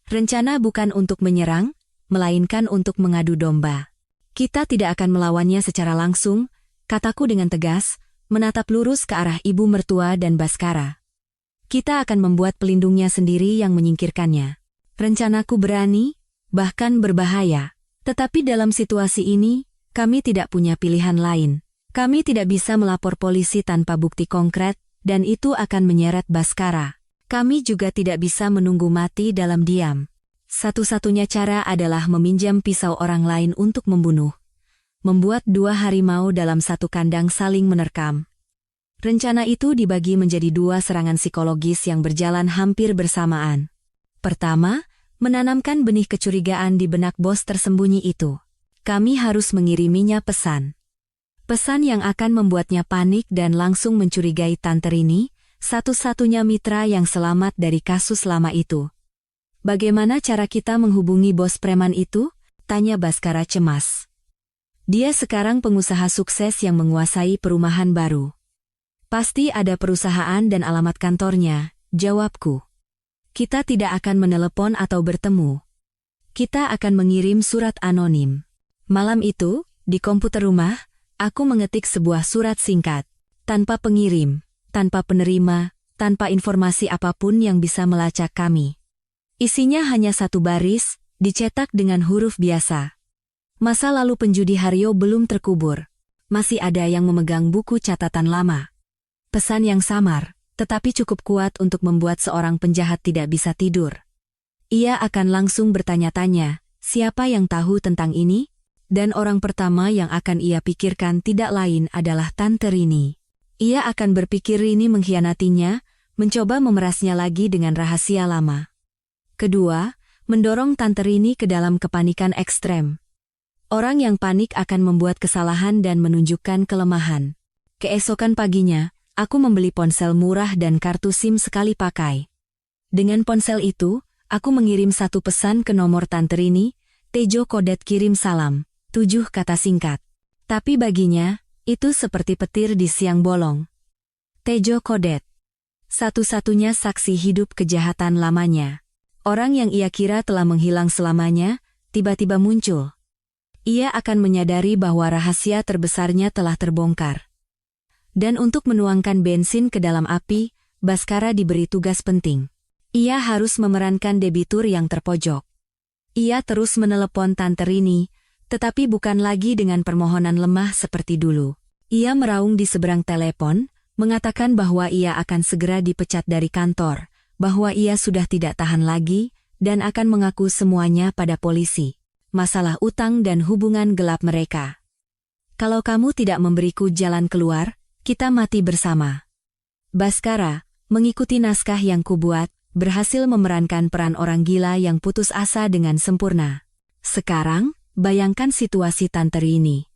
Rencana bukan untuk menyerang, melainkan untuk mengadu domba. Kita tidak akan melawannya secara langsung, kataku dengan tegas, menatap lurus ke arah ibu mertua dan Baskara. Kita akan membuat pelindungnya sendiri yang menyingkirkannya. Rencanaku berani, bahkan berbahaya. Tetapi dalam situasi ini, kami tidak punya pilihan lain. Kami tidak bisa melapor polisi tanpa bukti konkret, dan itu akan menyeret Baskara. Kami juga tidak bisa menunggu mati dalam diam. Satu-satunya cara adalah meminjam pisau orang lain untuk membunuh. Membuat dua harimau dalam satu kandang saling menerkam. Rencana itu dibagi menjadi dua serangan psikologis yang berjalan hampir bersamaan. Pertama, menanamkan benih kecurigaan di benak bos tersembunyi itu. Kami harus mengiriminya pesan. Pesan yang akan membuatnya panik dan langsung mencurigai Tante Rini, satu-satunya mitra yang selamat dari kasus lama itu. Bagaimana cara kita menghubungi bos preman itu? Tanya Baskara cemas. Dia sekarang pengusaha sukses yang menguasai perumahan baru. Pasti ada perusahaan dan alamat kantornya, jawabku. Kita tidak akan menelepon atau bertemu. Kita akan mengirim surat anonim. Malam itu, di komputer rumah, aku mengetik sebuah surat singkat. Tanpa pengirim, tanpa penerima, tanpa informasi apapun yang bisa melacak kami. Isinya hanya satu baris, dicetak dengan huruf biasa. Masa lalu penjudi Haryo belum terkubur. Masih ada yang memegang buku catatan lama. Pesan yang samar, tetapi cukup kuat untuk membuat seorang penjahat tidak bisa tidur. Ia akan langsung bertanya-tanya, siapa yang tahu tentang ini? Dan orang pertama yang akan ia pikirkan tidak lain adalah Tante Rini. Ia akan berpikir Rini mengkhianatinya, mencoba memerasnya lagi dengan rahasia lama. Kedua, mendorong Tante Rini ke dalam kepanikan ekstrem. Orang yang panik akan membuat kesalahan dan menunjukkan kelemahan. Keesokan paginya, aku membeli ponsel murah dan kartu SIM sekali pakai. Dengan ponsel itu, aku mengirim satu pesan ke nomor Tante Rini, Tejo Kodet kirim salam, 7 kata singkat. Tapi baginya, itu seperti petir di siang bolong. Tejo Kodet, satu-satunya saksi hidup kejahatan lamanya. Orang yang ia kira telah menghilang selamanya, tiba-tiba muncul. Ia akan menyadari bahwa rahasia terbesarnya telah terbongkar. Dan untuk menuangkan bensin ke dalam api, Baskara diberi tugas penting. Ia harus memerankan debitur yang terpojok. Ia terus menelepon Tante Rini, tetapi bukan lagi dengan permohonan lemah seperti dulu. Ia meraung di seberang telepon, mengatakan bahwa ia akan segera dipecat dari kantor, bahwa ia sudah tidak tahan lagi, dan akan mengaku semuanya pada polisi. Masalah utang dan hubungan gelap mereka. Kalau kamu tidak memberiku jalan keluar, kita mati bersama. Baskara, mengikuti naskah yang kubuat, berhasil memerankan peran orang gila yang putus asa dengan sempurna. Sekarang, bayangkan situasi Tante Rini.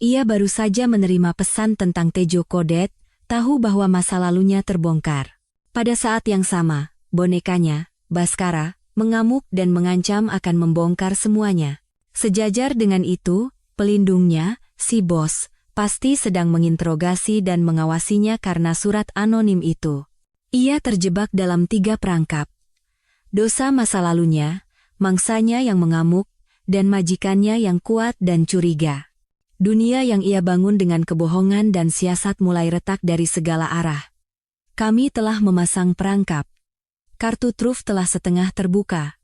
Ia baru saja menerima pesan tentang Tejo Kodet, tahu bahwa masa lalunya terbongkar. Pada saat yang sama, bonekanya, Baskara, mengamuk dan mengancam akan membongkar semuanya. Sejajar dengan itu, pelindungnya, si bos, pasti sedang menginterogasi dan mengawasinya karena surat anonim itu. Ia terjebak dalam 3 perangkap. Dosa masa lalunya, mangsanya yang mengamuk, dan majikannya yang kuat dan curiga. Dunia yang ia bangun dengan kebohongan dan siasat mulai retak dari segala arah. Kami telah memasang perangkap. Kartu truf telah setengah terbuka.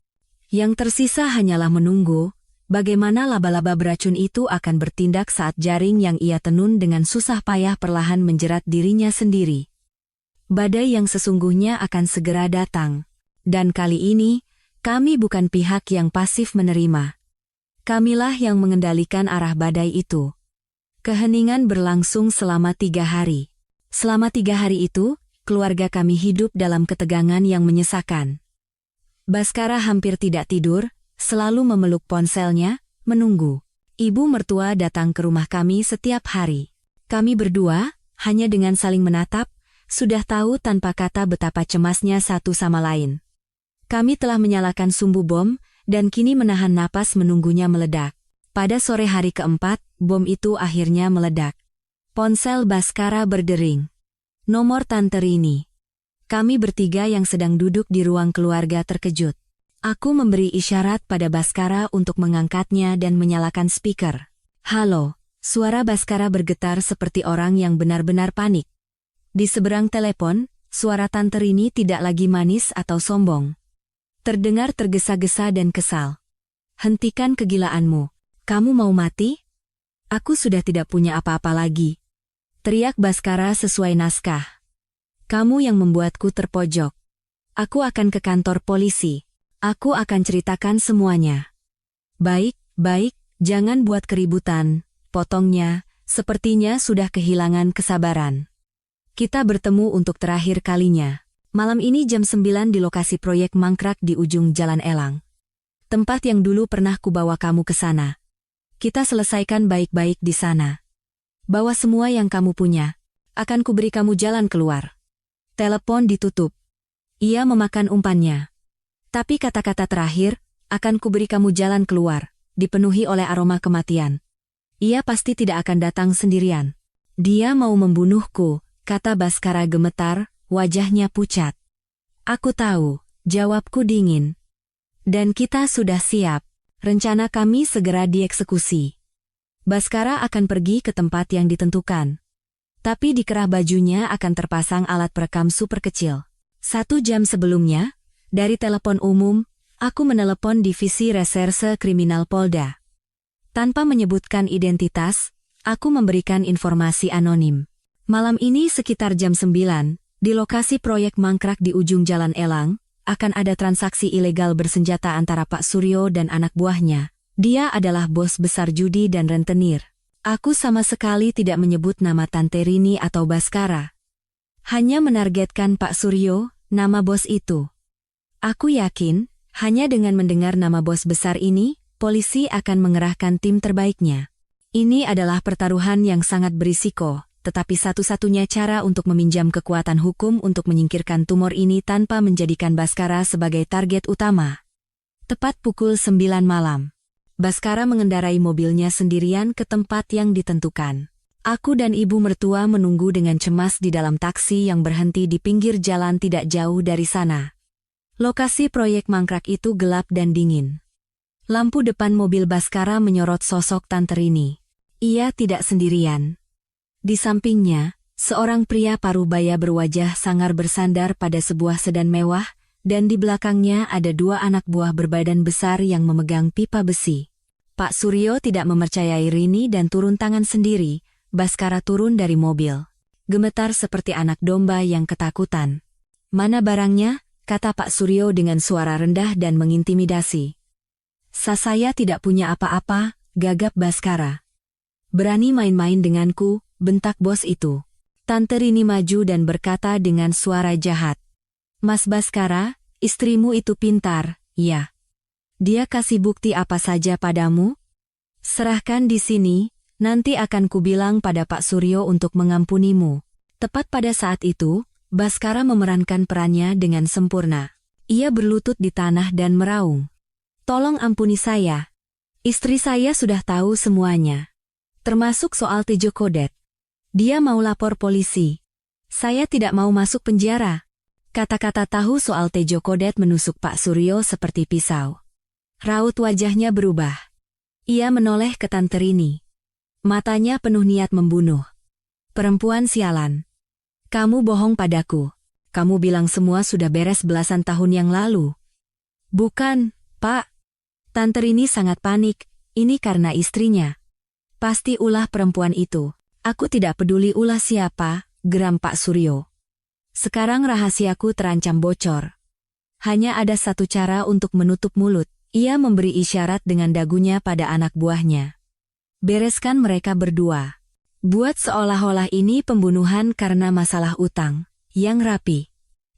Yang tersisa hanyalah menunggu, bagaimana laba-laba beracun itu akan bertindak saat jaring yang ia tenun dengan susah payah perlahan menjerat dirinya sendiri. Badai yang sesungguhnya akan segera datang. Dan kali ini, kami bukan pihak yang pasif menerima. Kamilah yang mengendalikan arah badai itu. Keheningan berlangsung selama 3 hari. Selama 3 hari itu, keluarga kami hidup dalam ketegangan yang menyesakan. Baskara hampir tidak tidur, selalu memeluk ponselnya, menunggu. Ibu mertua datang ke rumah kami setiap hari. Kami berdua, hanya dengan saling menatap, sudah tahu tanpa kata betapa cemasnya satu sama lain. Kami telah menyalakan sumbu bom, dan kini menahan napas menunggunya meledak. Pada sore hari keempat, bom itu akhirnya meledak. Ponsel Baskara berdering. Nomor Tante Rini. Kami bertiga yang sedang duduk di ruang keluarga terkejut. Aku memberi isyarat pada Baskara untuk mengangkatnya dan menyalakan speaker. Halo, suara Baskara bergetar seperti orang yang benar-benar panik. Di seberang telepon, suara Tante Rini tidak lagi manis atau sombong. Terdengar tergesa-gesa dan kesal. Hentikan kegilaanmu. Kamu mau mati? Aku sudah tidak punya apa-apa lagi. Teriak Baskara sesuai naskah. Kamu yang membuatku terpojok. Aku akan ke kantor polisi. Aku akan ceritakan semuanya. Baik, jangan buat keributan, potongnya, sepertinya sudah kehilangan kesabaran. Kita bertemu untuk terakhir kalinya. Malam ini jam 9 di lokasi proyek mangkrak di ujung Jalan Elang. Tempat yang dulu pernah kubawa kamu ke sana. Kita selesaikan baik-baik di sana. Bawa semua yang kamu punya. Akan kuberi kamu jalan keluar. Telepon ditutup. Ia memakan umpannya. Tapi kata-kata terakhir, akan kuberi kamu jalan keluar, dipenuhi oleh aroma kematian. Ia pasti tidak akan datang sendirian. Dia mau membunuhku, kata Baskara gemetar, wajahnya pucat. Aku tahu, jawabku dingin. Dan kita sudah siap. Rencana kami segera dieksekusi. Baskara akan pergi ke tempat yang ditentukan. Tapi di kerah bajunya akan terpasang alat perekam super kecil. 1 jam sebelumnya, dari telepon umum, aku menelepon Divisi Reserse Kriminal Polda. Tanpa menyebutkan identitas, aku memberikan informasi anonim. Malam ini sekitar jam 9, di lokasi proyek mangkrak di ujung Jalan Elang, akan ada transaksi ilegal bersenjata antara Pak Suryo dan anak buahnya. Dia adalah bos besar judi dan rentenir. Aku sama sekali tidak menyebut nama Tante Rini atau Baskara. Hanya menargetkan Pak Suryo, nama bos itu. Aku yakin, hanya dengan mendengar nama bos besar ini, polisi akan mengerahkan tim terbaiknya. Ini adalah pertaruhan yang sangat berisiko, tetapi satu-satunya cara untuk meminjam kekuatan hukum untuk menyingkirkan tumor ini tanpa menjadikan Baskara sebagai target utama. Tepat pukul 9 malam. Baskara mengendarai mobilnya sendirian ke tempat yang ditentukan. Aku dan ibu mertua menunggu dengan cemas di dalam taksi yang berhenti di pinggir jalan tidak jauh dari sana. Lokasi proyek mangkrak itu gelap dan dingin. Lampu depan mobil Baskara menyorot sosok Tante Rini. Ia tidak sendirian. Di sampingnya, seorang pria parubaya berwajah sangar bersandar pada sebuah sedan mewah, dan di belakangnya ada 2 anak buah berbadan besar yang memegang pipa besi. Pak Suryo tidak mempercayai Rini dan turun tangan sendiri. Baskara turun dari mobil. Gemetar seperti anak domba yang ketakutan. Mana barangnya? Kata Pak Suryo dengan suara rendah dan mengintimidasi. Saya tidak punya apa-apa, gagap Baskara. Berani main-main denganku, bentak bos itu. Tante Rini maju dan berkata dengan suara jahat. Mas Baskara, istrimu itu pintar, ya. Dia kasih bukti apa saja padamu? Serahkan di sini, nanti akan kubilang pada Pak Suryo untuk mengampunimu. Tepat pada saat itu, Baskara memerankan perannya dengan sempurna. Ia berlutut di tanah dan meraung. Tolong ampuni saya. Istri saya sudah tahu semuanya. Termasuk soal Tejo Kodet. Dia mau lapor polisi. Saya tidak mau masuk penjara. Kata-kata tahu soal Tejo Kodet menusuk Pak Suryo seperti pisau. Raut wajahnya berubah. Ia menoleh ke Tante Rini. Matanya penuh niat membunuh. Perempuan sialan. Kamu bohong padaku. Kamu bilang semua sudah beres belasan tahun yang lalu. Bukan, Pak. Tante Rini sangat panik, ini karena istrinya. Pasti ulah perempuan itu. Aku tidak peduli ulah siapa, geram Pak Suryo. Sekarang rahasiaku terancam bocor. Hanya ada satu cara untuk menutup mulut. Ia memberi isyarat dengan dagunya pada anak buahnya. Bereskan mereka berdua. Buat seolah-olah ini pembunuhan karena masalah utang. Yang rapi.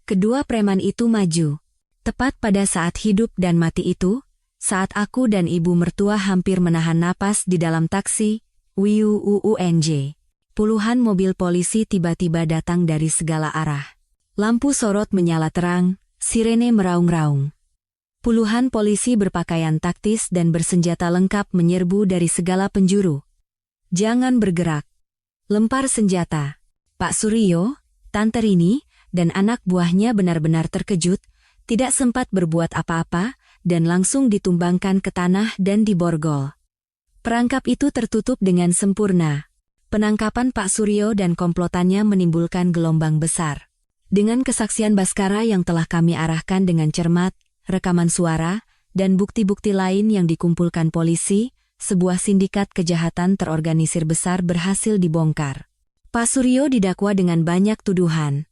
Kedua preman itu maju. Tepat pada saat hidup dan mati itu, saat aku dan ibu mertua hampir menahan napas di dalam taksi, WUUNJ. Puluhan mobil polisi tiba-tiba datang dari segala arah. Lampu sorot menyala terang, sirene meraung-raung. Puluhan polisi berpakaian taktis dan bersenjata lengkap menyerbu dari segala penjuru. Jangan bergerak. Lempar senjata. Pak Suryo, Tante Rini, dan anak buahnya benar-benar terkejut, tidak sempat berbuat apa-apa, dan langsung ditumbangkan ke tanah dan diborgol. Perangkap itu tertutup dengan sempurna. Penangkapan Pak Suryo dan komplotannya menimbulkan gelombang besar. Dengan kesaksian Baskara yang telah kami arahkan dengan cermat, rekaman suara, dan bukti-bukti lain yang dikumpulkan polisi, sebuah sindikat kejahatan terorganisir besar berhasil dibongkar. Pak Suryo didakwa dengan banyak tuduhan.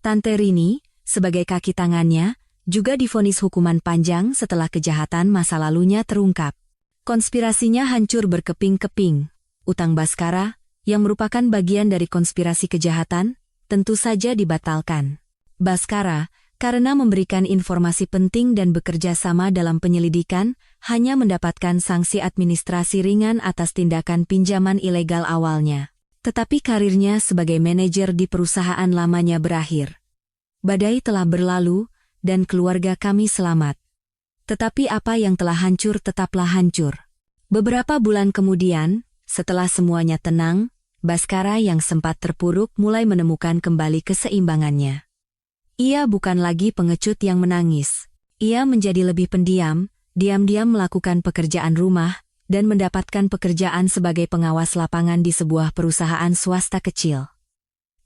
Tante Rini, sebagai kaki tangannya, juga divonis hukuman panjang setelah kejahatan masa lalunya terungkap. Konspirasinya hancur berkeping-keping. Utang Baskara, yang merupakan bagian dari konspirasi kejahatan, tentu saja dibatalkan. Baskara, karena memberikan informasi penting dan bekerja sama dalam penyelidikan, hanya mendapatkan sanksi administrasi ringan atas tindakan pinjaman ilegal awalnya. Tetapi karirnya sebagai manajer di perusahaan lamanya berakhir. Badai telah berlalu, dan keluarga kami selamat. Tetapi apa yang telah hancur tetaplah hancur. Beberapa bulan kemudian, setelah semuanya tenang, Baskara yang sempat terpuruk mulai menemukan kembali keseimbangannya. Ia bukan lagi pengecut yang menangis. Ia menjadi lebih pendiam, diam-diam melakukan pekerjaan rumah, dan mendapatkan pekerjaan sebagai pengawas lapangan di sebuah perusahaan swasta kecil.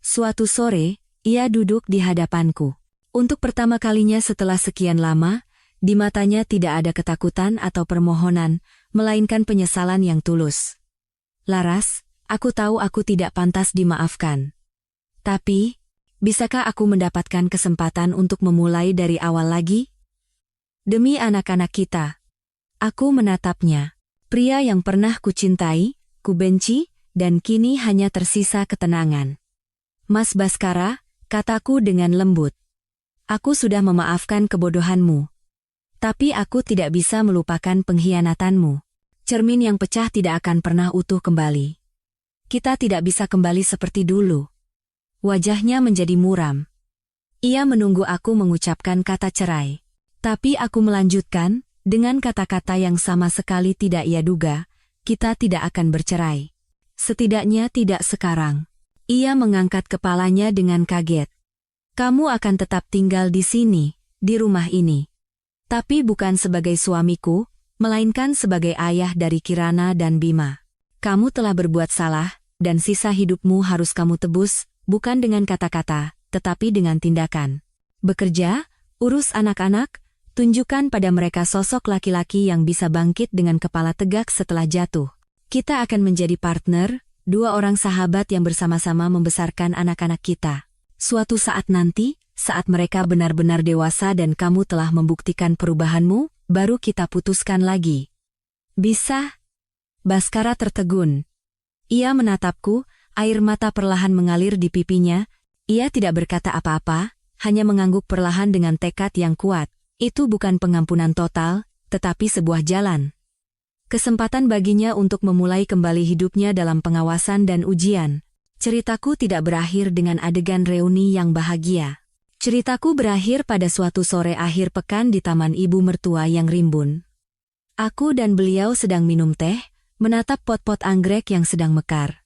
Suatu sore, ia duduk di hadapanku. Untuk pertama kalinya setelah sekian lama, di matanya tidak ada ketakutan atau permohonan, melainkan penyesalan yang tulus. Laras, aku tahu aku tidak pantas dimaafkan. Tapi, bisakah aku mendapatkan kesempatan untuk memulai dari awal lagi? Demi anak-anak kita. Aku menatapnya. Pria yang pernah kucintai, kubenci, dan kini hanya tersisa ketenangan. Mas Baskara, kataku dengan lembut. Aku sudah memaafkan kebodohanmu. Tapi aku tidak bisa melupakan pengkhianatanmu. Cermin yang pecah tidak akan pernah utuh kembali. Kita tidak bisa kembali seperti dulu. Wajahnya menjadi muram. Ia menunggu aku mengucapkan kata cerai. Tapi aku melanjutkan, dengan kata-kata yang sama sekali tidak ia duga, kita tidak akan bercerai. Setidaknya tidak sekarang. Ia mengangkat kepalanya dengan kaget. Kamu akan tetap tinggal di sini, di rumah ini. Tapi bukan sebagai suamiku, melainkan sebagai ayah dari Kirana dan Bima. Kamu telah berbuat salah, dan sisa hidupmu harus kamu tebus, bukan dengan kata-kata, tetapi dengan tindakan. Bekerja, urus anak-anak, tunjukkan pada mereka sosok laki-laki yang bisa bangkit dengan kepala tegak setelah jatuh. Kita akan menjadi partner, dua orang sahabat yang bersama-sama membesarkan anak-anak kita. Suatu saat nanti, saat mereka benar-benar dewasa dan kamu telah membuktikan perubahanmu, baru kita putuskan lagi. Bisa? Baskara tertegun. Ia menatapku, air mata perlahan mengalir di pipinya. Ia tidak berkata apa-apa, hanya mengangguk perlahan dengan tekad yang kuat. Itu bukan pengampunan total, tetapi sebuah jalan. Kesempatan baginya untuk memulai kembali hidupnya dalam pengawasan dan ujian. Ceritaku tidak berakhir dengan adegan reuni yang bahagia. Ceritaku berakhir pada suatu sore akhir pekan di taman ibu mertua yang rimbun. Aku dan beliau sedang minum teh, menatap pot-pot anggrek yang sedang mekar.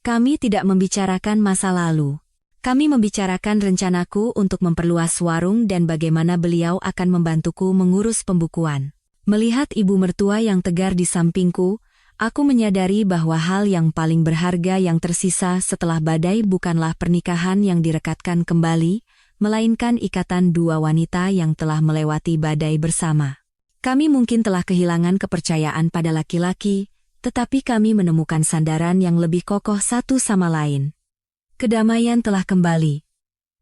Kami tidak membicarakan masa lalu. Kami membicarakan rencanaku untuk memperluas warung dan bagaimana beliau akan membantuku mengurus pembukuan. Melihat ibu mertua yang tegar di sampingku, aku menyadari bahwa hal yang paling berharga yang tersisa setelah badai bukanlah pernikahan yang direkatkan kembali, melainkan ikatan dua wanita yang telah melewati badai bersama. Kami mungkin telah kehilangan kepercayaan pada laki-laki, tetapi kami menemukan sandaran yang lebih kokoh satu sama lain. Kedamaian telah kembali.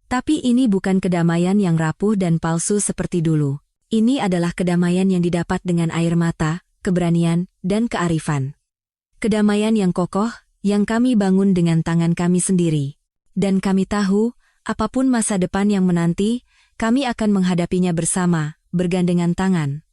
Tapi ini bukan kedamaian yang rapuh dan palsu seperti dulu. Ini adalah kedamaian yang didapat dengan air mata, keberanian, dan kearifan. Kedamaian yang kokoh, yang kami bangun dengan tangan kami sendiri. Dan kami tahu, apapun masa depan yang menanti, kami akan menghadapinya bersama, bergandengan tangan.